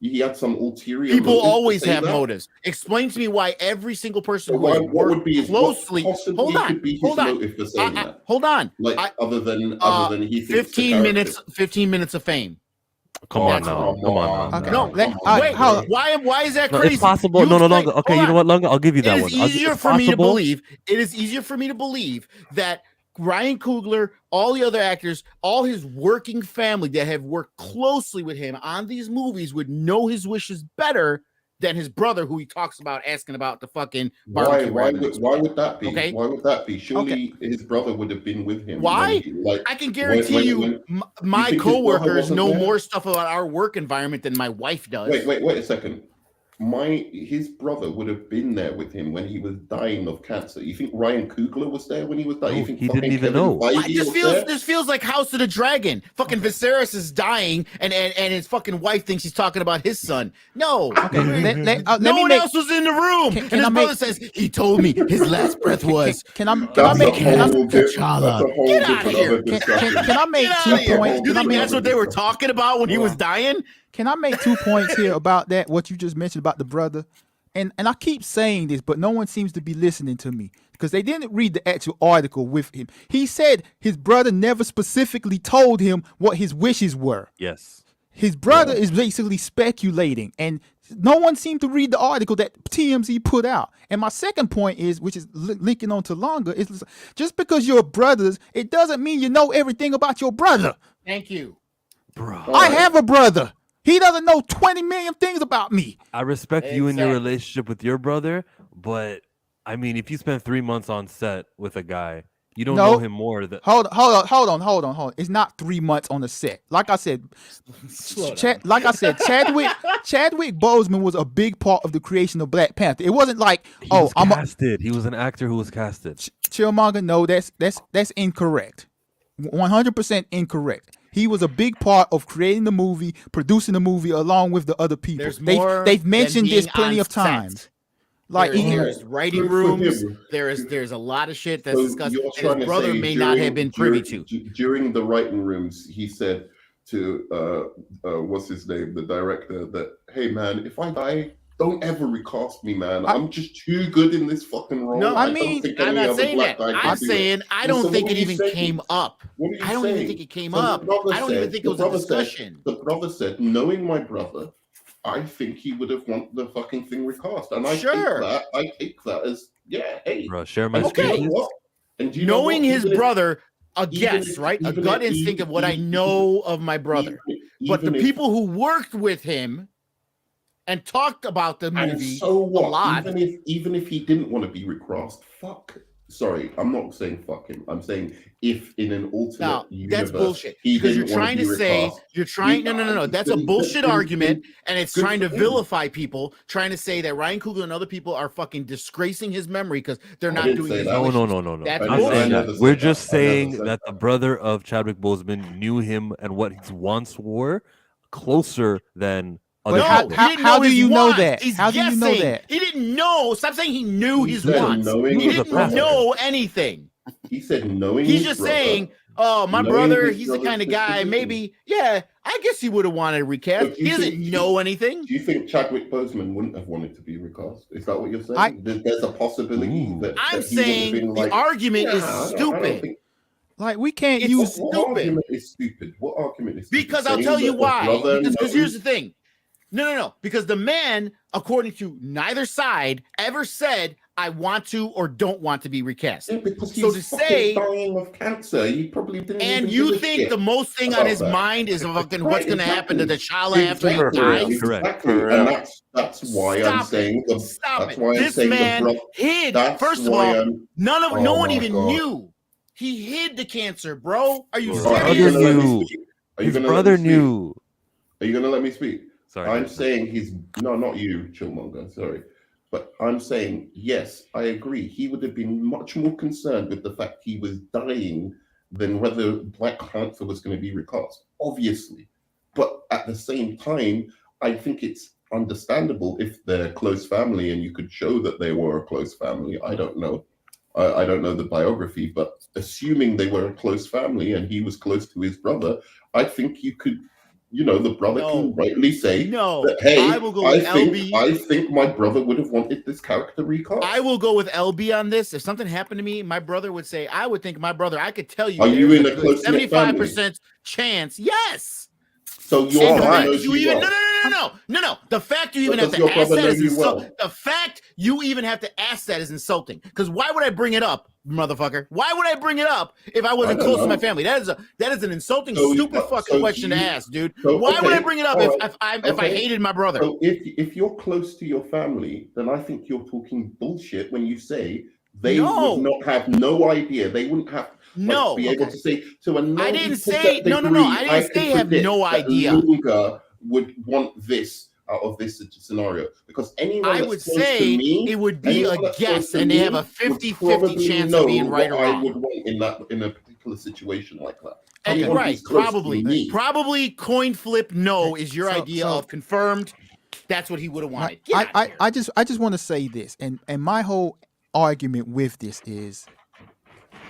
he had some ulterior? People motive to always say have that? motives. Explain to me why every single person So who has what worked would be his closely. possibly Hold on, could be his hold on. motive for saying that? Hold on. Like other than he thinks 15 minutes. 15 minutes of fame. Come on now. Okay. No, why is that No, crazy? it's possible. You No, explain- longer. Okay, hold you know on. what? Longer. I'll give you that It one. is easier It's for me to possible. believe. It is easier for me to believe that Ryan Coogler, all the other actors, all his working family that have worked closely with him on these movies would know his wishes better than his brother, who he talks about asking about the fucking barbecue. Why would that be? Okay. Why would that be? Surely his brother would have been with him. Why? Like, I can guarantee you, my think his brother coworkers wasn't know there? more stuff about our work environment than my wife does. Wait a second. his brother would have been there with him when he was dying of cancer. You think Ryan Coogler was there when he was dying? No, You think he didn't fucking even Kevin know. Feige This was feels there? this feels like House of the Dragon. Fucking Viserys is dying, and his fucking wife thinks he's talking about his son. No, Okay, let no me one make. else was in the room, Can and his I brother make- says he told me his last breath was. Can I That's make? a Can I, whole T'Challa. different Get outta other here. discussion. can I make Get two out of here. points? You Can I think make? that's what they were talking about when he was dying? Can I make 2 points here about that? What you just mentioned about the brother, and I keep saying this, but no one seems to be listening to me because they didn't read the actual article with him. He said his brother never specifically told him what his wishes were. Yes. His brother is basically speculating, and no one seemed to read the article that TMZ put out. And my second point is, which is linking on to longer, is just because you're brothers, it doesn't mean you know everything about your brother. Thank you. Bro. I have a brother. He doesn't know 20 million things about me. I respect you and your Exactly. relationship with your brother, but I mean, if you spend 3 months on set with a guy, you don't No. know him more than Hold on. It's not 3 months on the set. Like I said, Chadwick Boseman was a big part of the creation of Black Panther. It wasn't like, he oh, was I'm a casted. He was an actor who was casted. Killmonger. No, that's incorrect. 100% incorrect. He was a big part of creating the movie, producing the movie along with the other people. There's more. They've mentioned than this being plenty on of times. set. Like There's writing Good for rooms. him. There's a lot of shit that's So discussed. you're And trying his to brother say may not have been privy to. during the writing rooms, he said to what's his name, the director, that hey man, if I die, don't ever recast me, man. I'm just too good in this fucking role. No, I don't mean, think I'm any not other saying black that. guy can I'm do saying it. I Well, don't so think what it are you even saying? came up. What are you I don't saying? even think it came So the up. brother I don't said- even think it the was a brother said- discussion. The brother said, knowing my brother, I think he would have wanted the fucking thing recast, and I Sure. take that as hey. Bro, share my And do you Okay. know screen. what? And do you know Knowing what? his Even if- brother, a even guess, if- right? A even gut if- instinct of what I even- know of my brother. But the even if- people who worked with him and talked about the and movie so what? a lot. Even if he didn't want to be recast, fuck. Sorry, I'm not saying fuck him. I'm saying if in an alternate No, universe, that's bullshit. he Because didn't you're want trying to to be say recast, you're trying. No. That's a then- bullshit then- argument, and it's good trying to for him. vilify people, trying to say that Ryan Coogler and other people are fucking disgracing his memory because they're I not didn't doing say his that. No, wishes. no. That's I Not never saying said that. that. We're just I never saying said that the brother of Chadwick Boseman knew him and what his wants were closer than other But people. he didn't how know do his you know wants. that? He's How do you know guessing. that? He didn't know. Stop saying he knew He his said wants. knowing He his didn't brother. know anything. He said knowing He's his just brother, saying, "Oh, my knowing brother, his he's the brother's kind of guy. disposition. Maybe, yeah, I guess he would have wanted a recast. But do He you doesn't think- know anything." Do you think Chadwick Boseman wouldn't have wanted to be recast? Is that what you're saying? I- There's a possibility Ooh. that I'm that he would have saying been the like, argument is "Nah, I don't stupid. think-" Like we can't It's use. What stupid. argument is stupid? What argument is stupid? Because I'll Saying tell you that the why. brother Because here's knows- the thing. No. Because the man, according to neither side, ever said, "I want to or don't want to be recast." Yeah, because So he's to fucking say- dying of cancer. He probably didn't. And even you give a think shit the most thing on about his that. mind is fucking Right, what's going to happen to the exactly. Challa after he Exactly, dies? Correct. Exactly, For and real. that's why I'm Stop saying. it. Stop That's it. why I'm This saying man the brother. hid. That's First of why all, I'm. no Oh one my even God. knew. He hid the cancer, bro. Are you His Are you brother serious? gonna let me knew. speak? Are you His gonna let brother me speak? knew. Are you gonna let me speak? Sorry. I'm Jason. saying he's not you, Killmonger. Sorry, but I'm saying yes, I agree. He would have been much more concerned with the fact he was dying than whether Black Panther was going to be recast. Obviously, but at the same time, I think it's understandable if they're close family and you could show that they were a close family. I don't know. I don't know the biography, but assuming they were a close family and he was close to his brother, I think you could. The brother No. can rightly say No. that, hey, I will go with LB. I think my brother would have wanted this character recast. I will go with LB on this. If something happened to me, my brother would say, I would think my brother, I could tell you, Are you there's in a good close-knit family? 75% chance. Yes. So your And the brother fact knows you you even well. no. The fact you even Does have your to ask brother that know is you insulting. well? The fact you even have to ask that is insulting. Because why would I bring it up, motherfucker? Why would I bring it up if I wasn't I don't close to my know. family? That is an insulting, So- stupid so fucking do question to you- ask, dude. so, Why would okay, I bring it up all if I okay. hated my brother? So if you're close to your family, then I think you're talking bullshit when you say they No. would not have no idea. They wouldn't have No. be able Okay. to say to a 90% I didn't say no. degree, I didn't can say have predict no that idea. Lunga would want this out of this scenario, because anyone I that's would close to say me, it would be anyone a that's close guess, to and they have me a would 50-50 probably chance know of being right or what I would wrong. want in a particular situation like that. And Anyone right, who's close probably, to me. probably coin flip no is your So- idea so- of confirmed. That's what he would have wanted. Get out of here. I just want to say this, and my whole argument with this is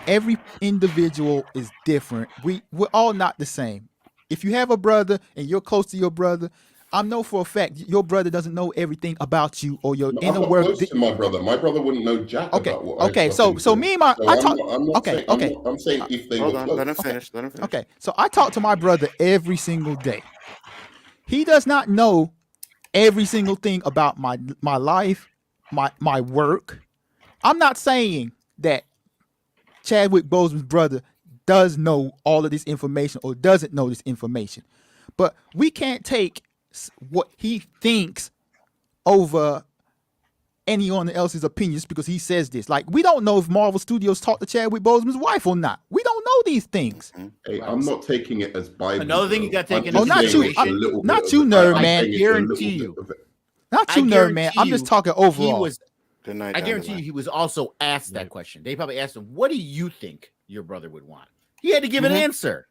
every individual is different. We're all not the same. If you have a brother and you're close to your brother, I know for a fact your brother doesn't know everything about you or your No, inner I'm not work. close to my brother. My brother wouldn't know jack Okay, about what okay. I So fucking me do. and my So I I'm talk. not, I'm not Okay, saying, okay. I'm saying if they Hold were on, close. let him finish. Let him finish. Okay, so I talk to my brother every single day. He does not know every single thing about my life, my work. I'm not saying that Chadwick Boseman's brother does know all of this information or doesn't know this information, but we can't take what he thinks over anyone else's opinions because he says this. Like, we don't know if Marvel Studios talked to Chadwick Boseman's wife or not. We don't know these things. Hey, I'm not taking it as Bible. Another thing bro. you gotta take I'm into just not saying you. it's a I'm- little not bit you, of- nerd I'm man. saying it's a little Guarantee bit you. of it. Not I you, nerd man. I'm guarantee just you talking He overall. was. Good night. I down the guarantee you line. he was also asked that question. They probably asked him, "What do you think your brother would want?" He had to give an answer.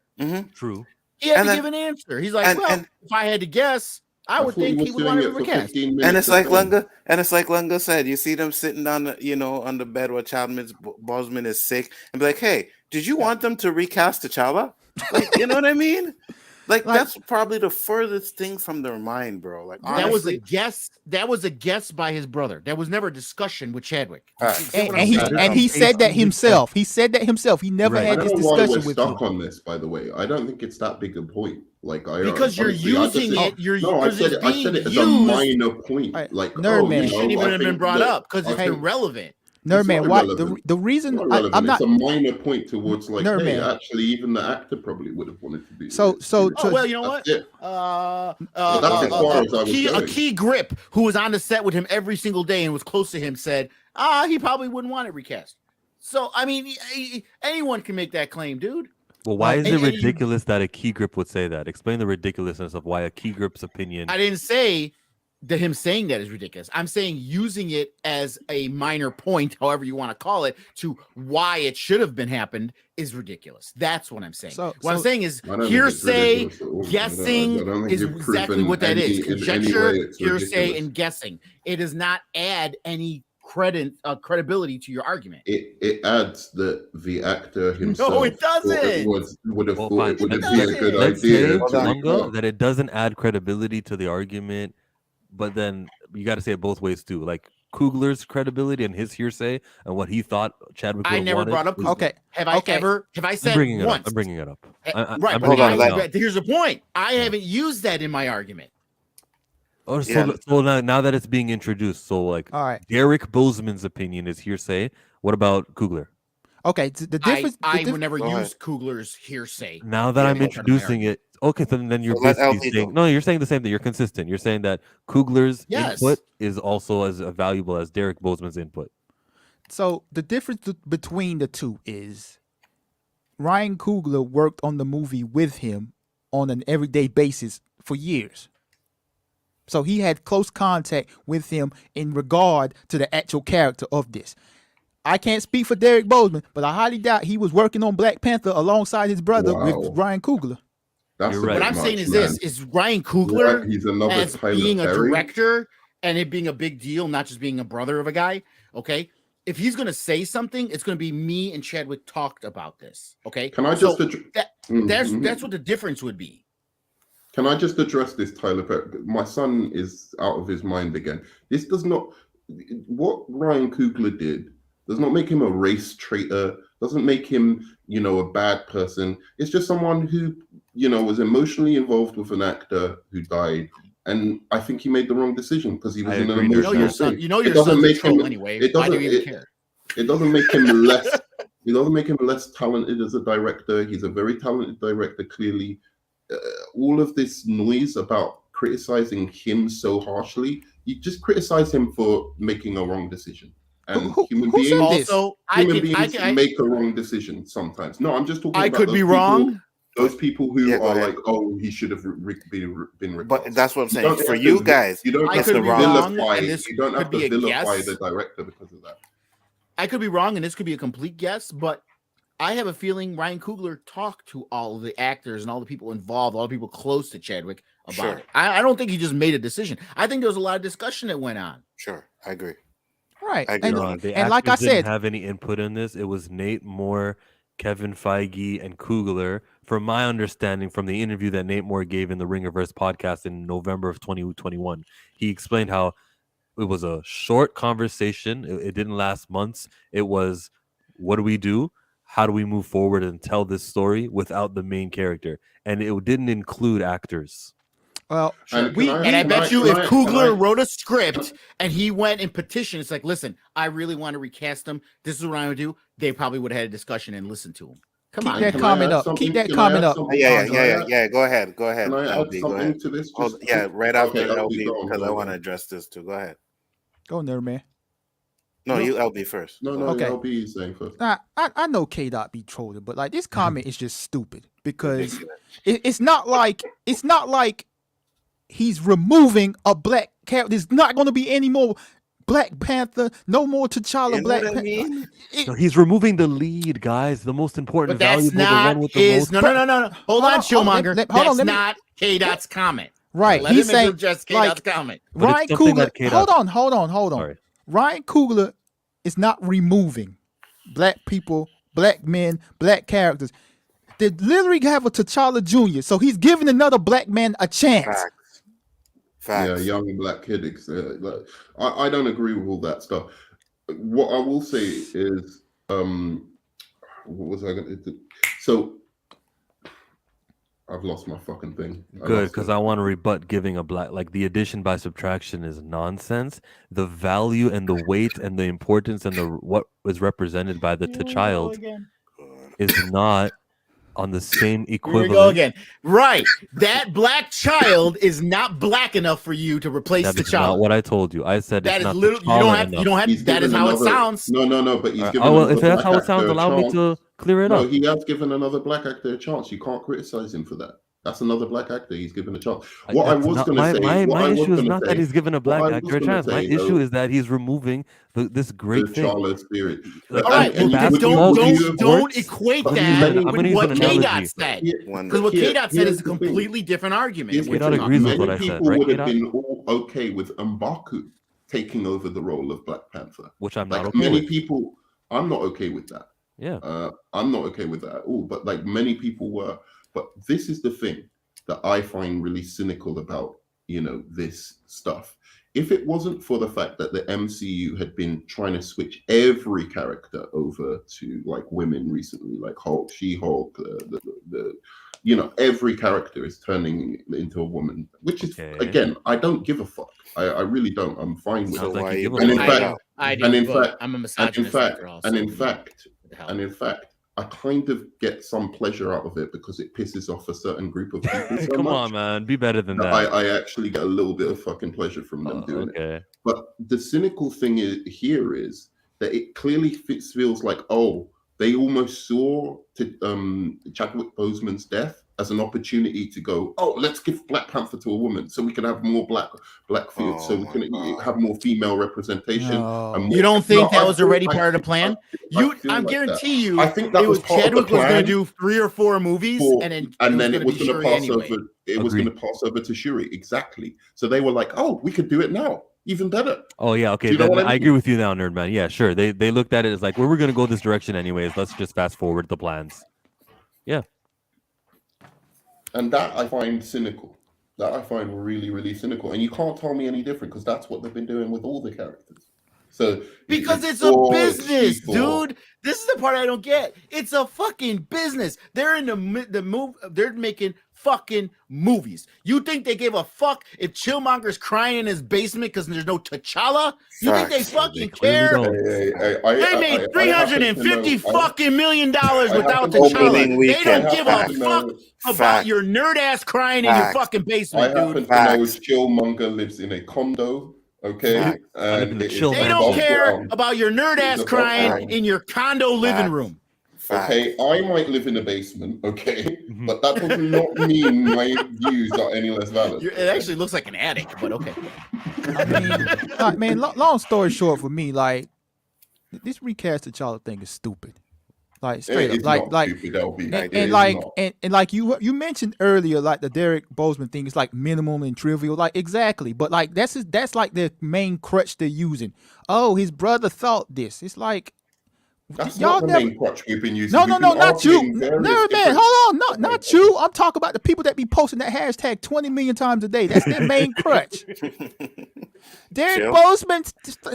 True. He had And to then- give an answer. He's like, and- "Well, and- if I had to guess, I would thought think he was would want doing to it for recast." 15 minutes. And it's like a film. Lunga said, you see them sitting on on the bed while Chadwick Boseman is sick, and be like, "Hey, did you want them to recast T'Challa?" Like, you know what I mean? Like that's probably the furthest thing from their mind, bro. Like That was a honestly, guess. That was a guess by his brother. That was never a discussion with Chadwick. All right. You see what I'm And he saying? and he said that himself. He said that himself. He never Right. I had don't this know why we're discussion with stuck him. on this, by the way. I don't think it's that big a point. Like Because you're honestly, I just using said- it. You're No, I because said it's I said being it as a used. minor point. Alright, Like, nerd oh, man. you It shouldn't know, even I have been think brought that- up because I it's think- irrelevant. Nerd It's man, not why irrelevant. the reason Not relevant. I'm not It's a minor point towards like, Nerd hey, man. actually, even the actor probably would have wanted to be. So- in this. so- Oh well, you know what? That's it. That's as far as I was a going. key grip who was on the set with him every single day and was close to him said, he probably wouldn't want it recast. So I mean, anyone can make that claim, dude. Well, why is it and you- ridiculous that a key grip would say that? Explain the ridiculousness of why a key grip's opinion. I didn't say that him saying that is ridiculous. I'm saying using it as a minor point, however you want to call it, to why it should have been happened is ridiculous. That's what I'm saying. What I'm saying is I don't think it's hearsay, ridiculous at all. guessing I don't think is you've exactly proven what that is. in any Conjecture, way it's hearsay, ridiculous. and guessing. It does not add any credibility to your argument. It adds that the actor himself No, it thought doesn't. would have Well, thought fine. it would It have been a doesn't. good Let's idea. say, Hold on. Lunga, that it doesn't add credibility to the argument, but then you got to say it both ways too. Like Coogler's credibility and his hearsay and what he thought Chadwick would I have never wanted brought up was- Coogler. Okay. Have I ever? Have I I'm said bringing it once? up. I'm bringing it up. Eh, I'm right, bringing hold on, it let- up. here's the point. I haven't used that in my argument. Oh, so, Yeah. so now that it's being introduced, so like all right. Derek Boseman's opinion is hearsay. What about Coogler? Okay, the difference I would never Go use Coogler's hearsay. Now that Yeah, I'm but- introducing it, okay, so then you're So let basically LT saying go. no. You're saying the same thing. You're consistent. You're saying that Coogler's Yes. input is also as valuable as Derek Boseman's input. So the difference between the two is Ryan Coogler worked on the movie with him on an everyday basis for years. So he had close contact with him in regard to the actual character of this. I can't speak for Derek Boseman, but I highly doubt he was working on Black Panther alongside his brother Wow. with Ryan Coogler. That's You're a right. bit What I'm saying much, is man. this: is Ryan Right, Coogler he's another as Tyler being a Perry. director and it being a big deal, not just being a brother of a guy. Okay, if he's gonna say something, it's gonna be me and Chadwick talked about this. Okay, Can I So just that's what the difference would be. Can I just address this, Tyler Perry? My son is out of his mind again. This does not, what Ryan Coogler did does not make him a race traitor, doesn't make him, a bad person. It's just someone who, was emotionally involved with an actor who died. And I think he made the wrong decision because he was I in an agree, You know emotional your son. thing. You know It your doesn't son's a make troll him- anyway. it Why do doesn't- you even care? It doesn't make him less. It doesn't make him less talented as a director. He's a very talented director, clearly. All of this noise about criticizing him so harshly, you just criticize him for making a wrong decision. And human who said beings, this? Also, I human can beings make a wrong decision sometimes. No, I'm just talking I about could those be people- wrong. those people who Yeah, go are ahead. like, oh, he should have been recast. But that's what I'm saying. don't For have you to- guys, you don't I have could to be wrong, vilify. and this You don't could have to be a vilify guess. the director because of that. I could be wrong, and this could be a complete guess, but I have a feeling Ryan Coogler talked to all of the actors and all the people involved, all the people close to Chadwick about Sure. it. I don't think he just made a decision. I think there was a lot of discussion that went on. Sure, I agree. Right. I agree. And, The and like I actors didn't said, have any input in this. It was Nate Moore, Kevin Feige, and Coogler. From my understanding, from the interview that Nate Moore gave in the Ringerverse podcast in November of 2021, he explained how it was a short conversation. It didn't last months. It was, what do we do? How do we move forward and tell this story without the main character? And it didn't include actors. well, And I bet you if can Coogler wrote a script and he went and petitioned, it's like, listen, I really want to recast him. This is what I'm going to do. They probably would have had a discussion and listened to him. Come keep on. that Can I comment add up. something? Keep that Can I comment add up. something? Yeah. Go ahead. Can I add LB. Go something ahead. to this? Oh, Just yeah, right after okay, LB, go on, because go I on, want go to on. address this too. Go ahead. Go there, man. No, No. you LB first. No, Go no, ahead. Okay. LB is saying first. I know K Dot be trolling, but like this comment is just stupid because Ridiculous. it's not like he's removing a black character. There's not going to be any more Black Panther, no more T'Challa. You know Black what I Panther. mean? No, he's removing the lead, guys. The most important, But that's valuable, the not one with the his. most. No. Hold on, Killmonger. hold on, That's not K Dot's comment. Right. Let He's him saying address K like Dot's comment. But it's Ryan something Coogler. that K-Dot- Hold on. Sorry. Ryan Coogler is not removing black people, black men, black characters. They literally have a T'Challa Jr., so he's giving another black man a chance. Facts. Yeah, young black kid. Like, I don't agree with all that stuff. What I will say is, what was I going to do? So, I've lost my fucking thing. Good, because I want to rebut giving a black, like the addition by subtraction is nonsense. The value and the weight and the importance and the what was represented by the child is not on the same Here we equivalent. go again. Right. That black child is not black enough for you to replace That is T'Challa. not what I told you. I said That it's is not literally T'Challa you don't have He's that is given how it another- sounds. No, but he's given. Oh, well, if another that's how black it sounds, actor a allow me chance. to clear it No, up. he has given another black actor a chance. You can't criticize him for that. That's another black actor. He's given a chance. What I That's was not- going to say. my issue is not that he's given a black what I actor was a gonna chance. My say, issue though, is that he's removing this great the thing. Charlotte spirit. Like, All right, And well, you- basketball would you sports- don't equate but that I'm with gonna use what an K Dot analogy. said. One- Because what K Dot said is a here's the thing. completely different argument. Here's than what the K-Dot you're thing. agrees with talking what Many I said, people right, would have K-Dot? been all okay with M'Baku taking over the role of Black Panther. Which I'm Like not okay many with. people, I'm not okay with that. Yeah. I'm not okay with that at all. But like many people were. But this is the thing that I find really cynical about, this stuff. If it wasn't for the fact that the MCU had been trying to switch every character over to like women recently, like Hulk, She-Hulk, every character is turning into a woman, which is Okay. again, I don't give a fuck. I really don't. I'm fine with Sounds it. like you give a And in fuck. fact, I do, and in but fact- I'm a and in misogynist fact, after all. and so in what fact, the hell? and in fact, I kind of get some pleasure out of it because it pisses off a certain group of people so Come much. on, man. Be better than that that. I actually get a little bit of fucking pleasure from them doing it. Okay. But the cynical thing here is that it clearly feels like, they almost saw Chadwick Boseman's death as an opportunity to go, let's give Black Panther to a woman so we can have more black fields, so we can have more female representation. No. and more- You don't think No, that I was feel- already I part of the feel- plan? I feel I like guarantee that. you, I think that it was was part Chadwick of the was going plan. to do 3 or 4 movies, and then Then it was going to going be to pass Shuri anyway. over. It was Agreed. going to pass over to Shuri, exactly. So they were like, we could do it now, even better. Oh yeah, okay. Do you know Then what I I mean? agree with you now, Nerdman. Yeah, sure. They looked at it as like, well, we're gonna go this direction anyways. Let's just fast forward the plans. Yeah. And that I find cynical. That I find really, really cynical. And you can't tell me any different because that's what they've been doing with all the characters. So Because it's a business, dude. This is the part I don't get. It's a fucking business. They're in the move. They're making fucking movies. You think they gave a fuck if Killmonger's crying in his basement because there's no T'Challa? You think they Facts. fucking clearly care? don't. They made $350 fucking million I without happen to T'Challa. Opening They weekend. don't give a happen to fuck know- about Facts. your nerd ass crying in your Facts. fucking I basement, happen dude. to know Facts. Killmonger lives in a condo. Okay, Facts. I live in the it is chill They man don't above care ground. about your nerd ass It's above crying ground. in your condo living Facts. room. Okay, I might live in a basement, okay, Mhm. but that does not mean my views are any less valid. It actually looks like an attic, but okay. I mean, like, man, long story short, for me, like, this recast of T'Challa thing is stupid. Like, straight up, It's not stupid, LB. and, It and is like, not. and like you mentioned earlier, like the Derek Bozeman thing is like minimal and trivial, like exactly. But like that's like the main crutch they're using. Oh, his brother thought this. It's like That's y'all not the never. main crutch we've been using. No, We've no, been not you. arguing No, various man, different- hold on, not you. I'm talking about the people that be posting that hashtag 20 million times a day. That's their main crutch. Derek Chill. Bozeman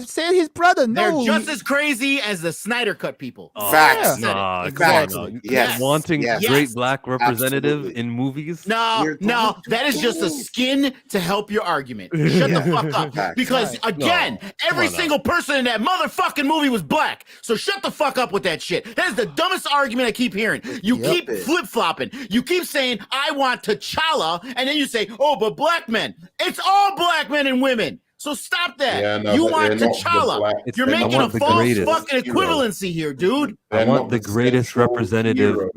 said his brother. They're No, just as crazy as the Snyder Cut people. Facts. Yeah. Nah, Exactly. come on now. Yes. Wanting Yes. great black representative Absolutely. in movies. No, You're no, going that is just a too skin to help your argument. Shut Yeah. the fuck up. Facts. Because Right. again, No, every come on now. single person in that motherfucking movie was black. So shut the fuck up with that shit. That is the dumbest argument I keep hearing. You Yep. keep flip-flopping. You keep saying, I want T'Challa, and then you say, oh, but black men. It's all black men and women. So stop that. Yeah, no, you but want they're not the T'Challa. black- You're I making a want the false greatest. fucking equivalency here, dude. I They're want not the greatest central representative. hero.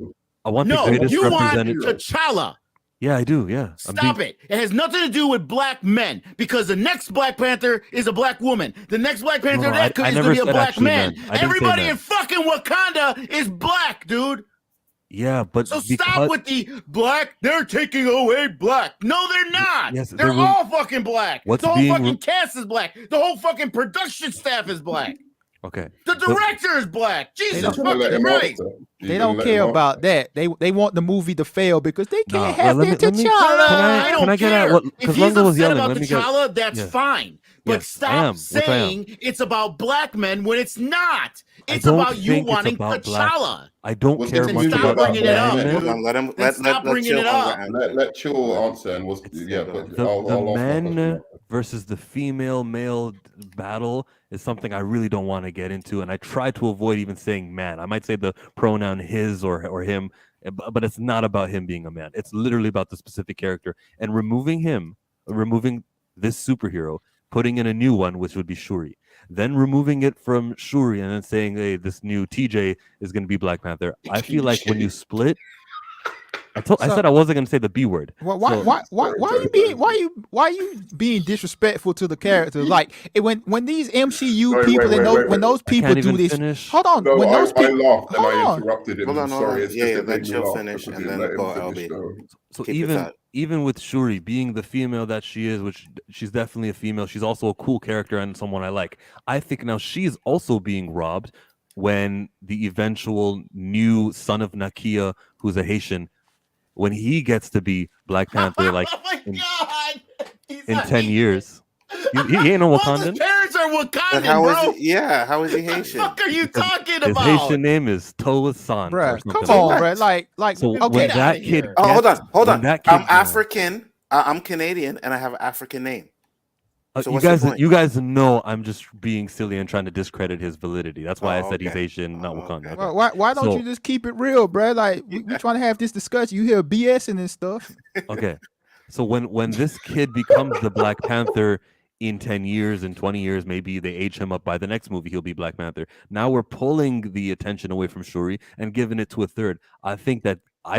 I want the No, greatest you want representative. T'Challa. Yeah, I do. Yeah. Stop it. It has nothing to do with black men because the next Black Panther is a black woman. The next Black Panther No, I is going never to be a said black actually man. men. I didn't say Everybody men. in fucking Wakanda is black, dude. Yeah, but So because stop with the black. They're taking away black. No, they're not. Yes, they're they're all fucking black. What's the whole being fucking cast is black. The whole fucking production staff is black. okay. The director is black. Jesus don't- You're gonna let fucking him off, Christ. sir. They You're don't gonna let care him off. about that. They want the movie to fail because they Nah, can't have well, their let me- T'Challa. I don't can I get at care. what- If 'cause he's Lunga was upset yelling, about let me get- T'Challa, that's Yeah. fine. But Yes, I am, stop which I am. saying it's about black men when it's not. I It's don't about you think it's wanting about black- T'Challa. I don't Was care this much movie about about bringing it up, men. dude. Hold on, let him Then let stop bringing Chill it up. answer. Let Chill answer and was yeah, go but ahead. The I'll ask my men question. versus the female male battle is something I really don't want to get into, and I try to avoid even saying man. I might say the pronoun his or him, but it's not about him being a man. It's literally about the specific character, and removing this superhero, putting in a new one, which would be Shuri, then removing it from Shuri, and then saying, hey, this new TJ is going to be Black Panther. I feel like when you split, I said I wasn't going to say the B word. Why So- you being disrespectful to the character? Like when these MCU Wait, people wait, and wait, wait, when those I people can't do even this, finish. hold on. No, when those I people, laughed and hold I on. interrupted him. Hold on, Sorry, it's just it let made me Chill laugh finish because and you then let him go, finish, LB. though. So Keep it tight. even with Shuri being the female that she is, which she's definitely a female, she's also a cool character and someone I like. I think now she's also being robbed when the eventual new son of Nakia, who's a Haitian, when he gets to be Black Panther, like Oh my in- god! in 10 years. He ain't no All his Wakandan. parents are But Wakandan, how bro. is he? Yeah, how is he What the Haitian? fuck are you talking His about? Haitian name is Toa San. or Bruh, something come like on, that. bruh. Like, So okay. when Get that outta kid, here. Oh, hold on, hold when on. that kid I'm dies- African. I'm Canadian, and I have an African name. So you what's your guys, point? you guys know I'm just being silly and trying to discredit his validity. That's why I Oh, said he's okay. Asian, not Oh, Wakanda. okay. Well, why don't So- you just keep it real, bruh? Like we trying to have this discussion. You hear BSing and stuff. Okay, so when this kid becomes the Black Panther in 10 years, in 20 years, maybe they age him up. By the next movie, he'll be Black Panther. Now we're pulling the attention away from Shuri and giving it to a third. I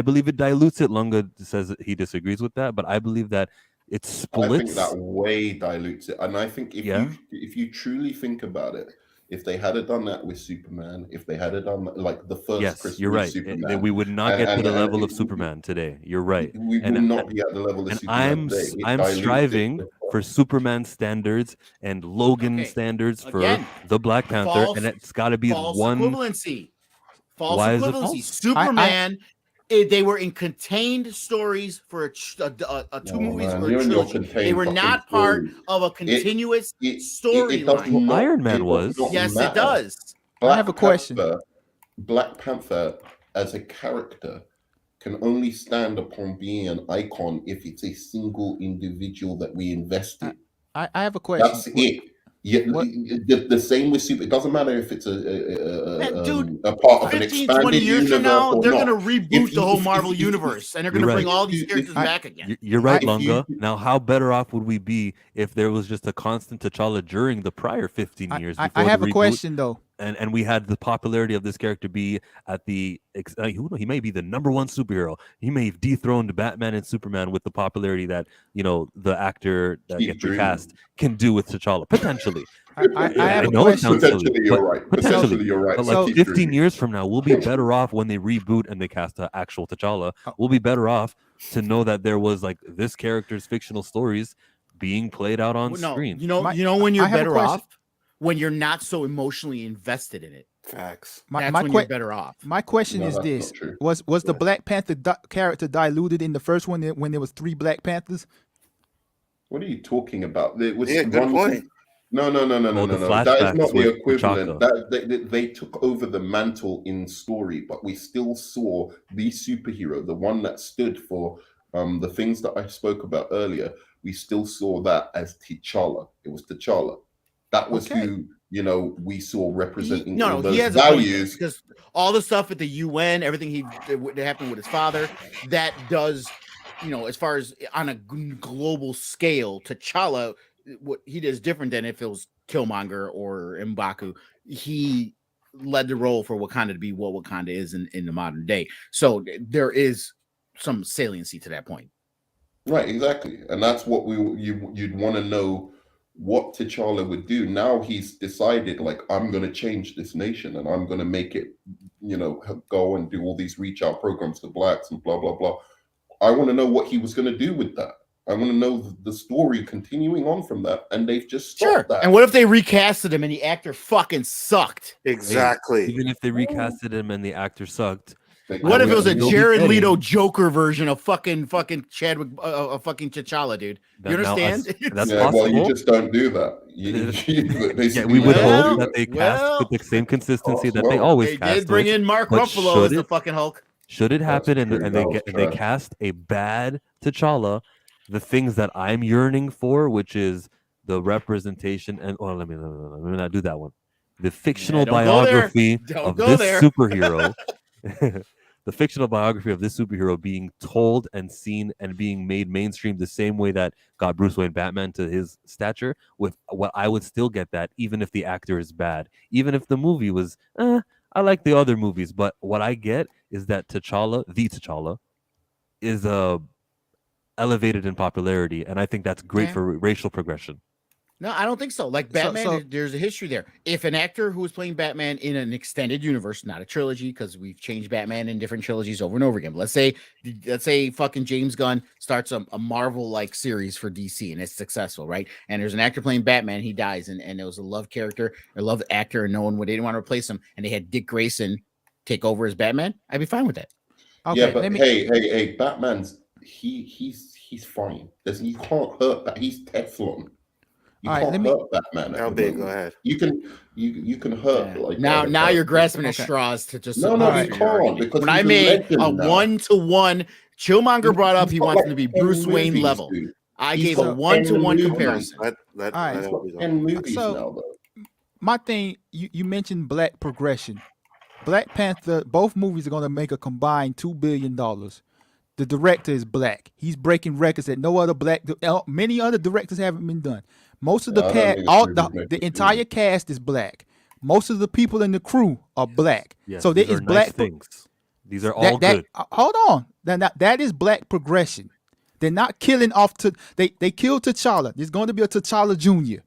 believe it dilutes it. Lunga says that he disagrees with that, but I believe that it I splits. think that way dilutes it, and I think Yeah. if you truly think about it, if they had done that with Superman, if they had done like the first Yes, Chris you're Reeve right. Superman, We would not get to and- the and level of it- Superman today. You're right. we And- would not be at the level of And Superman today. It I'm dilutes it. striving for Superman standards and Logan Okay. standards for Again, the Black Panther, false- and it's got to be False one. equivalency. False Why is it equivalency. false? Superman. They were in contained stories for two movies man, or a you're in your trilogy. They contained were fucking not part stories. of a continuous It does storyline. not- Iron Man it does was. not Yes, matter. it does. I have a question. Black Panther as a character can only stand upon being an icon if it's a single individual that we invest in. I have a question. That's it. Yeah, what- the same with Super. It doesn't matter if it's Dude, a part of an 15, expanded 20 years universe from now, or they're not. going to reboot If the you- whole if- Marvel if- universe, and they're going You're to bring right. all these If- characters if- back again. You're right, If you- Lunga. Now, how better off would we be if there was just a constant T'Challa during the prior 15 years? I before have the a reboot? question though. and we had the popularity of this character be at the he may be the number one superhero. He may have dethroned Batman and Superman with the popularity that the actor that Keep gets dreaming. recast can do with T'Challa potentially. I have a know it question. sounds silly, Potentially, you're but right. potentially, Potentially, you're right. but So like keep 15 dreaming. years from now, we'll be better off when they reboot and they cast an actual T'Challa. We'll be better off to know that there was like this character's fictional stories being played out on No, screen. you know when I you're have a better question. off when you're not so emotionally invested in it. Facts. That's My when que- you're better off. My question No, is that's this: not true. was the Black Panther character diluted in the first one when there was 3 Black Panthers? What are you talking about? There was Yeah, good point. No. The That is flashbacks not the with equivalent. T'Chaka. They took over the mantle in story, but we still saw the superhero, the one that stood for the things that I spoke about earlier. We still saw that as T'Challa. It was T'Challa. That was Okay. who we saw representing all he those has a point there, values. because all the stuff at the UN, everything that happened with his father, that does, as far as on a global scale, T'Challa, what he does different than if it was Killmonger or M'Baku. He led the role for Wakanda to be what Wakanda is in the modern day. So there is some saliency to that point. Right, exactly, and that's what you'd want to know what T'Challa would do. Now he's decided, like, I'm going to change this nation, and I'm going to make it, go and do all these reach out programs to blacks and blah blah blah. I want to know what he was going to do with that. I want to know the story continuing on from that, and they've just stopped that. And what if they recasted him and the actor fucking sucked? Exactly. Even if they recasted him and the actor sucked. What if it was a Jared Eddie. Leto Joker version of fucking Chadwick, fucking T'Challa, dude? You understand? That's Yeah, possible. well, you just don't do that. We would Well, hope that they cast with the same consistency that they well, always They cast. did bring with, in Mark but Ruffalo as the fucking Hulk. Should it happen That's true. and That was they trash. cast a bad T'Challa, the things that I'm yearning for, which is the representation and let me not do that one. The fictional don't go there. biography Don't of go this there. superhero. The fictional biography of this superhero being told and seen and being made mainstream the same way that got Bruce Wayne Batman to his stature, with what I would still get that even if the actor is bad, even if the movie was I like the other movies, but what I get is that T'Challa, the T'Challa, is elevated in popularity, and I think that's great for racial progression. No, I don't think so. Like Batman, there's a history there. If an actor who was playing Batman in an extended universe, not a trilogy, because we've changed Batman in different trilogies over and over again. But let's say fucking James Gunn starts a Marvel like series for DC and it's successful, right? And there's an actor playing Batman, he dies, and it was a love character, a love actor, and no one didn't want to replace him, and they had Dick Grayson take over as Batman. I'd be fine with that. Okay, yeah, but hey, Batman's he's fine. You can't hurt that. He's Teflon. You can't hurt Batman. LB, go ahead. You can hurt like now you're grasping at straws to just no, you can't, because when I made a 1-to-1, Killmonger brought up he wants him to be Bruce Wayne level. I gave a 1-to-1 comparison. My thing, you mentioned black progression. Black Panther, both movies are going to make a combined $2 billion. The director is black. He's breaking records that many other directors haven't been done. Most of the cast, the entire cast is black. Most of the people in the crew are black. Yes, so there is black things. These are all good. Hold on, that is black progression. They're not killing off they killed T'Challa. There's going to be a T'Challa Jr.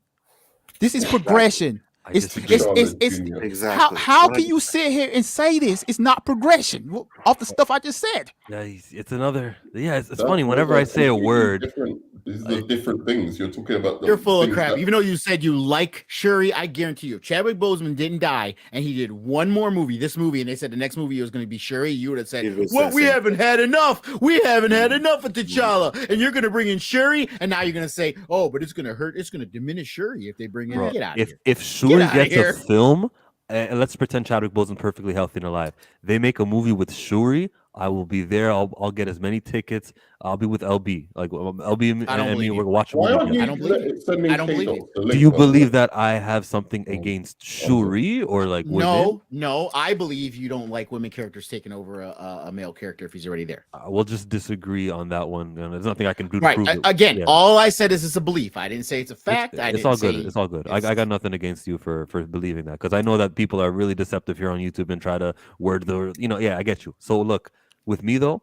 This is progression. Exactly. How can you sit here and say this? It's not progression off the stuff I just said. Yeah, it's another. Yeah, it's funny. Whenever I say a word, these are different things you're talking about. You're full of crap. Even though you said you like Shuri, I guarantee you, if Chadwick Boseman didn't die and he did one more movie, this movie, and they said the next movie was going to be Shuri, you would have said, "Well, we haven't had enough. We haven't had enough of T'Challa, and you're going to bring in Shuri, and now you're going to say, oh, but it's going to hurt. It's going to diminish Shuri if they bring in. Get out of here. If Shuri gets a film, and let's pretend Chadwick Boseman perfectly healthy and alive, they make a movie with Shuri. I will be there. I'll get as many tickets. I'll be with LB. Like LB and I don't me, believe we're you. watching. Why movie aren't together. you I don't believe you. sending I don't believe K-Dots the Do link, you brother? believe that I have something Oh, against okay. Shuri or like women? No. I believe you don't like women characters taking over a male character if he's already there. We'll just disagree on that one. And there's nothing I can do to Right. prove it. Again, Yeah. all I said is it's a belief. I didn't say it's a fact. It's all good. It's all good. I got nothing against you for believing that, because I know that people are really deceptive here on YouTube and try to word the, I get you. So look, with me though,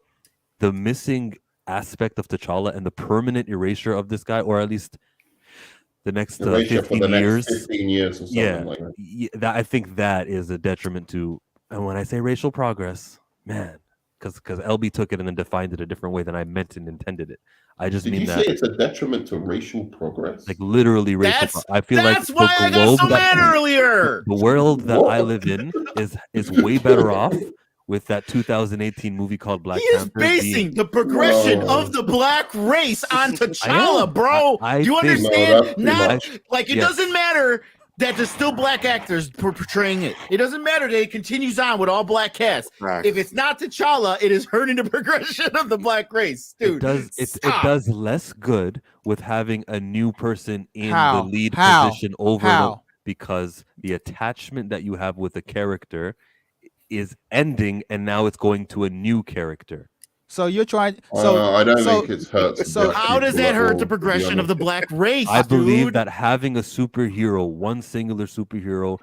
the missing aspect of T'Challa and the permanent erasure of this guy, or at least the next Erasure for 15 the years. next 15 years or something Yeah, like that. that I think that is a detriment to. And when I say racial progress, man, because LB took it and then defined it a different way than I meant and intended it. I just Did mean you that say it's a detriment to racial progress? like literally racial. I feel like that's why I got so mad earlier. the world that I What? live in is way better off with that 2018 movie called Black He is Panther. basing the progression No. of the black race on I T'Challa, am. bro. I Do you think- understand? No, that's too Now, much. like, it Yes. doesn't matter that there's still black actors portraying it. It doesn't matter that it continues on with all black cast. Facts. If it's not T'Challa, it is hurting the progression of the black race, dude. It does less good with having a new person in How? the lead How? position over How? because the attachment that you have with the character is ending, and now it's going to a new character. So you're trying. So I don't so- think it hurts. so black How does people that at hurt all, the to be progression of honest. the black race? I believe dude? that having a superhero, one singular superhero,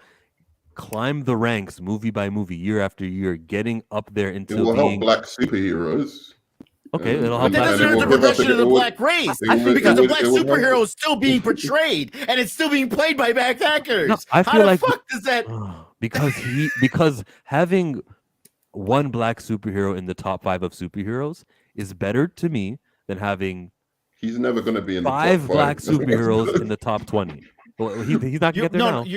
climb the ranks movie by movie, year after year, getting up there It into will help being black superheroes. okay. It'll But help that black doesn't hurt the will give up progression of the it would- black race it would- because it the would- black it would help superhero it. is still being portrayed and it's still being played by black actors. No, I How feel the like fuck does that? because having one black superhero in the top 5 of superheroes is better to me than having He's never going to be in the top 5 black five. superheroes in the top 20. Well, he's not gonna get there now. He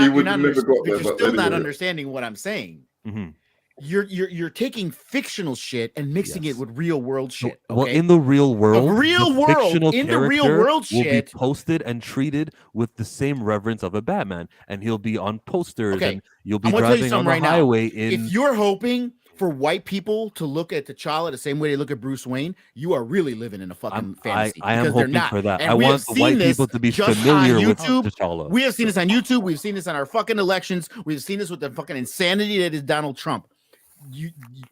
would never got there, You're but still not anyway. understanding what I'm saying. Mhm. You're taking fictional shit and mixing Yes. it with real world shit. Well, Okay? in the real world, real the world- fictional in the real character world will shit- be posted and treated with the same reverence of a Batman, and he'll be on posters, Okay, and you'll be I'm gonna tell you driving on something the right now. highway if in. you're hoping for white people to look at T'Challa the same way they look at Bruce Wayne, you are really living in a fucking fantasy. I am because they're hoping not. for that. And I we want have the seen white this people to be just familiar on with YouTube. T'Challa. We have seen this on YouTube. We've seen this on our fucking elections. We've seen this with the fucking insanity that is Donald Trump.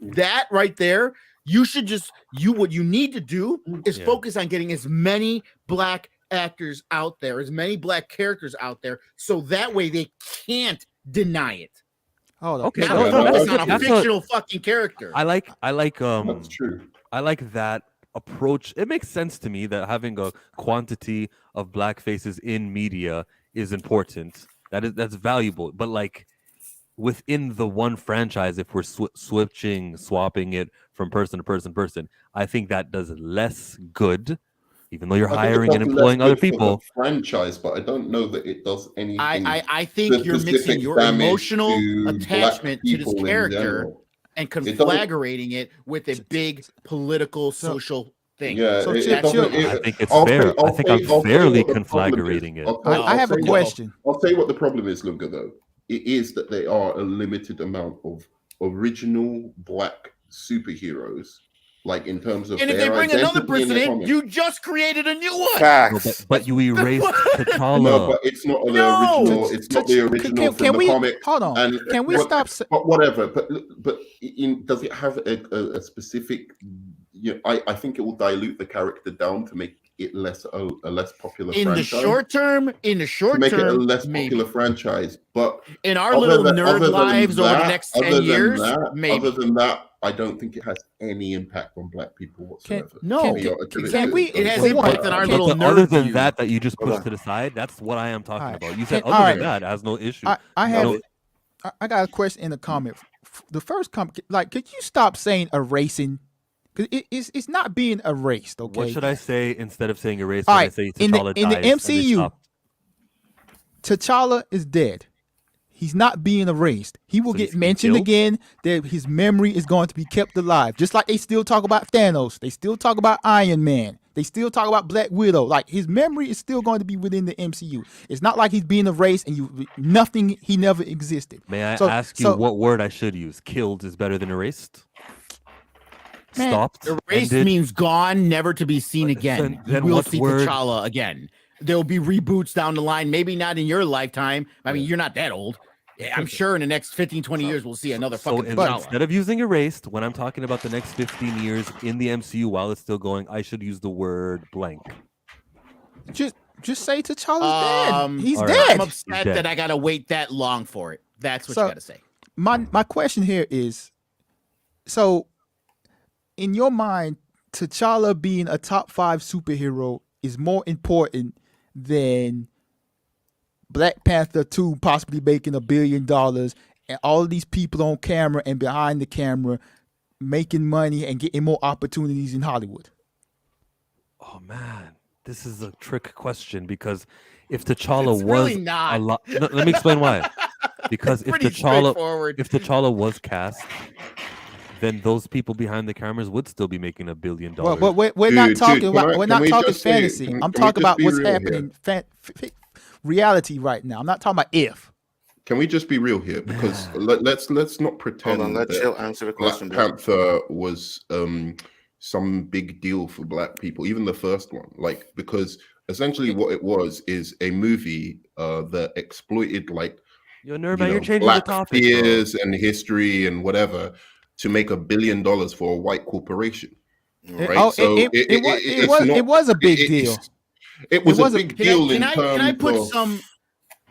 That right there, you should just what you need to do is Yeah. focus on getting as many black actors out there, as many black characters out there, so that way they can't deny it. hold on. Okay, Not no, focus that's on a good. fictional fucking character. I like That's true. I like that approach. It makes sense to me that having a quantity of black faces in media is important. That's valuable. But like within the one franchise, if we're swapping it from person to person, I think that does less good. Even though you're I think it hiring and does less employing other good for the people, franchise, but I don't know that it does anything. I think you're mixing specific your damage emotional to black attachment to this people in character general. and doesn't- conflagrating it with a big political social thing. Yeah, So it check- doesn't. I think it's I'll fair. say- I'll I think say- I'm I'll say fairly what the problem is. conflagrating it. I have a say- question. I'll tell you what the problem is, Lunga, though. It is that there are a limited amount of original black superheroes, like in terms of And if they their bring another identity person the in, comics. you just created a new one. No, Facts. but you erased T'Challa. No, but it's not the No! original. It's not the original from the comics. Hold on. And Can we but- stop? But whatever. But does it have a specific? I think it will dilute the character down to make it a less popular In the franchise. short term, To make it a less maybe. popular franchise. But In our other little than- nerd other than lives over the that- next other 10 than years, that- maybe. Other than that, I don't think it has any impact on black people whatsoever. No. Can we- It has For impact one, on our can- little But nerd other than view. that you just Hold pushed on. to the side, that's what I am talking Alright. about. You said Can- other alright. than that, it has no issue. I have. No. I got a question in the comment. The first comment, like, could you stop saying erasing? Because it's not being erased. Okay. What should I say instead of saying erase? All When I right, say in the- T'Challa in the dies and they MCU, stop? T'Challa is dead. He's not being erased. He will So get he's mentioned killed? again. That his memory is going to be kept alive. Just like they still talk about Thanos. They still talk about Iron Man. They still talk about Black Widow. Like, his memory is still going to be within the MCU. It's not like he's being erased and he never existed. May I So- ask you so- what word I should use? Killed is better than erased. stopped, Erased ended. means gone, never to be seen again. Then We'll what see word? T'Challa again. There'll be reboots down the line, maybe not in your lifetime. I mean, you're not that old. Yeah, I'm sure in the next 15, 20 years, we'll see another So fucking T'Challa. instead of using erased, when I'm talking about the next 15 years in the MCU while it's still going, I should use the word blank. Just say T'Challa's dead. He's all dead. right. I'm upset that I gotta wait that long for it. That's what you gotta say. My question here is, so in your mind, T'Challa being a top 5 superhero is more important than Black Panther 2 possibly making $1 billion and all of these people on camera and behind the camera making money and getting more opportunities in Hollywood? Oh man, this is a trick question because if T'Challa It's was really not. a lot, no, let me explain why. Because if Pretty straightforward. T'Challa was cast, then those people behind the cameras would still be making $1 billion. Well, we're not talking about we're not talking just say- fantasy. can- I'm can we talking just about be what's real here? happening reality right now. I'm not talking about if. Can we just be real here? Because let's not pretend Hold on, let that Chill answer the Black question. dude. Panther was some big deal for Black people, even the first one. Like, because essentially what it was is a movie that exploited like Yo, Nurman, you're changing Black the topic. fears and history and whatever to make $1 billion for a white corporation. Right? It was a big deal. It was a big deal in terms can I put of, some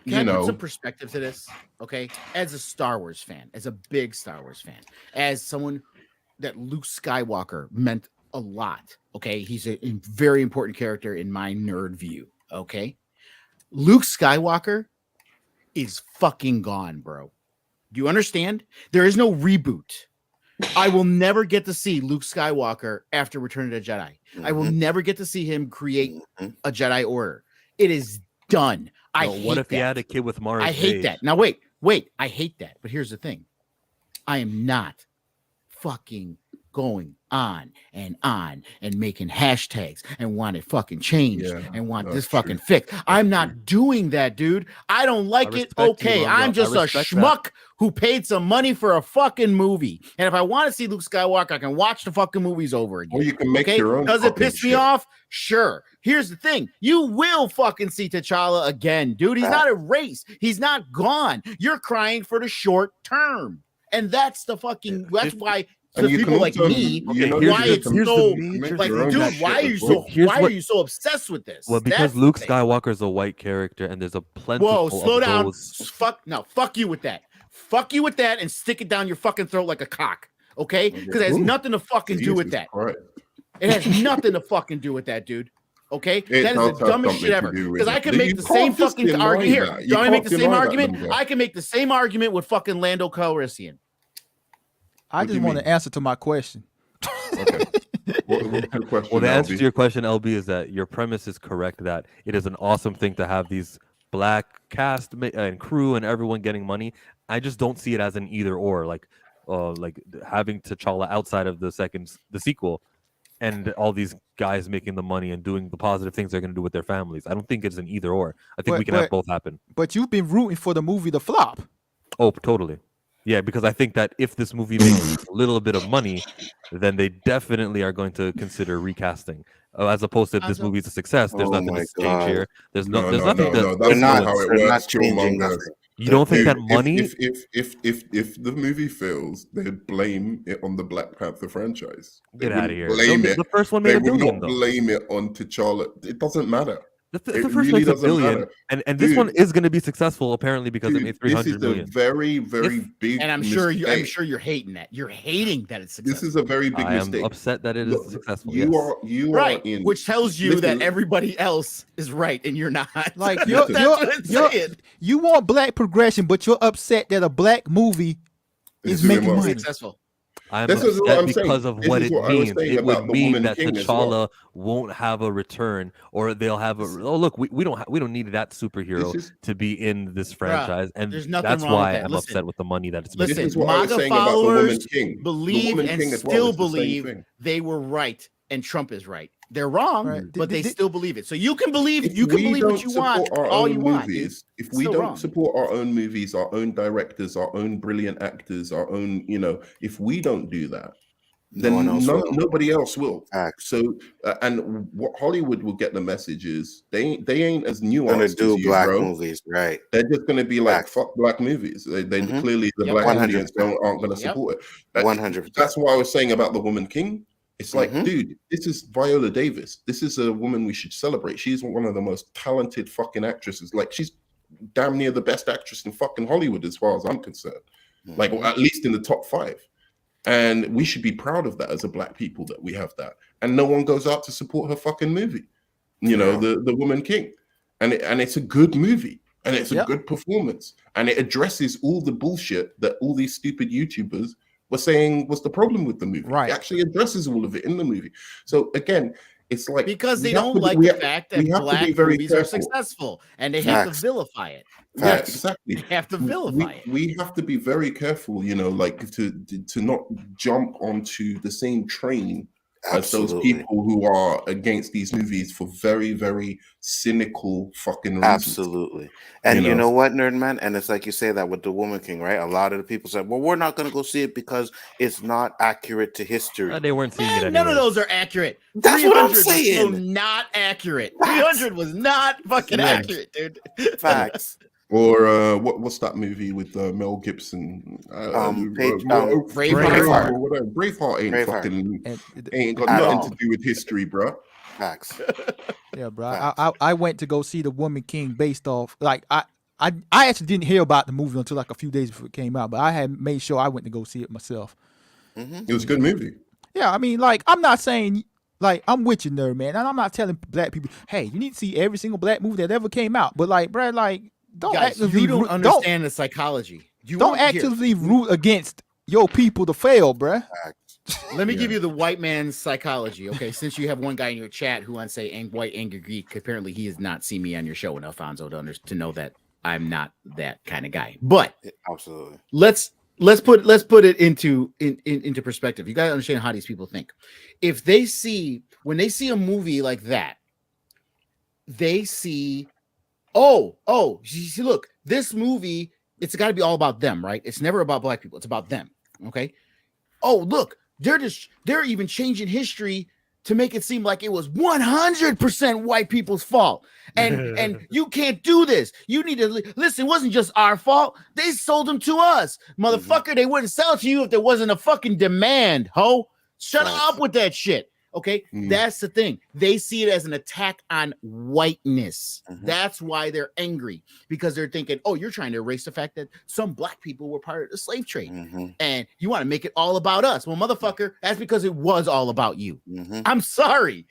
you Can I put know, some perspective to this? Okay, as a Star Wars fan, as a big Star Wars fan, as someone that Luke Skywalker meant a lot. Okay, he's a very important character in my nerd view. Okay, Luke Skywalker is fucking gone, bro. Do you understand? There is no reboot. I will never get to see Luke Skywalker after Return of the Jedi. I will never get to see him create a Jedi Order. It is done. What if he had a kid with Mara's I hate age? that. Now wait. I hate that. But here's the thing. I am not fucking going on and making hashtags and want it fucking changed and want this fucking fixed. I'm not doing that, dude. I don't like it. Okay, I'm just a schmuck who paid some money for a fucking movie. And if I want to see Luke Skywalker, I can watch the fucking movies over again. Or you can make your own. Does it piss me off? Sure. Here's the thing. You will fucking see T'Challa again, dude. He's not erased. He's not gone. You're crying for the short term. And that's the fucking, that's why to people like me, why it's so like, dude, why are you so obsessed with this? Well, because Luke Skywalker is a white character and there's a plenty of slow down. those... Fuck you with that. Fuck you with that and stick it down your fucking throat like a cock. Okay? Because it has nothing to fucking do with that. It has nothing to fucking do with that, dude. Okay? That is the dumbest shit ever. Because I can make the same fucking argument here. Do I make the same argument? I can make the same argument with fucking Lando Calrissian. I just want to answer to my question. Okay. What's your question, well, the answer to your question, LB, is that your premise is correct, that it is an awesome thing to have these Black cast and crew and everyone getting money. I just don't see it as an either or, like having T'Challa outside of the sequel and all these guys making the money and doing the positive things they're going to do with their families. I don't think it's an either or. I think we can have both happen. But you've been rooting for the movie to flop. Oh, totally. Yeah, because I think that if this movie makes a little bit of money, then they definitely are going to consider recasting. As opposed to if this movie is a success, there's nothing to change here. There's nothing. That's not how it works. Killmonger. You don't think that money? If the movie fails, they'd blame it on the Black Panther franchise. Get out of here! The first one made $1 billion. They would not blame it on T'Challa. It doesn't matter. The first really makes $1 billion, and this one is going to be successful apparently because it made $300 million. This is a very, very big. And I'm sure you're hating that. You're hating that it's successful. This is a very big mistake. I'm upset that it is successful. You are in, which tells you that everybody else is right and you're not. Like you want Black progression, but you're upset that a Black movie is making money. Successful. I'm upset because of what it means. It would mean that T'Challa won't have a return, or they'll have a. Oh, look, we don't need that superhero to be in this franchise, and that's why I'm upset with the money that it's making. Listen, MAGA followers believe and still believe they were right, and Trump is right. They're wrong, but they still believe it. So you can believe what you want, all you want. If we don't support our own movies, our own directors, our own brilliant actors, our own, if we don't do that, No one else will. nobody else will. Facts. So, and what Hollywood will get the message is they ain't as Gonna nuanced as do you, black bro. movies, right? They're just going to be like, Facts. fuck black movies. They Mhm. clearly the Yep. black 100%. audience aren't going to support it. 100%. That's what I was saying about the Woman King. It's like, Mhm. dude, this is Viola Davis. This is a woman we should celebrate. She's one of the most talented fucking actresses. Like, she's damn near the best actress in fucking Hollywood, as far as I'm concerned. Like, Mhm. at least in the top 5. And we should be proud of that as a black people, that we have that. And no one goes out to support her fucking movie. You know, the Woman King. And it's a good movie. And it's a Yep. good performance. And it addresses all the bullshit that all these stupid YouTubers were saying was the problem with the movie. Right. It actually addresses all of it in the movie. So again, it's like, Because we they have don't to be- like we the have- fact we that have to black be very movies are careful. successful, and they have to Facts. vilify it. Yeah, Facts. exactly. They have to vilify it. We have to be very careful, you know, like to not jump onto the same train as those Absolutely. people who are against these movies for very, very cynical fucking reasons. Absolutely. And You you know. know what, Nerdman? And it's like you say that with the Woman King, right? A lot of the people said, well, we're not going to go see it because it's not accurate to history. They weren't seeing it Man, anyway. none of those are accurate. That's what I'm 300 was so saying. not accurate. Facts. 300 was not fucking Yeah. accurate, dude. Facts. Or what's that movie with Mel Gibson? Braveheart. or whatever. Braveheart ain't Braveheart. fucking And ain't got At nothing all. to do with history, bro. Facts. yeah, bro. Facts. I went to go see the Woman King based off like I actually didn't hear about the movie until like a few days before it came out, but I had made sure I went to go see it myself. Mhm. It was a good movie. Yeah, I mean, like, I'm not saying, like, I'm with you, Nerd, man, and I'm not telling black people, hey, you need to see every single black movie that ever came out. But, like, bro, like, don't Guys, actively you don't root- understand the psychology. You don't won't hear- actively root against your people to fail, bruh. Let me Yeah. give you the white man's psychology, okay? Since you have one guy in your chat who wants to say white angry Greek, apparently he has not seen me on your show enough, Alfonso, to know that I'm not that kind of guy. But Absolutely. let's put it into perspective. You gotta understand how these people think. If they see when they see a movie like that, they see, oh, you see, look, this movie, it's got to be all about them, right? It's never about black people. It's about them. Okay. Oh, look, they're even changing history to make it seem like it was 100% white people's fault. And you can't do this. You need to listen. It wasn't just our fault. They sold them to us, motherfucker. They wouldn't sell it to you if there wasn't a fucking demand. Ho, shut Facts. up with that shit. Okay, that's the thing. They see it as an attack on whiteness. That's why they're angry, because they're thinking, oh, you're trying to erase the fact that some black people were part of the slave trade, and you want to make it all about us. Well, motherfucker, that's because it was all about you. I'm sorry.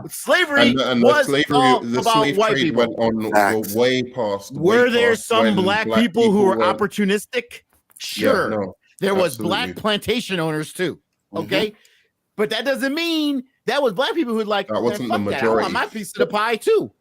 Slavery And was all the about slave white trade people. went on Facts. way past. Were there past some when black people who were were- opportunistic? Sure. Yeah, no, there was absolutely. black plantation owners too. Okay. But that doesn't mean that was black people who like, That wasn't "Man, the fuck that. I want majority." my piece of the pie too.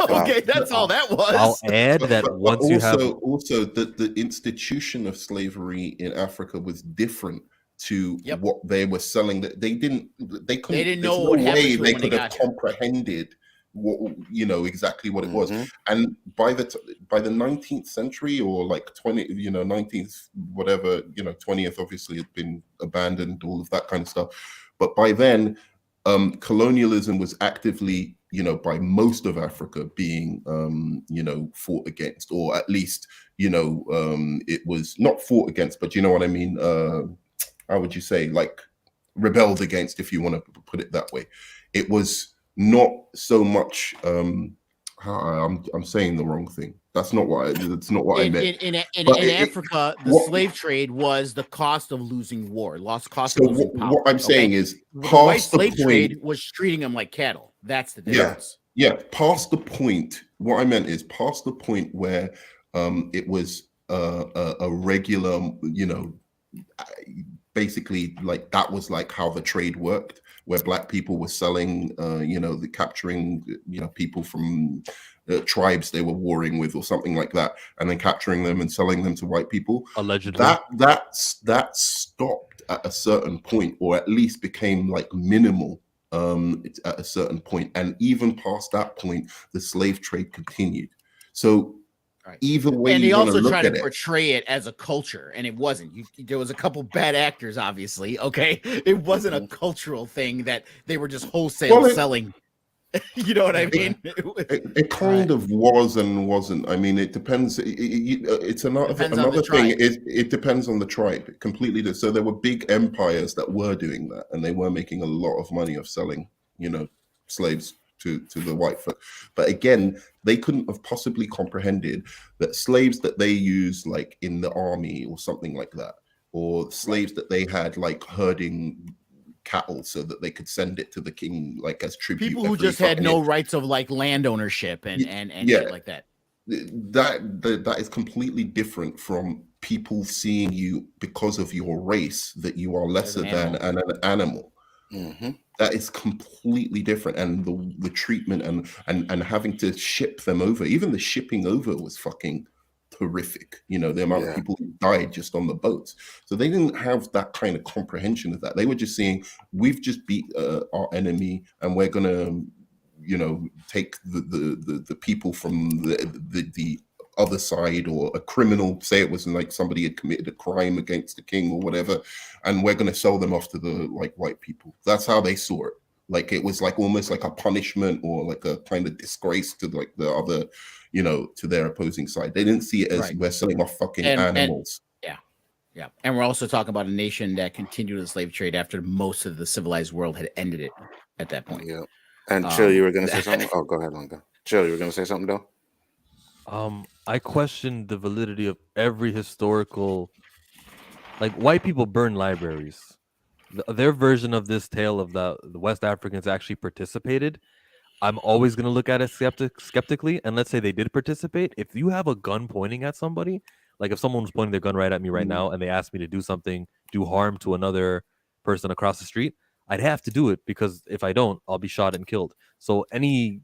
Okay, that's all that was. I'll add that But once you have also the institution of slavery in Africa was different to what they were selling. That they didn't didn't know there's what no happened way to they them when could they have got here. comprehended what exactly what it was. And by the 19th century, or like 19th whatever, 20th obviously had been abandoned, all of that kind of stuff. But by then, colonialism was actively, by most of Africa being, fought against, or at least, it was not fought against, but you know what I mean? How would you say, like, rebelled against, if you want to put it that way. It was not so much. I'm saying the wrong thing. That's not what I meant. In Africa, the slave trade was the cost of losing war, cost of losing power. What I'm saying is, the white slave point, trade was treating them like cattle. That's the difference. Yeah, past the point. What I meant is past the point where it was a regular, basically, like, that was like how the trade worked, where black people were selling, capturing, people from tribes they were warring with or something like that, and then capturing them and selling them to white people. Allegedly, that stopped at a certain point, or at least became like minimal at a certain point. And even past that point, the slave trade continued. So Right. either way And they you want to also look try at to it. portray it as a culture, and it wasn't. There was a couple bad actors, obviously. Okay, it wasn't a cultural thing that they were just wholesale Well, selling. You know what I mean? It kind of was and wasn't. I mean, it depends. It's Depends on the another thing. tribe. It depends on the tribe completely. So there were big empires that were doing that, and they were making a lot of money of selling, slaves to the white folk. But again, they couldn't have possibly comprehended that slaves that they use like in the army or something like that, or slaves that they had like herding cattle so that they could send it to the king like as tribute. People who just had no rights of like land ownership and shit like that. That is completely different from people seeing you because of your race, that you are lesser than an animal. Mm-hmm. That is completely different, and the treatment and having to ship them over, even the shipping over was fucking horrific. The amount of people who died just on the boats. So they didn't have that kind of comprehension of that. They were just seeing, we've just beat our enemy, and we're gonna take the people from the other side, or a criminal, say it was like somebody had committed a crime against the king or whatever, and we're going to sell them off to the like white people. That's how they saw it. Like it was like almost like a punishment, or like a kind of disgrace to like the other, to their opposing side. They didn't see it as we're selling off fucking animals. Yeah. And we're also talking about a nation that continued the slave trade after most of the civilized world had ended it at that point. Yeah. And Chill, you were going to say something? Oh, go ahead, Longa. Chill, you were going to say something, though? I question the validity of every historical, like white people burn libraries. Their version of this tale of the West Africans actually participated. I'm always going to look at it skeptically. And let's say they did participate. If you have a gun pointing at somebody, like if someone was pointing their gun right at me right now and they asked me to do harm to another person across the street, I'd have to do it, because if I don't, I'll be shot and killed. So they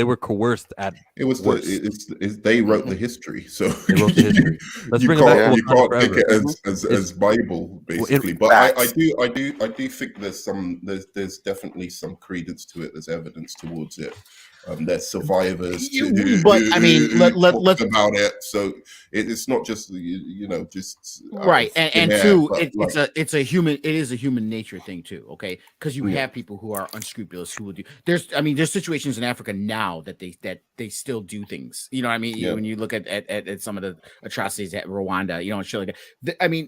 were coerced at it was they wrote the history, so they wrote the history. Let's bring it back. You can't take it as Bible, basically. But I do think there's definitely some credence to it. There's evidence towards it. There's survivors let's about it. So it's not just just right. And two, it's a human nature thing too. Okay, because you have people who are unscrupulous who will do. There's situations in Africa now that they still do things. You know what I mean? When you look at some of the atrocities at Rwanda, and shit like that. I mean,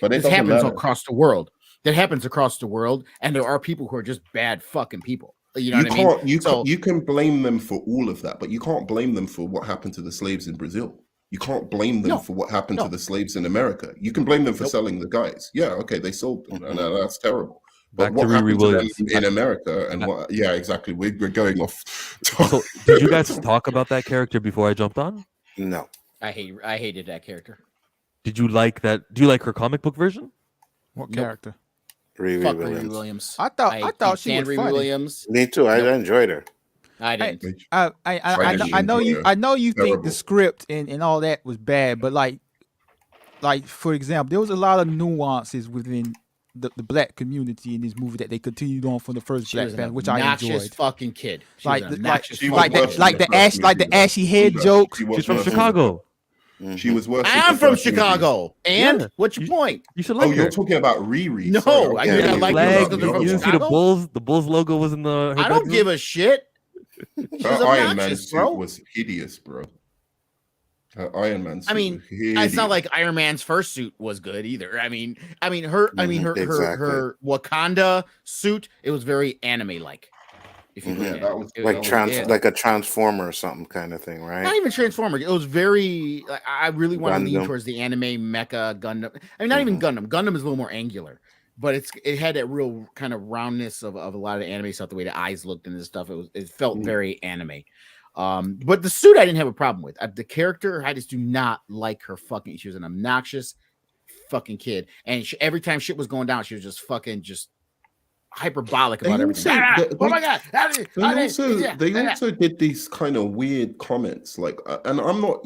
this happens across the world. That happens across the world, and there are people who are just bad fucking people. You know what I mean? You can blame them for all of that, but you can't blame them for what happened to the slaves in Brazil. You can't blame them for what happened to the slaves in America. You can blame them for selling the guys. Yeah, okay, they sold them, and that's terrible. But what happened to them in America, and what? Yeah, exactly. We're going off. So, did you guys talk about that character before I jumped on? No, I hated that character. Did you like that? Do you like her comic book version? What character? Riri Williams. I thought she was funny. Williams. Me too. I enjoyed her. I didn't. I know you think the script and all that was bad, but like for example, there was a lot of nuances within the black community in this movie that they continued on from the first Black Panther, which I enjoyed. Fucking kid. Like the ashy head jokes. She's from Chicago. She was worse. I'm from Chicago. And what's your point? You should like her. You're talking about Riri. No, I didn't like her. You didn't see the Bulls? The Bulls logo was in the. I don't give a shit. Her Iron Man suit was hideous, bro. Her Iron Man suit. I mean, it's not like Iron Man's first suit was good either. I mean her Wakanda suit. It was very anime-like. If you that was like a transformer or something kind of thing, right? Not even transformer. It was very. I really want to lean towards the anime mecha Gundam. I mean, not even Gundam. Gundam is a little more angular, but it had that real kind of roundness of a lot of the anime stuff. The way the eyes looked and this stuff. It felt very anime. But the suit I didn't have a problem with. The character, I just do not like her. Fucking, she was an obnoxious fucking kid, and every time shit was going down, she was just hyperbolic about everything. Oh my god! They also did these kind of weird comments, like, and I'm not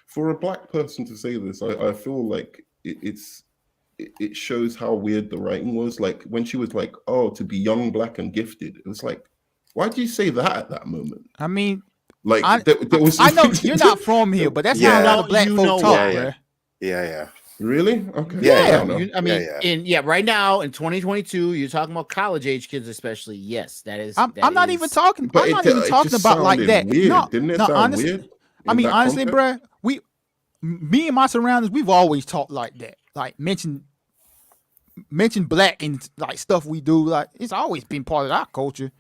for a black person to say this. I feel like it shows how weird the writing was. Like when she was like, "Oh, to be young, black, and gifted," it was like, why did you say that at that moment? I mean, Like I, there was. I know you're not from here, but that's how a Yeah. lot of black You folk know talk, why. bruh. Yeah. Really? Okay. Yeah, I yeah. don't know. I mean, Yeah. right now in 2022, you're talking about college age kids, especially. Yes, that is. I'm not even talking. But I'm not even it talking just about like sounded that. weird. No, Didn't it no, sound honestly, weird? I in mean, that honestly, context? bruh, me and my surroundings, we've always talked like that. Like mention black and like stuff we do. Like it's always been part of our culture.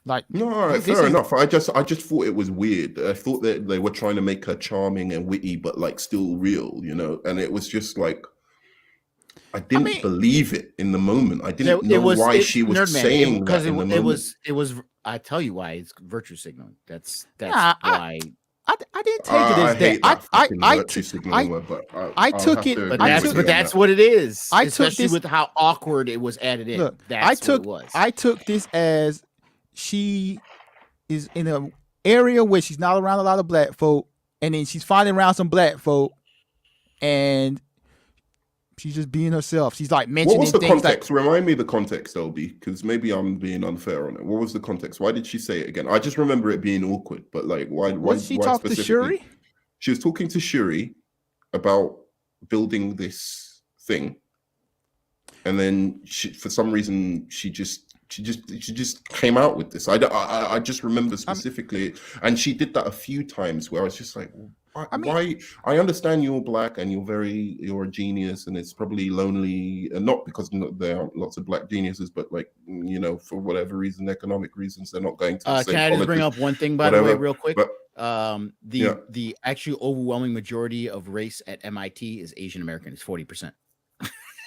Like No, all right, this fair is enough. I just thought it was weird. I thought that they were trying to make her charming and witty, but like still real, you know. And it was just like I didn't mean- believe it in the moment. I didn't know why she was Nerdman, saying because that in the moment. it was. I tell you why it's virtue signaling. That's Nah, why. I didn't take it I as hate that. that fucking virtue signaling I- word, but I I'll took have it- to But agree I with you on that's that. what it is. I took especially this- with how awkward it was added in. Look, That's what it was. I took this as she is in an area where she's not around a lot of black folk, and then she's finding around some black folk, and she's just being herself. She's like What mentioning was the things context? Remind me the context, LB, because maybe I'm being unfair on it. What was the context? Why did she say it again? I just remember it being awkward, but like, why? like, was she why talking to specifically? Shuri? She was talking to Shuri about building this thing, and then for some reason she just came out with this. I just remember specifically, and she did that a few times where I was just like, why? I understand you're black and you're a genius, and it's probably lonely, and not because there aren't lots of black geniuses, but like, you know, for whatever reason, economic reasons, they're not going to the same Can I just bring colleges, up one thing, by the way, whatever. real quick? But The actually overwhelming majority of race at MIT is Asian American. It's 40%.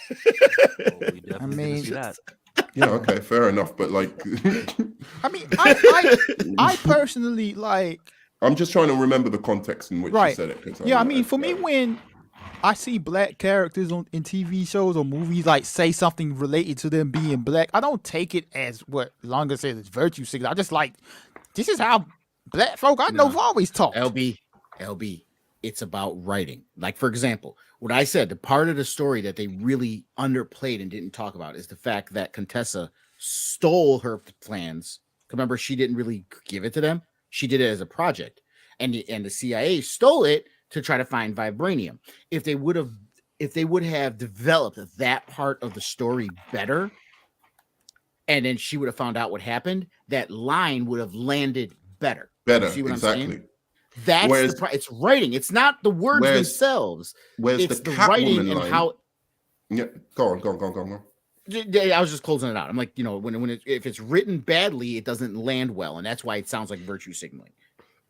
We definitely didn't see that. yeah, okay, fair enough. But like, I mean, I personally like. I'm just trying to remember the context in which Right. she said it. 'cause Yeah, I mean, for me, when I see black characters in TV shows or movies like say something related to them being black, I don't take it as what Longa says it's virtue signaling. I just like, this is how black folk I know have always talked. LB, it's about writing. Like, for example, what I said, the part of the story that they really underplayed and didn't talk about is the fact that Contessa stole her plans. Remember, she didn't really give it to them. She did it as a project, and the CIA stole it to try to find vibranium. If they would have developed that part of the story better, and then she would have found out what happened, that line would have landed better. better, You see what I'm exactly. saying? That's it's writing. It's not the words themselves. Where's It's the writing Catwoman and line? how. Yeah, go on. I was just closing it out. I'm like, you know, if it's written badly, it doesn't land well, and that's why it sounds like virtue signaling.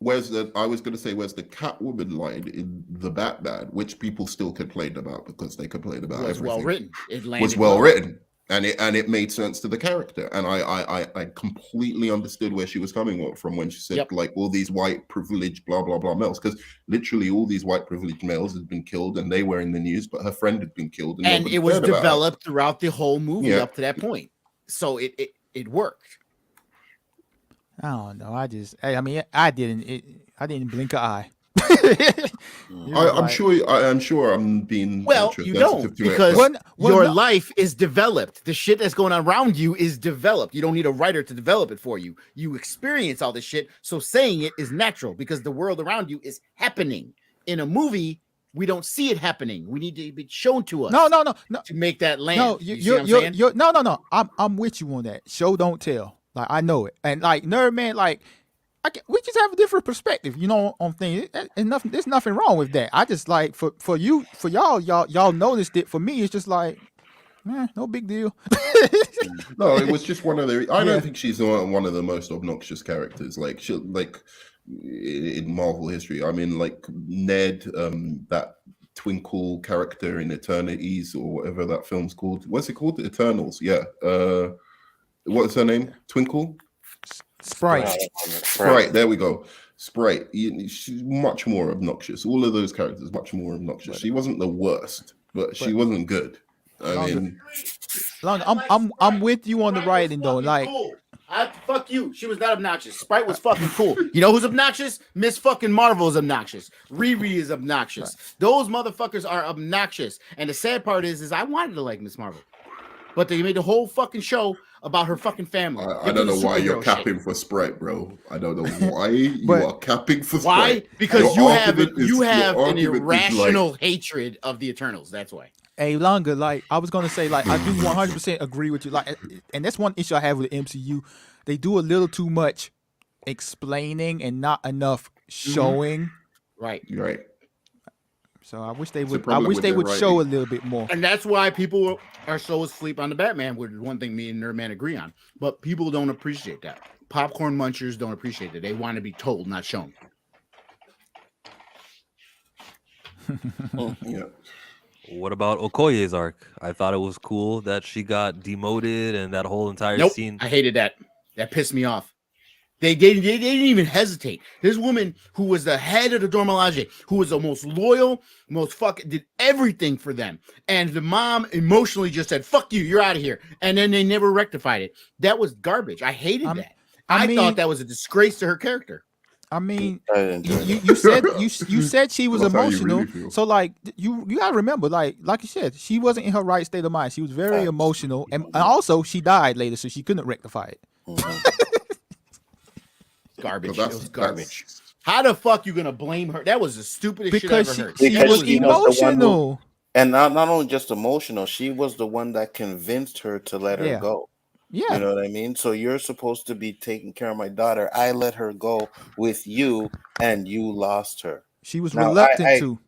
I was going to say, where's the Catwoman line in the Batman, which people still complained about because they complained about Was everything. well written. It landed was well written, and it made sense to the character, and I completely understood where she was coming from when she said like all these white privileged blah blah blah males, because literally all these white privileged males had been killed and they were in the news, but her friend had been killed, and nobody it was cared about her. developed throughout the whole movie up to that point, so it worked. I don't know. I didn't blink an eye. I'm sure I'm being You don't, because your life is developed. The shit that's going on around you is developed. You don't need a writer to develop it for you. You experience all this shit, so saying it is natural because the world around you is happening. In a movie, we don't see it happening. We need to be shown to us. No. To make that land. No, you're no. I'm with you on that. Show don't tell. Like I know it, and like Nerdman, like we just have a different perspective, you know, on things. And nothing, there's nothing wrong with that. I just like for y'all noticed it. For me, it's just like, no big deal. No, it was just one of the. I don't think she's one of the most obnoxious characters. Like in Marvel history. I mean, like Ned, that Twinkle character in Eternities or whatever that film's called. What's it called? Eternals. Yeah. What's her name? Twinkle. Sprite. There we go. Sprite. She's much more obnoxious. All of those characters much more obnoxious. She wasn't the worst, but she wasn't good. I'm with you on the writing though. Like, cool. Fuck you. She was not obnoxious. Sprite was fucking cool. You know who's obnoxious? Miss fucking Marvel is obnoxious. Riri is obnoxious. Those motherfuckers are obnoxious. And the sad part is I wanted to like Miss Marvel. but they made the whole fucking show about her fucking family. I don't know why you're capping for Sprite, bro. I don't know why you But- are capping for Sprite. Why? Because Your you have argument is- you your have an argument is like- irrational hatred of the Eternals. That's why. Hey, Longa, like I was gonna say, like I do 100% agree with you. Like, and that's one issue I have with the MCU. They do a little too much explaining and not enough showing. Right. Right. So I wish they It's a would. I problem wish with they their would show a writing. little bit more. And that's why people are so asleep on the Batman, which is one thing me and Nerdman agree on. But people don't appreciate that. Popcorn munchers don't appreciate it. They want to be told, not shown. Yeah. What about Okoye's arc? I thought it was cool that she got demoted and that whole entire Nope. scene. I hated that. That pissed me off. They didn't even hesitate. This woman who was the head of the Dormelage, who was the most loyal, most fucking did everything for them. And the mom emotionally just said, "Fuck you, you're out of here." And then they never rectified it. That was garbage. I hated that. I mean- thought that was a disgrace to her character. I mean, I didn't enjoy you, that. you said you said she was That's how you emotional. really feel. So like you gotta remember, like you said, she wasn't in her right state of mind. She was very emotional, and also she died later, so she couldn't rectify it. Garbage. So It was garbage. How the fuck you gonna blame her? That was the stupidest Because shit I ever heard. she Because was she was the one who- emotional. And not only just emotional, she was the one that convinced her to let her Yeah. go. Yeah, You know what I mean? So you're supposed to be taking care of my daughter. I let her go with you, and you lost her. she was Now, reluctant to.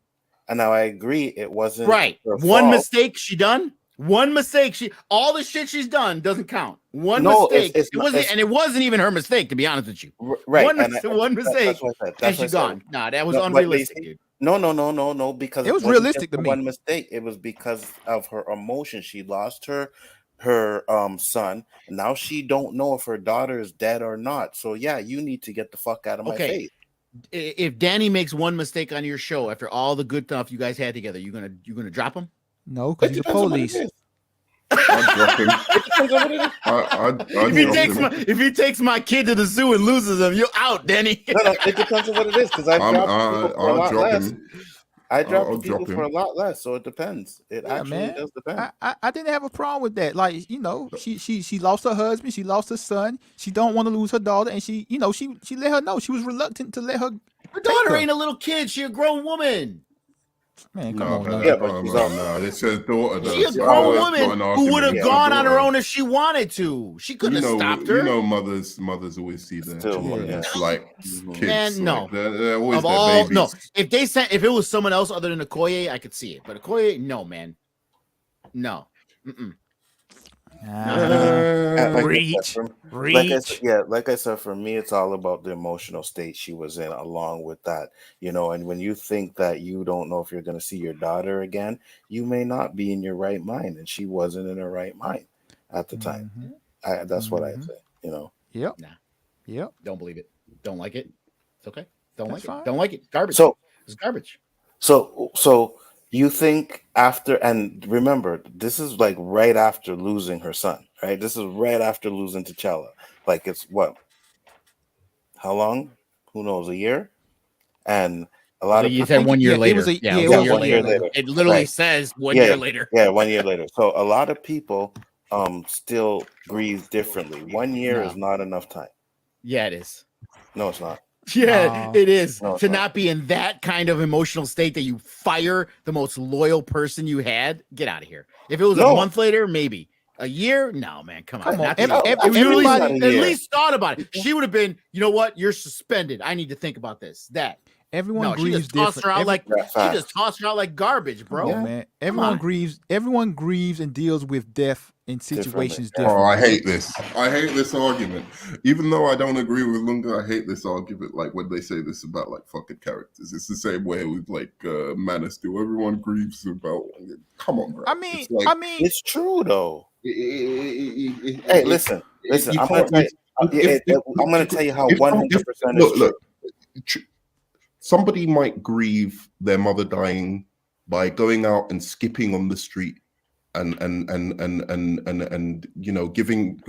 And now I agree, it wasn't Right. her One fault. mistake she done. One mistake all the shit she's done doesn't count. One No, mistake. it's It wasn't, it's- and it wasn't even her mistake, to be honest with you. Right. One, and one mistake, That's what I said. and That's she's what I said. gone. Nah, that was No, but unrealistic, they- dude. No, because It was wasn't realistic just to the me. One mistake. It was because of her emotion. She lost her son. And now she don't know if her daughter is dead or not. So yeah, you need to get the fuck out of my Okay. face. If Danny makes one mistake on your show after all the good stuff you guys had together, you gonna drop him? No, because It he's the depends on what it police. is. I'd drop him. It depends on what it is. I'd If he takes my kid to the zoo and loses him, you're out, Danny. No, it depends on what it is. Because I've dropped people for a I'll lot drop less. him. I dropped I'll people drop for a him. lot less. So it depends. It Yeah, actually man. does depend. I didn't have a problem with that. Like, you know, she lost her husband, she lost her son, she don't want to lose her daughter, and she let her know. She was reluctant to let her. Her daughter her. ain't a little kid. She a grown woman. Man, come No, on, but, now. Yeah, but she's no, it's her daughter. Though. She a So grown that's not woman an who would have argument. It's gone her on her daughter. own if she wanted to. She couldn't have stopped her. You know, mothers always see their Still, children yeah. as like Mhm. kids. Man, no. Like, they're always Of their all, babies. no. If it was someone else other than Okoye, I could see it. But Okoye, no, man, no. Mm-mm. Reach. Like I said, for me, it's all about the emotional state she was in, along with that, And when you think that you don't know if you're going to see your daughter again, you may not be in your right mind, and she wasn't in her right mind at the time. That's what I say. Yep. Nah. Yep. Don't believe it. Don't like it. It's okay. Don't That's like fine. it. Don't like it. Garbage. So, it's garbage. so you think after, and remember, this is like right after losing her son, right? This is right after losing T'Challa. Like it's what? How long? Who knows? A year? And a lot of You people. said 1 year it later. was a- yeah, yeah, it one was year 1 year later. later. It literally Right. says 1 Yeah, year later. Yeah, 1 year later. So a lot of people still grieve differently. 1 year No. is not enough time. Yeah, it is. No, it's not. Yeah, it is. No, it's To not. not be in that kind of emotional state that you fire the most loyal person you had, get out of here. If it was a No. month later, maybe. A year? No, man. Come on. Come on. Not Ev- to- ev- if you everybody- at least thought about it. She would have been, you know what? You're suspended. I need to think about this. That. Everyone No, she grieves just tossed different. her out like Yeah, she facts. just tossed her out like garbage, bro. Bro, man. Everyone on. grieves. Everyone grieves and deals with death in situations Differently. Oh, differently. I hate this. I hate this argument. Even though I don't agree with Lunga, I hate this argument. Like when they say this about like fucking characters, it's the same way with like Man of Steel. Everyone grieves about. Come on, bro. I mean, It's like, It's true though. hey, Hey, listen. I'm going to tell you how 100% is true. Somebody might grieve their mother dying by going out and skipping on the street and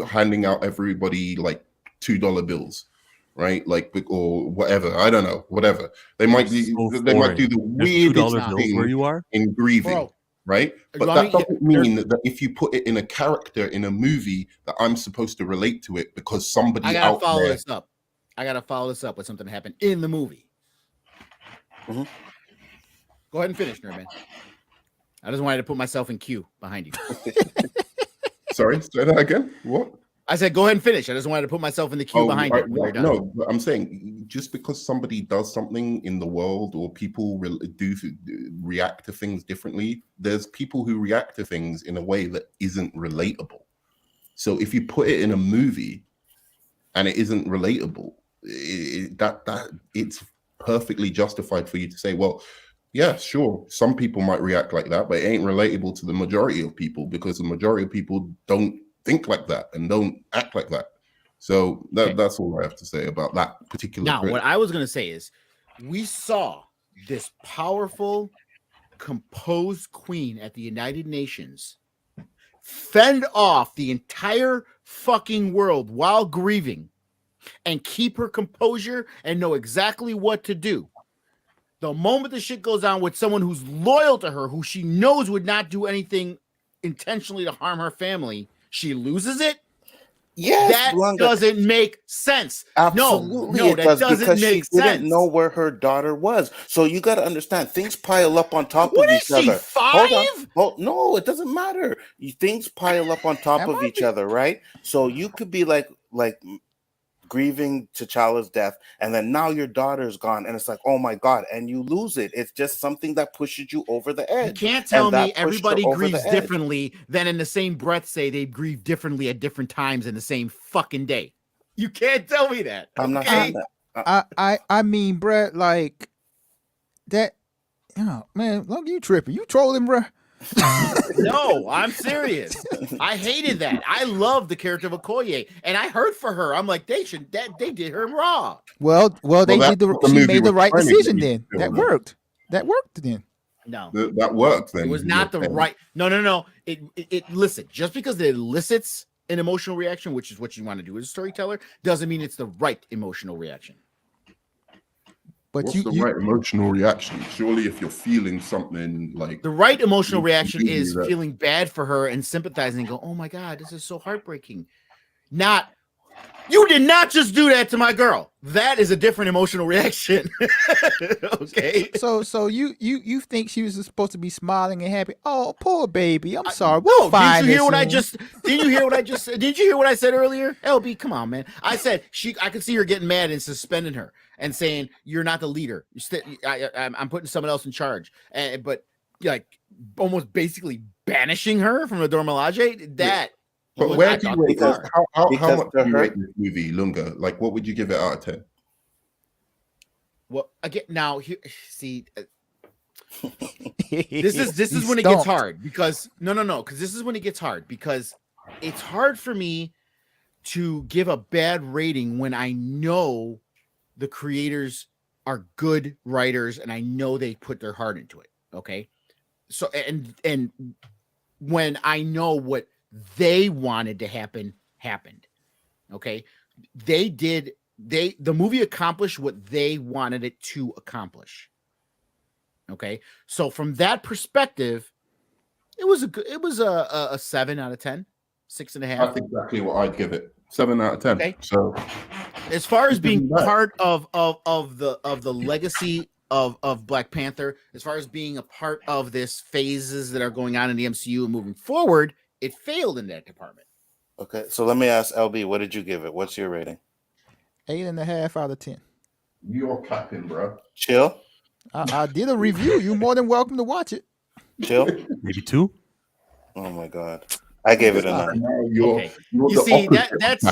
handing out everybody like $2 bills, right? Like, or whatever. I don't know, whatever. They might do. So They might do the There's $2 weirdest bills thing where you are. in grieving. Bro, right? But that doesn't mean that if you put it in a character in a movie that I'm supposed to relate to it because somebody I gotta out follow there. this up. I gotta follow this up with something that happened in the movie. Mhm. Go ahead and finish, Nerdman. I just wanted to put myself in queue behind you. Sorry, say that again. What? I said, go ahead and finish. I just wanted to put myself in the queue behind you when you're done. No, but I'm saying just because somebody does something in the world or people react to things differently, there's people who react to things in a way that isn't relatable. So if you put it in a movie and it isn't relatable, it's perfectly justified for you to say, well, yeah, sure, some people might react like that, but it ain't relatable to the majority of people because the majority of people don't think like that and don't act like that. So that's all I have to say about that particular. Now, what I was going to say is we saw this powerful, composed queen at the United Nations fend off the entire fucking world while grieving and keep her composure and know exactly what to do. The moment the shit goes on with someone who's loyal to her, who she knows would not do anything intentionally to harm her family, she loses it. Yes, that Blanca, doesn't make sense. absolutely No, it that does doesn't because she make sense. didn't know where her daughter was. So you got to understand, things pile up on top What of is each she, other. 5? Hold on. No, it doesn't matter. Things pile up on top of each other, right? So you could be like grieving T'Challa's death, and then now your daughter's gone, and it's like, oh my god, and you lose it. It's just something that pushes you over the edge. You can't tell and that me pushed her everybody over grieves the edge. differently, then in the same breath say they grieve differently at different times in the same fucking day. You can't tell me that. I'm not saying that. I mean, bruh, like that. Oh man, look, you tripping? You trolling, bruh? No, I'm serious. I hated that. I love the character of Okoye, and I heard for her. I'm like, they did her raw. Well, they that's did what the she movie made the was right trying to decision get you then. to That feel, worked. That worked then. No, that worked. Then it was not the right. No. It listen. Just because it elicits an emotional reaction, which is what you want to do as a storyteller, doesn't mean it's the right emotional reaction. But what's the right emotional reaction? Surely, if you're feeling something like the right emotional reaction is that, feeling bad for her and sympathizing and go, "Oh my god, this is so heartbreaking." Not, you did not just do that to my girl. That is a different emotional reaction. Okay. So you think she was supposed to be smiling and happy? Oh, poor baby. I'm sorry. We'll find did you hear what soon. Did you hear what I just said? Did you hear what I said earlier? LB, come on, man. I said I could see her getting mad and suspending her and saying, "You're not the leader. I'm putting someone else in charge." But like almost basically banishing her from the Dora Milaje. That. But where do you rate this? How much do you her- rate this movie, Lunga? Like, what would you give it out of 10? Well, again, now here, see, this is when it gets hard because because this is when it gets hard because it's hard for me to give a bad rating when I know the creators are good writers and I know they put their heart into it. Okay, so and when I know what they wanted to happen happened. Okay, the movie accomplished what they wanted it to accomplish. Okay, so from that perspective, it was a 7 out of 10, 6.5. That's exactly what I'd give it. 7 out of 10. Okay. So as far as being part of the legacy of Black Panther, as far as being a part of this phases that are going on in the MCU and moving forward, it failed in that department. Okay, so let me ask LB, what did you give it? What's your rating? 8.5 out of 10. You're capping, bro. Chill. I did a review. You're more than welcome to watch it. Chill. Maybe 2. Oh my god, I gave it a 9. You're you see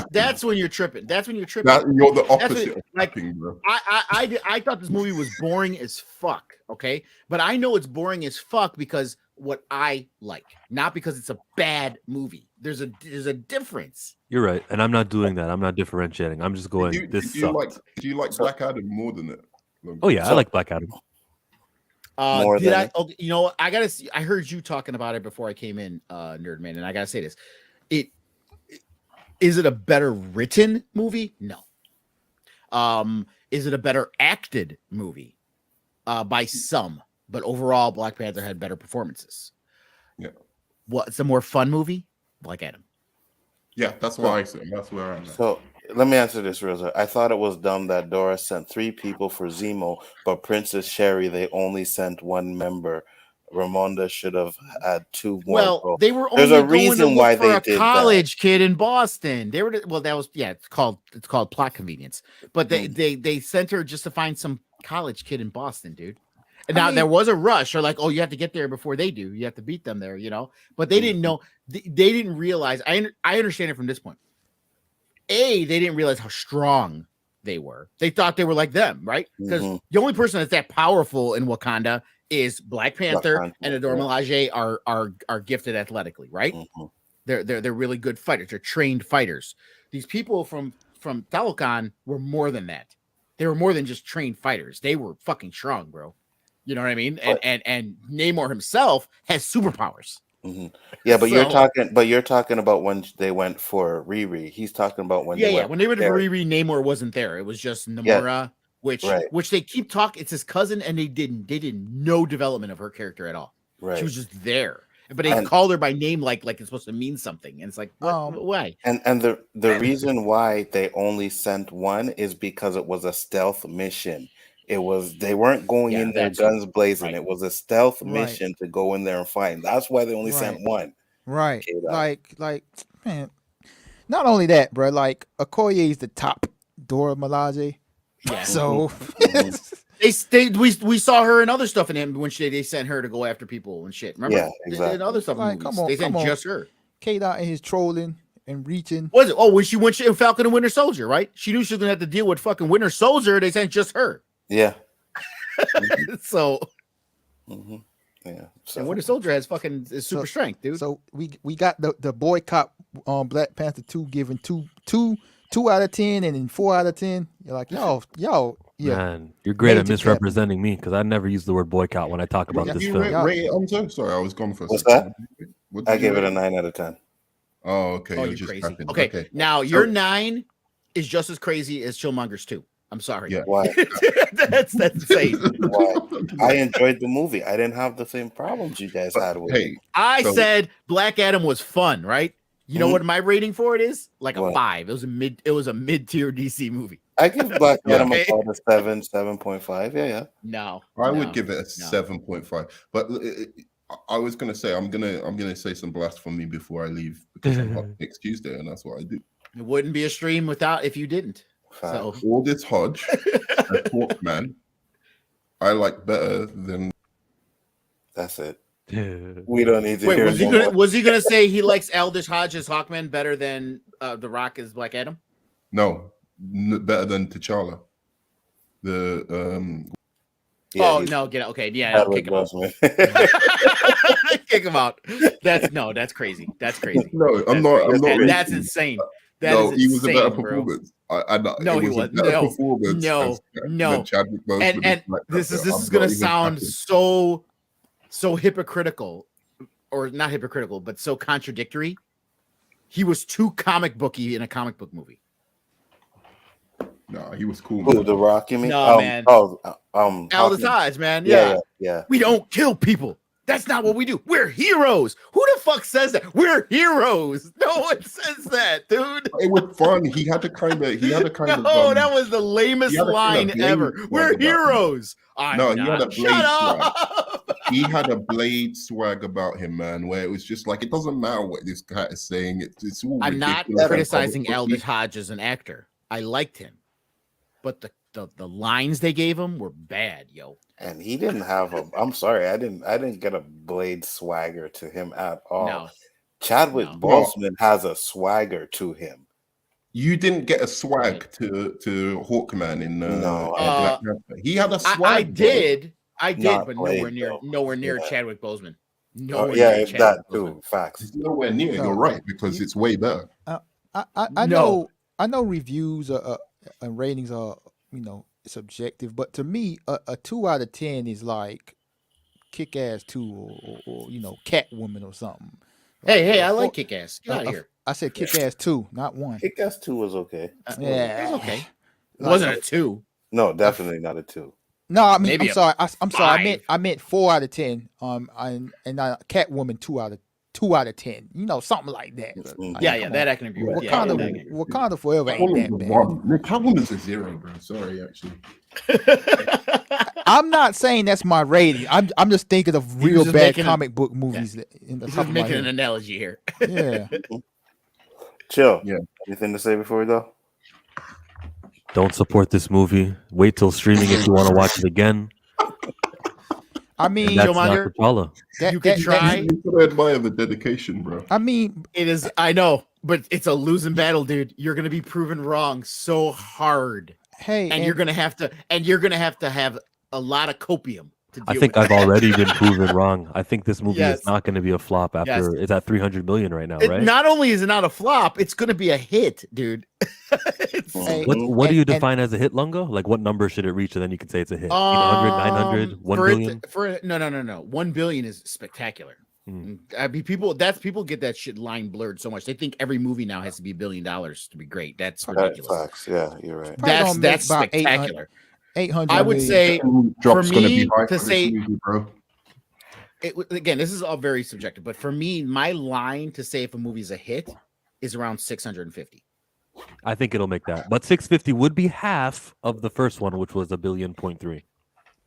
that's when you're tripping. That's when you're tripping. You're the opposite of like, capping, bro. I thought this movie was boring as fuck. Okay, but I know it's boring as fuck because what I like, not because it's a bad movie. There's a difference. You're right, and I'm not doing that. I'm not differentiating. I'm just going. Do This you sucked. Black Adam more than it? Oh yeah, I like Black Adam. Okay, you know what? I gotta see. I heard you talking about it before I came in, Nerdman, and I gotta say this. Is it a better written movie? No. Is it a better acted movie? By some, but overall, Black Panther had better performances. What's a more fun movie? Black Adam. Yeah, that's what I said. That's where I'm at. So let me answer this real quick. I thought it was dumb that Dora sent 3 people for Zemo, but Princess Sherry, they only sent 1 member. Ramonda should have had 2 more. Well, they were There's only a going to reason look why for they a did college kid in Boston. They were that was it's called plot convenience. But they sent her just to find some college kid in Boston, dude. And now there was a rush, or like, oh, you have to get there before they do. You have to beat them there, But they didn't know. They didn't realize. I understand it from this point. They didn't realize how strong they were. They thought they were like them, right? Because the only person that's that powerful in Wakanda is Black Panther and Adore Milaje are gifted athletically, right? They're really good fighters. They're trained fighters. These people from Talokan were more than that. They were more than just trained fighters. They were fucking strong, bro. You know what I mean? And Namor himself has superpowers. Yeah, but you're talking about when they went for Riri. He's talking about when they went when they went for Riri, Namor wasn't there. It was just Namora, which they keep talking. It's his cousin, and they did no development of her character at all. Right. She was just there. But they called her by name like it's supposed to mean something. And it's like, why? And the reason why they only sent 1 is because it was a stealth mission. They weren't going in there guns blazing. Right. It was a stealth mission to go in there and find. That's why they only sent 1. Right. Like man. Not only that, bro. Like Okoye is the top Dora Milaje. Yeah. So we saw her in other stuff in him when they sent her to go after people and shit. Remember? Yeah, exactly. In other stuff, like, they sent just her. K-Dot and his trolling and reaching. Was it? Oh, when she went in Falcon and Winter Soldier, right? She knew she was gonna have to deal with fucking Winter Soldier. They sent just her. Yeah. So. Yeah. So, and Winter Soldier has fucking super strength, dude. So we got the boycott Black Panther 2 given 2 out of 10 and then 4 out of 10. You're like, yo, yeah. Man, you're great at misrepresenting me because I never use the word boycott when I talk about this film. I'm so sorry, I was gone for a second. What's that? I gave it a 9 out of 10. Oh, okay. Oh, you're crazy. Okay, now your 9 is just as crazy as Killmonger's 2. I'm sorry. Yeah. Why? that's insane. Why? I enjoyed the movie. I didn't have the same problems you guys had with it. I said Black Adam was fun, right? You know what my rating for it is? Like a 5. It was a mid-tier DC movie. I give Black Adam a 7.5. Yeah. No. I would give it a 7.5. But I was gonna say I'm gonna say some blasphemy before I leave because I'm up next Tuesday, and that's what I do. It wouldn't be a stream if you didn't. So all this Hodge and Hawkman, I like better than. That's it. We don't need to hear. Was he gonna say he likes Aldous Hodge as Hawkman better than The Rock as Black Adam? No, better than T'Challa. No, get out. Okay, yeah, kick him out. Kick him out. That's crazy. That's crazy. No, I'm not. That's insane. He was a better performance. No, he was. No. Chadwick Boseman and this is going to sound so hypocritical, or not hypocritical, but so contradictory. He was too comic booky in a comic book movie. No, he was cool. Who, The Rock, you mean? No, man. Aldous Hodge, man. Yeah. We don't kill people. That's not what we do. We're heroes. Who the fuck says that? We're heroes. No one says that, dude. It was fun. He had to kind of. No, that was the lamest line ever. We're heroes. No, he had a blade swag. He had a blade swag about him, man. Where it was just like, it doesn't matter what this guy is saying. It's all. I'm not criticizing Aldous Hodge as an actor. I liked him, but the lines they gave him were bad, yo. And he didn't have I'm sorry, I didn't get a blade swagger to him at all. No. Chadwick Boseman has a swagger to him. You didn't get a swag to Hawkman in Black Panther. He had a swag. I did, but nowhere near Chadwick Boseman. That too. Facts. It's nowhere near. You're right, because it's way better. I know reviews and ratings are subjective, but to me, a 2 out of 10 is like Kick-Ass 2 or Catwoman or something. Hey, I like Kick-Ass. Get out of here. I said Kick-Ass 2, not 1. Kick-Ass 2 was okay. Yeah, it was okay. It wasn't a 2. No, definitely not a 2. No, I mean, I'm sorry. I'm sorry. I meant 4 out of 10. And Catwoman 2 out of 2 out of 10. You know, something like that. Mhm. Like, Yeah, come that on. I can agree with. Yeah, Wakanda, that I can agree with. Wakanda Forever ain't Catwoman's that a bad. 1. No, Catwoman's a 0, bro. Sorry, actually. I'm not saying that's my rating. I'm just thinking of He was real just bad making comic book movies in the He's top just of my making an head. analogy here. Yeah. Chill. Yeah. Anything to say before we go? Don't support this movie. Wait till streaming if you want to watch it again. I And mean, that's not Killmonger, T'Challa. you could try. You gotta admire the dedication, bro. I mean, It is. I know, but it's a losing battle, dude. You're gonna be proven wrong so hard, hey, and you're gonna have to. And you're gonna have to have a lot of copium to deal I think with I've already been proven wrong. I think this movie Yes. is not going to be a flop after it's at 300 million right now, it. right? Not only is it not a flop, it's gonna be a hit, dude. It's- Hey, What do you and- define as a hit, Lungo? Like what number should it reach and then you can say it's a hit? 800, 900, 1 for billion? No. 1 billion is spectacular. I mean, people get that shit line blurred so much. They think every movie now has to be $1 billion to be great. That's ridiculous. Facts. Yeah, you're right. Probably gonna make That's about 800 spectacular. 800 I would million. say Drop's for gonna me be high to for say- this movie, bro. Again, this is all very subjective, but for me, my line to say if a movie is a hit is around 650. I think it'll make that. But 650 would be half of the first one, which was $1.3 billion.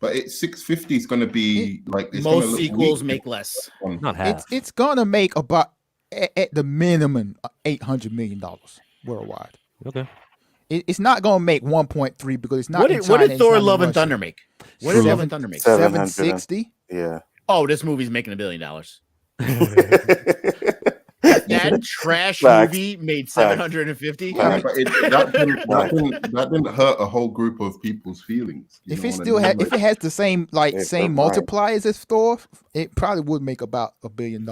But 650 is gonna be like it's gonna Most look sequels weak. make less. Not half. It's gonna make about at the minimum $800 million worldwide. Okay. It's not gonna make 1.3 because it's not. What in did China, it's Thor: not in Love and Russia. Thunder make? What did Love and Thunder make? 760. Yeah. Oh, this movie's making $1 billion. That trash Facts. movie made Facts. 750. Yeah, but that didn't hurt a whole group of people's feelings. You If know it what I still mean? had, Like, if it has the same It's same fine. multipliers as Thor, it probably would make about $1 billion.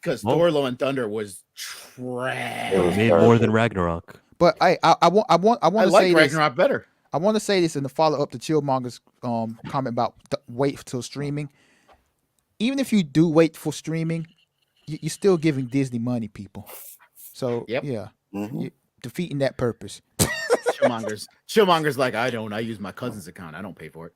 Because Well- Thor: Love and Thunder was trash. It was Made terrible. more than Ragnarok. But I want I to like say this. Ragnarok better. I want to say this in the follow up to Chillmonger's comment about wait till streaming. Even if you do wait for streaming, you're still giving Disney money, people. So Yep. yeah, Mhm. you're defeating that purpose. Chillmonger's like, I don't. I use my cousin's account. I don't pay for it.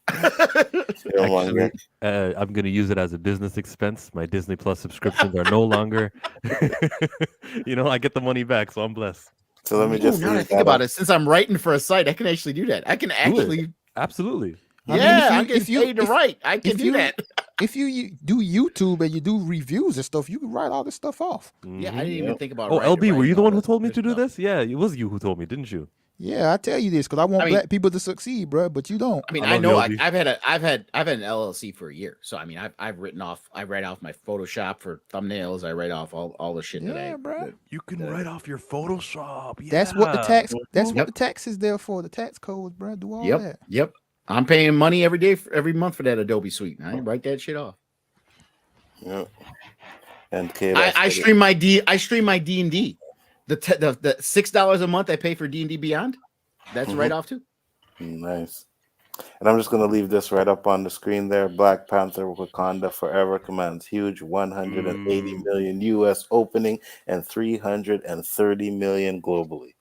Killmonger. I'm going to use it as a business expense. My Disney Plus subscriptions are no longer. I get the money back, so I'm blessed. So let me Ooh, just now that I leave think that about up. it, since I'm writing for a site, I can actually do that. I can actually, Absolutely. I mean, yeah, if you- I'm getting if you- paid to if- write. I can if do you- that. If you do YouTube and you do reviews and stuff, you can write all this stuff off. Yeah, I Mhm. didn't even think about. Oh, LB, were you the all one who that told me to other do stuff. this? Yeah, it was you who told me, didn't you? Yeah, I tell you this because I want I mean- black people to succeed, bro. But you don't. I mean, I I love know you, I, LB. I've had an LLC for a year, so I mean, I write off my Photoshop for thumbnails. I write off all the shit Yeah, that I. bro. that- You can write off your Photoshop. That's what the tax. That's Yep. what the tax is there for. The tax codes, bro. Do all Yep, that. yep. I'm paying money every day, every month for that Adobe Suite. I write that shit off. Yeah. And kid, I stream my D&D. The $6 a month I pay for D&D Beyond. That's Mhm. right off too. Nice. And I'm just going to leave this right up on the screen there. Black Panther Wakanda Forever commands huge 180 million US opening and 330 million globally.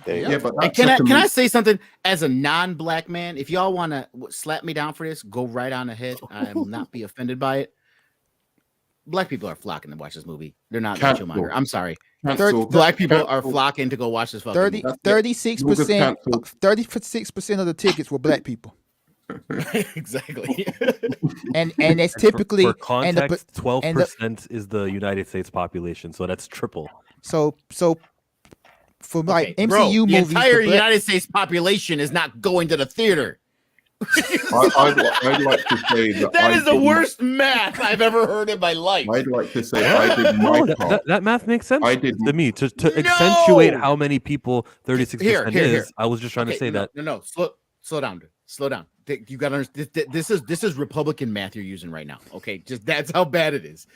There you yeah, go. but And that's can I say something as a non-black man? If y'all want to slap me down for this, go right on ahead. I will not be offended by it. Black people are flocking to watch this movie. They're not Cancel. Killmonger. I'm sorry. cancel. Black people are Cancel. flocking to go watch this fucking 36%. cancelled. 36% of the tickets were black people, movie. Exactly. and it's typically for and the, context, 12% is the United States population, so that's triple. so for like Okay, MCU bro, the movies, entire the black- United States population is not going to the theater. I'd like to say that That I is the did worst math I've ever heard in my life. I'd like to say I did my No, part. that math makes sense I did- to me. To accentuate No! how many people 36% Here, here. is, I was just trying to Okay, say no, that. No, slow down, dude. Slow down. You got to understand. This is Republican math you're using right now. Okay, just that's how bad it is.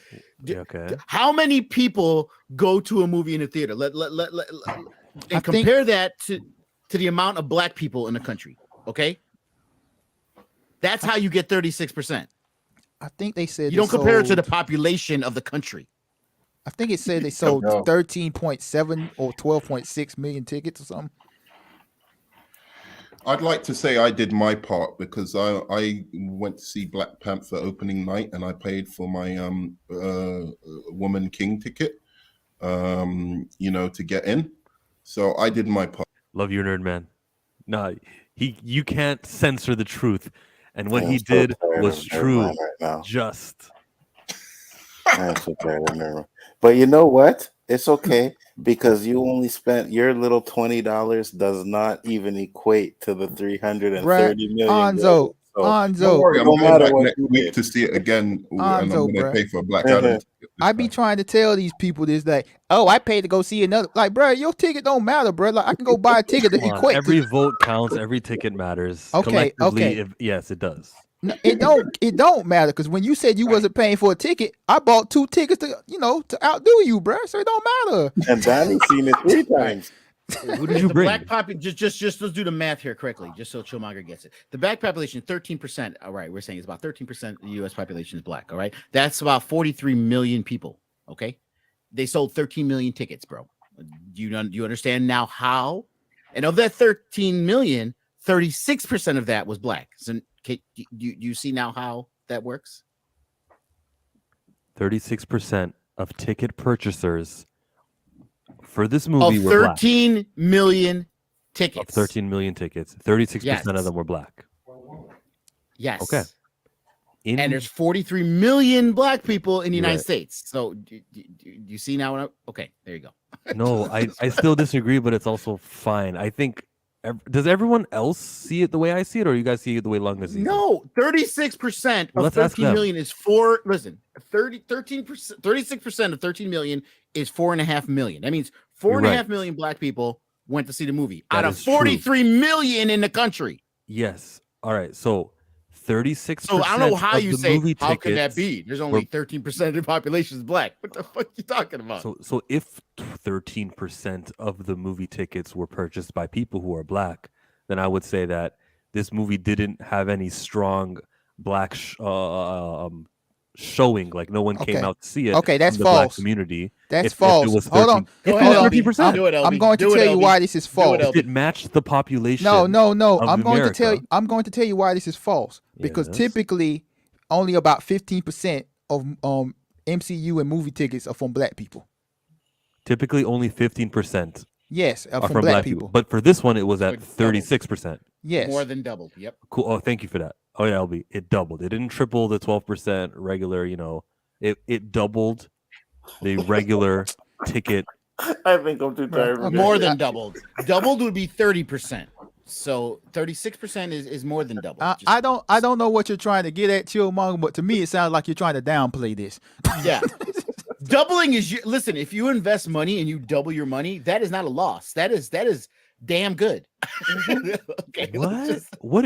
Yeah, okay. How many people go to a movie in a theater? I And think- compare that to the amount of black people in the country. Okay, that's how you get 36%. I think they said You don't compare it to the sold- population of the country. I think it said they sold no. 13.7 or 12.6 million tickets or something. I'd like to say I did my part because I went to see Black Panther opening night and I paid for my Woman King ticket, to get in. So I did my part. Love your nerd man. No, you can't censor the truth, and what I'm he so did tired was of true. Nerdman right now. Just I'm so tired of Nerdman. But you know what? It's okay because you only spent your little $20 does not even equate to the 330 Bruh, million. Anzo, So Don't Anzo, worry, it I'm don't going matter back what next you week did. to see it again, and I'm Anzo, going to bruh. pay for a Black Adam ticket this I be time. trying to tell these people this, like, oh, I paid to go see another. Like, bro, your ticket don't matter, bro. Like, I can go buy a ticket to come on, equate every to. vote counts. Every ticket matters. Okay, Collectively, okay. yes, it does. No, it don't matter because when you said you wasn't paying for a ticket, I bought 2 tickets to outdo you, bro. So it don't matter. And Danny's seen it 3 All right. times. Who did you The bring? black population, just let's do the math here correctly, just so Killmonger gets it. The black population, 13%. All right, we're saying it's about 13% of the U.S. population is black. All right, that's about 43 million people. Okay, they sold 13 million tickets, bro. Do you understand now how? And of that 13 million, 36% of that was black. So do you see now how that works? 36% of ticket purchasers for this Of movie were black. 13 million Of tickets. 13 million tickets, 36% Yes. of them were black. Yes. Okay. And there's 43 million black people in the United Right. States. So do you see now? Okay, there you go. No, I still disagree, but it's also fine. I think does everyone else see it the way I see it, or you guys see it the way Lunga sees it? No, 36% Well, of let's ask 13 them. million is 36% of 13 million is 4.5 million. That means 4.5 right. million black people went to see the movie That out of is true. 43 million in the country. Yes. All right. So 36% So I don't know how of you the say, movie how can that tickets be? There's were- only 13% of the population is black. What the fuck are you talking about? So if 13% of the movie tickets were purchased by people who are black, then I would say that this movie didn't have any strong black showing. Like no one came Okay. out to see it. Okay, that's from the black false. community. That's If it false. was Hold 13, on. if Go it ahead, was LB. 13%, Do it, LB. I'm going to Do it, tell you LB. why this is Do it, false. LB. if it matched the population, No. of I'm going America, I'm going to tell you why this is false. Because Yes. typically only about 15% of MCU and movie tickets are from black people. typically only 15% Yes, are from from black people. But for this one, it was So at it doubled. 36%. Yes. More than doubled. Yep. Cool. Oh, thank you for that. Oh yeah, LB. It doubled. It didn't triple the 12% regular. It doubled the regular ticket. I think I'm too tired for Okay. More this. than doubled. Doubled would be 30%. So 36% is more than double. Just- I don't know what you're trying to get at, Chillmonger, but to me it sounds like you're trying to downplay this. Yeah. Doubling is listen, if you invest money and you double your money, that is not a loss. That is damn good. Okay. What? What?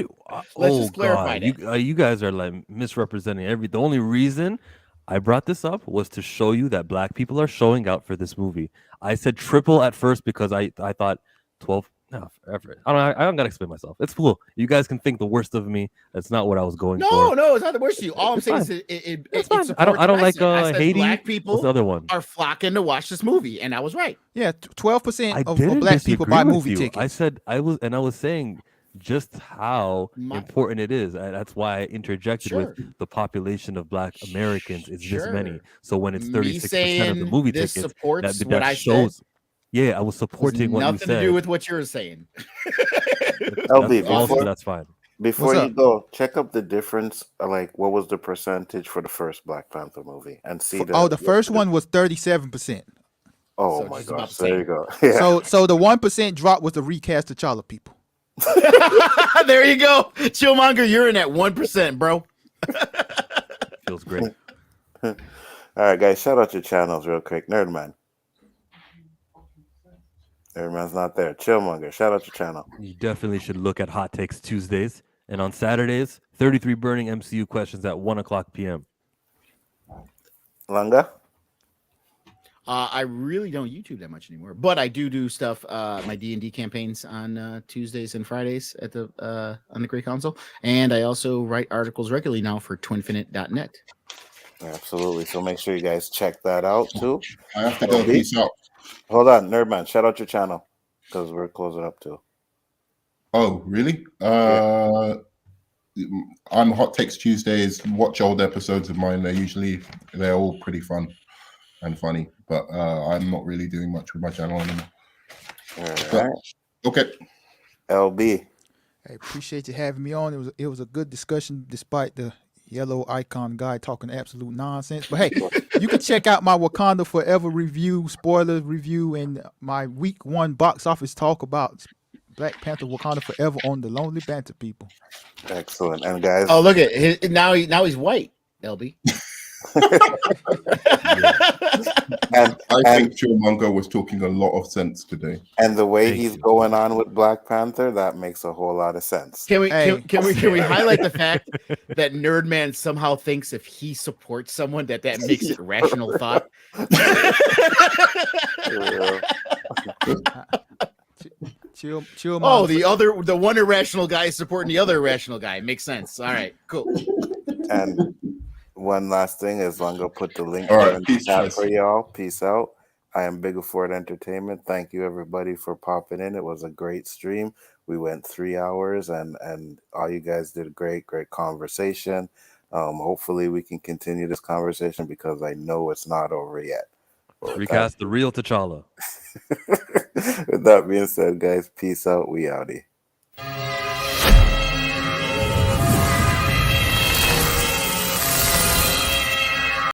let's just clarify God. You guys are like misrepresenting everything. The only reason I brought this up was to show you that black people are showing out for this movie. I said triple at first because I thought 12. No, forever. I don't gotta explain myself. It's cool. You guys can think the worst of me. That's not what I was going for. No, it's not the worst to you. All I'm It's saying fine. is it It's fine. supports I don't what like said. I said Haiti. black What's people the other one? are flocking to watch this movie, and I was right. Yeah, 12% I of didn't black people disagree buy with movie you. tickets. I said I was saying just how important it is. And that's why I interjected Sure. with the population of black Americans is this many. Sure. So when it's Me 36% of the saying movie this tickets, supports that what I shows. said. Yeah, I was Has supporting what you nothing to said. do with what you're saying. LB, That's false, but before, that's fine. before What's you up? go, check up the difference. Like, what was the percentage for the first Black Panther movie, and see The first one was 37%. Oh So my just about gosh, the there same. you go. Yeah. So the 1% drop was the recast of Challa people. There you go. Chillmonger, you're in at 1%, bro. Feels great. All right, guys, shout out your channels real quick. Nerdman. Nerdman's not there. Chillmonger, shout out your channel. You definitely should look at Hot Takes Tuesdays. And on Saturdays, 33 burning MCU questions at 1:00 p.m. Langa. I really don't YouTube that much anymore, but I do stuff. My D&D campaigns on Tuesdays and Fridays at the on the Great Council, and I also write articles regularly now for twinfinite.net. Absolutely. So make sure you guys check that out too. I have to go. Peace out. Hold on, Nerdman. Shout out your channel because we're closing up too. Oh, really? I'm Hot Takes Tuesdays. Watch old episodes of mine. They're all pretty fun and funny. But I'm not really doing much with my channel anymore. All But, right. okay. LB. I appreciate you having me on. It was a good discussion despite the yellow icon guy talking absolute nonsense. But hey, you can check out my Wakanda Forever review, spoiler review, and my week 1 box office talk about Black Panther Wakanda Forever on the Lonely Banter people. Excellent. And guys, Oh, look at his, now he's white, LB. and I think Killmonger was talking a lot of sense today. and the way Thank he's you. going on with Black Panther, that makes a whole lot of sense. Can we Hey. can we highlight the fact that Nerdman somehow thinks if he supports someone that makes it rational thought? Chill. Oh, the one irrational guy is supporting the other irrational guy. Makes sense. All right, cool. And one last thing is I'm gonna put the link All right, in the peace, chat guys. for y'all. Peace out. I am Bigger Ford Entertainment. Thank you everybody for popping in. It was a great stream. We went 3 hours and all you guys did great conversation. Hopefully we can continue this conversation because I know it's not over yet. Recast the real T'Challa. With that being said, guys, peace out. We outie.